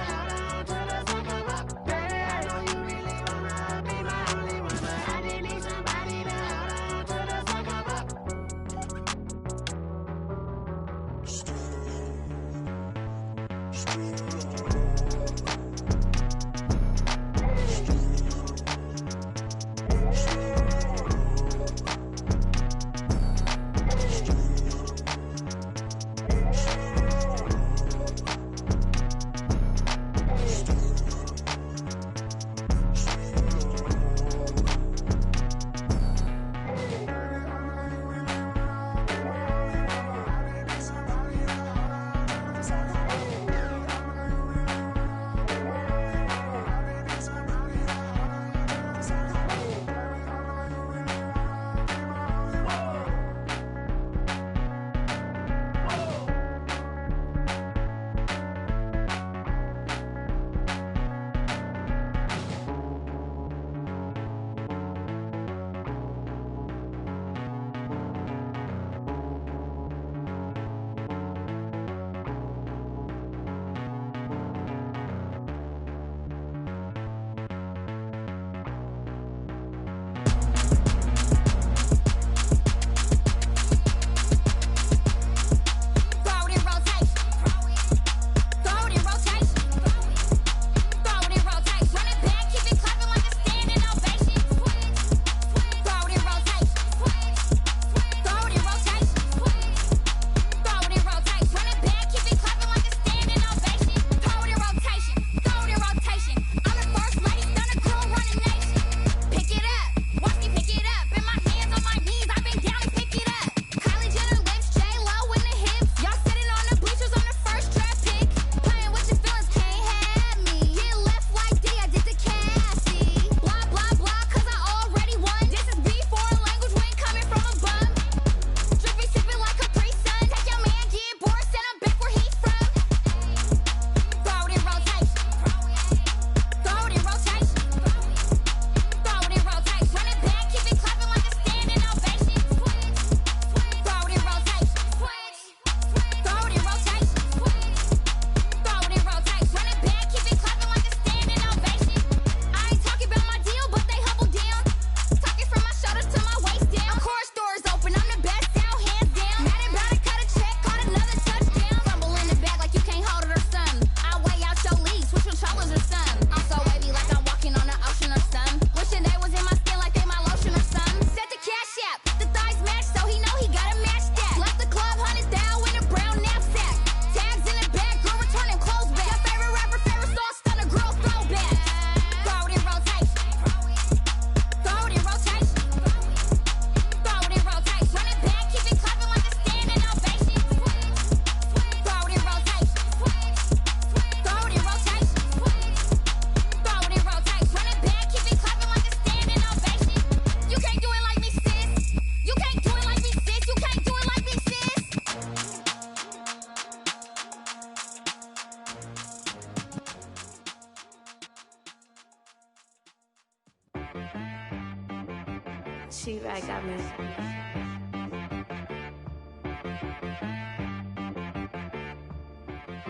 She-Rag got me.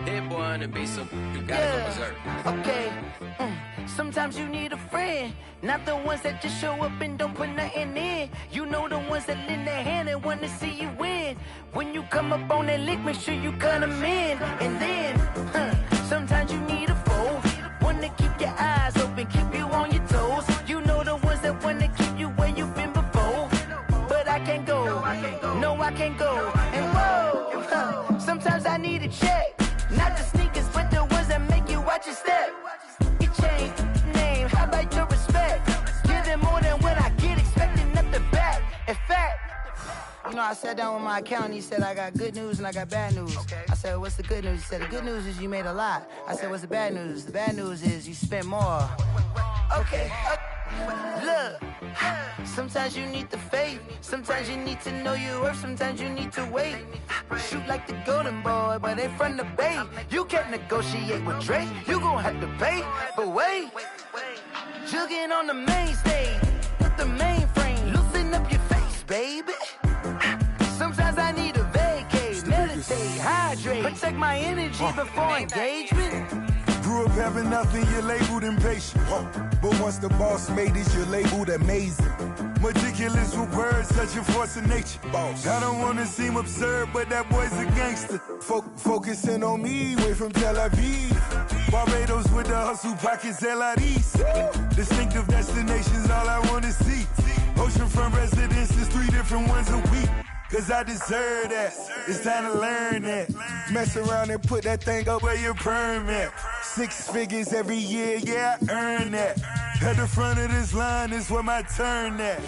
Hit boy on the beat, so you gotta go berserk. Okay. Sometimes you need a friend, not the ones that just show up and don't put nothing in. You know the ones that lend their hand and wanna see you win. When you come up on that lick, make sure you cut them in. And then, sometimes you need a foe, one to keep your eyes open, keep you on your toes. You know the ones that wanna keep you where you've been before. But I can't go, no I can't go. And whoa, sometimes I need a check. Not the sneakers, but the ones that make you watch your step. You change name, how about your respect? Give them more than what I get, expecting nothing back. In fact, you know, I sat down with my accountant, he said, I got good news and I got bad news. I said, what's the good news? He said, the good news is you made a lot. I said, what's the bad news? The bad news is you spent more. Okay. Look, sometimes you need the faith, sometimes you need to know your worth, sometimes you need to wait. Shoot like the golden boy, but they from the bay. You can't negotiate with Drake, you gon' have to pay. But wait, jugging on the main stage with the mainframe, loosen up your face, baby. Sometimes I need a vacate, meditate, hydrate, protect my energy before engagement. Grew up having nothing, you're labeled impatient. But once the boss made it, you're labeled amazing. Meticulous with words, such a force of nature. I don't wanna seem absurd, but that boy's a gangster. Focusing on me, way from Tel Aviv. Barbados with the hustle pockets, LIDs. Distinctive destinations, all I wanna see. Oceanfront residences, 3 different ones a week. Cause I deserve that, it's time to learn that. Mess around and put that thing up where your permit. 6 figures every year, yeah, I earn that. At the front of this line is where my turn at.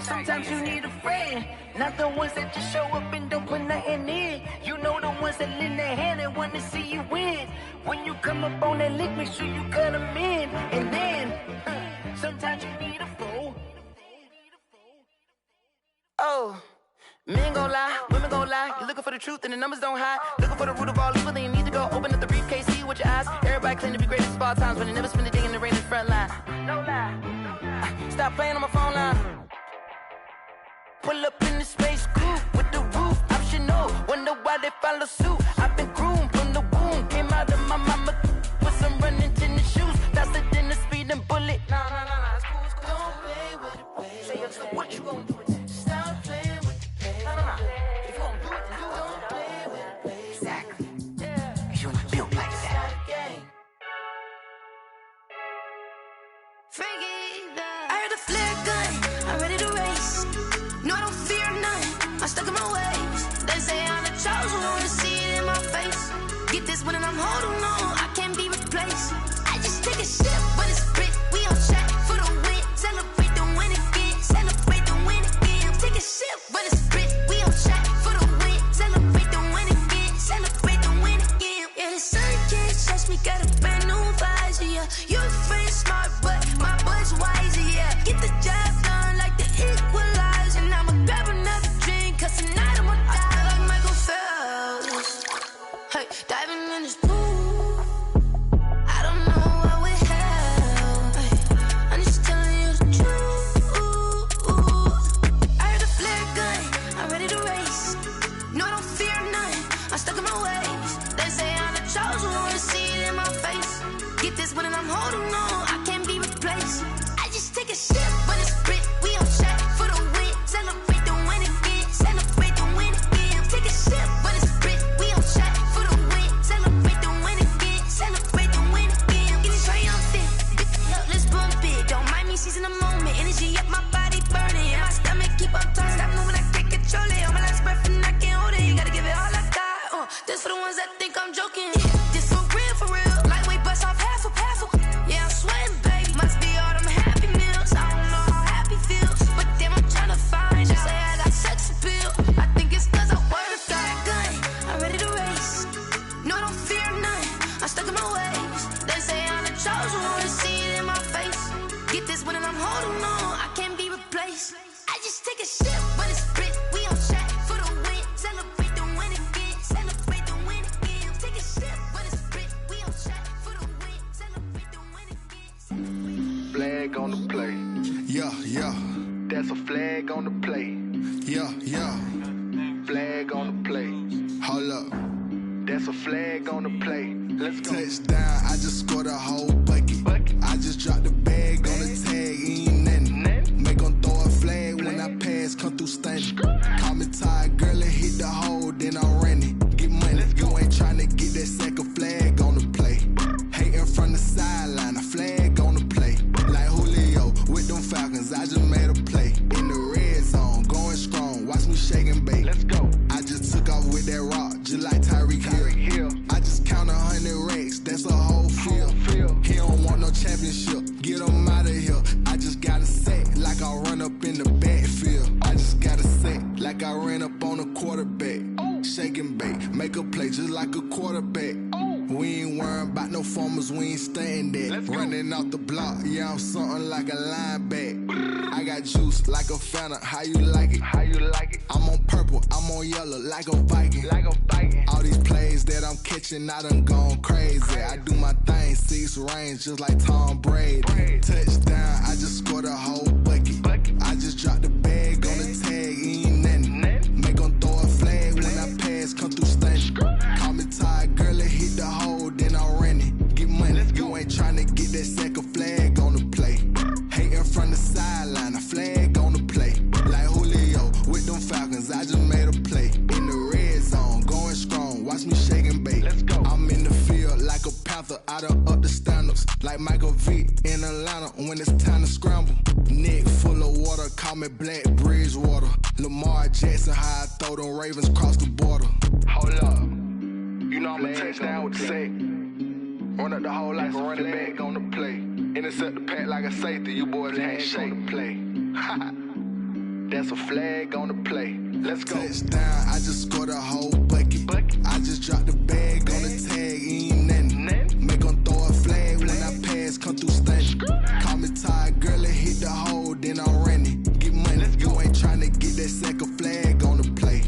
Sometimes you need a friend, not the ones that just show up and don't put nothing in. You know the ones that lend their hand and wanna see you win. When you come up on that lick, make sure you cut them in. And then, sometimes you need a foe. Oh. Men gon' lie, women gon' lie. You're looking for the truth and the numbers don't hide. Looking for the root of all evil, then you need to go open up the briefcase, see with your eyes. Everybody claim to be greatest of all times, but they never spend a day in the rain in the front line. No lie. Stop playing on my phone line. Pull up in the space coupe with the roof optional. Wonder why they follow suit. I've been groomed from the womb, came out of my mama with some running tennis shoes, faster than the speeding bullet. Nah, it's cool, it's cool. Don't play with it, baby. Say so what you gon' do with it? Stop playing. If you gon' do it, then don't play with it, baby. Exactly. Cause you're not built like that. I heard a flare gun, I'm ready to race. No, I don't fear none, I'm stuck in my ways. They say I'm the chosen one, see it in my face. Get this one and I'm holding on, I can't be replaced. I just take a sip, but it's grit. We on track for the win. Celebrate the win again, celebrate the win again. Take a sip, but it's grit. Me got a brand new visor, yeah. Your friend smart, but my boy's wiser, yeah. Get the job done like the equalizer. And I'ma grab another drink, cause tonight I'ma die like Michael Phelps. Hey, diving in this pool, I don't know what we have. Hey, I'm just telling you the truth. I heard a flare gun, I'm ready to race. No, I don't fear none, I'm stuck in my ways. They say I'm the chosen one, see it in my face. Get this one and I'm holding on, I can't be replaced. I just take a sip, but it's grit. We on track for the win. Celebrate the win again, celebrate the win again. Take a sip, but it's grit. We on track for the win. Celebrate the win again, celebrate the win again. Get it triumphant, let's bump it. Don't mind me seizing the moment. Energy up, my body burning, and my stomach keep on turning. Stop moving, I can't control it. On my last breath and I can't hold it. You gotta give it all I got. This for the ones that think I'm joking. This for real. Lightweight bust off half a. Yeah, I'm sweating, baby. Must be all them happy meals. I don't know how happy feels, but damn, I'm trying to find out. Say I got sex appeal. I think it's cause I wear a fire gun. I'm ready to race. No, I don't fear none. I'm stuck in my ways. They say I'm the chosen one, see it in my face. Get this one and I'm holding on, I can't be replaced. I just take a sip, but it's grit. We on track for the win. Celebrate the win again. Celebrate the win again. Take a sip, but it's grit. We on track for the win. Celebrate the win again. Flag on the play. Yeah. That's a flag. flag on the play. Yeah, yeah. Flag on the play. Hold up. That's a flag on the play. Let's go. Touchdown, I just scored a whole bucket. I just dropped the bag on the tag, ain't nothing. Make them throw a flag when I pass, come through stunning. Call me tired, girl, and hit the hole, then I'm running. Get money, you ain't tryna get that second flag on the play. Hating from the sideline, a flag on the play. Like Julio with them Falcons, I just made a play. In the red zone, going strong, watch me shake and bake. Let's go. I just took off with that rock, just like Tyreek Hill. I just count 100 racks, that's a whole field. He don't want no championship, get him out of here. I just got a set, like I run up in the backfield. I just got a set, like I ran up on a quarterback. Shake and bake, make a play just like a quarterback. We ain't worrying about no formers, we ain't staying there. Running off the block, yeah, I'm something like a linebacker. I got juice like a Fanta, how you like it? How you like it? I'm on purple, I'm on yellow, like a Viking. Like a Viking. All these plays that I'm catching, I done gone crazy. I do my thing, 6 range, just like Tom Brady. Touchdown, I just scored a whole bucket. I just dropped the bag on the tag, ain't nothing. Make them throw a flag when I pass, come through stunning. Call me tired, girl, and hit the hole, then I'm running. Get money, you ain't tryna get that second flag on the play. Hating from the sideline, a flag on the play. Like Julio with them Falcons, I just made a play. In the red zone, going strong, watch me shake and bake. Let's go. I'm in the field like a Panther, I done up the standards. Like Michael Vick in Atlanta when it's time to scramble. Neck full of water, call me Black Bridgewater. Lamar Jackson, how I throw them Ravens cross the border. Hold up. You know I'm a touchdown with the sack. Run up the hole like a running back on the play. Intercept the pack like a safety, you boys can't shake the play. That's a flag on the play. Let's go. Touchdown, I just scored a whole bucket. I just dropped the bag on the tag, ain't nothing. Make them throw a flag when I pass, come through stunning. Call me tired, girl, and hit the hole, then I'm running. Get money, you ain't tryna get that second flag on the play.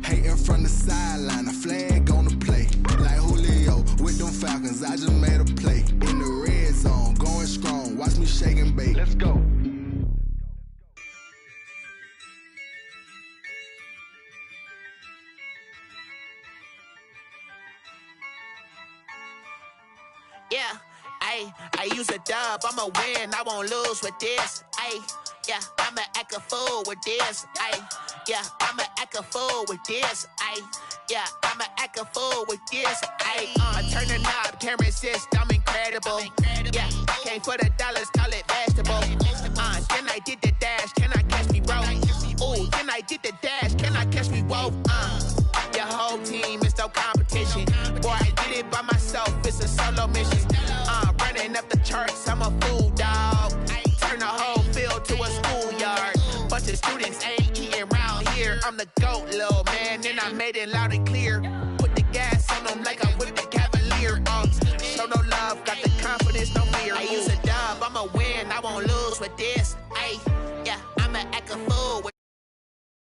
Hating from the sideline, a flag on the play. Like Julio with them Falcons, I just made a play. In the red zone, going strong, watch me shake and bake. Let's go. Yeah, I use a dub, I'ma win, I won't lose with this. Yeah, I'ma act a fool with this. Yeah, I'ma act a fool with this. Yeah, I'ma act a fool with this. Turn the knob, camera assist, I'm incredible. Yeah, came for the dollars, call it vegetable. Then I did the dash, can I catch me, bro? Ooh, then I did the dash, can I catch me, whoa? Your whole team is no competition. Boy, I did it by myself, it's a solo mission. Running up the charts, I'm a fool, dog. Turn the whole field to a schoolyard. Bunch of students ain't eating round here. I'm the GOAT, little man, and I made it loud and clear. Put the gas on them like I'm with the Cavalier. Show no love, got the confidence, no fear. I use a dub, I'ma win, I won't lose with this. Yeah, I'ma act a fool with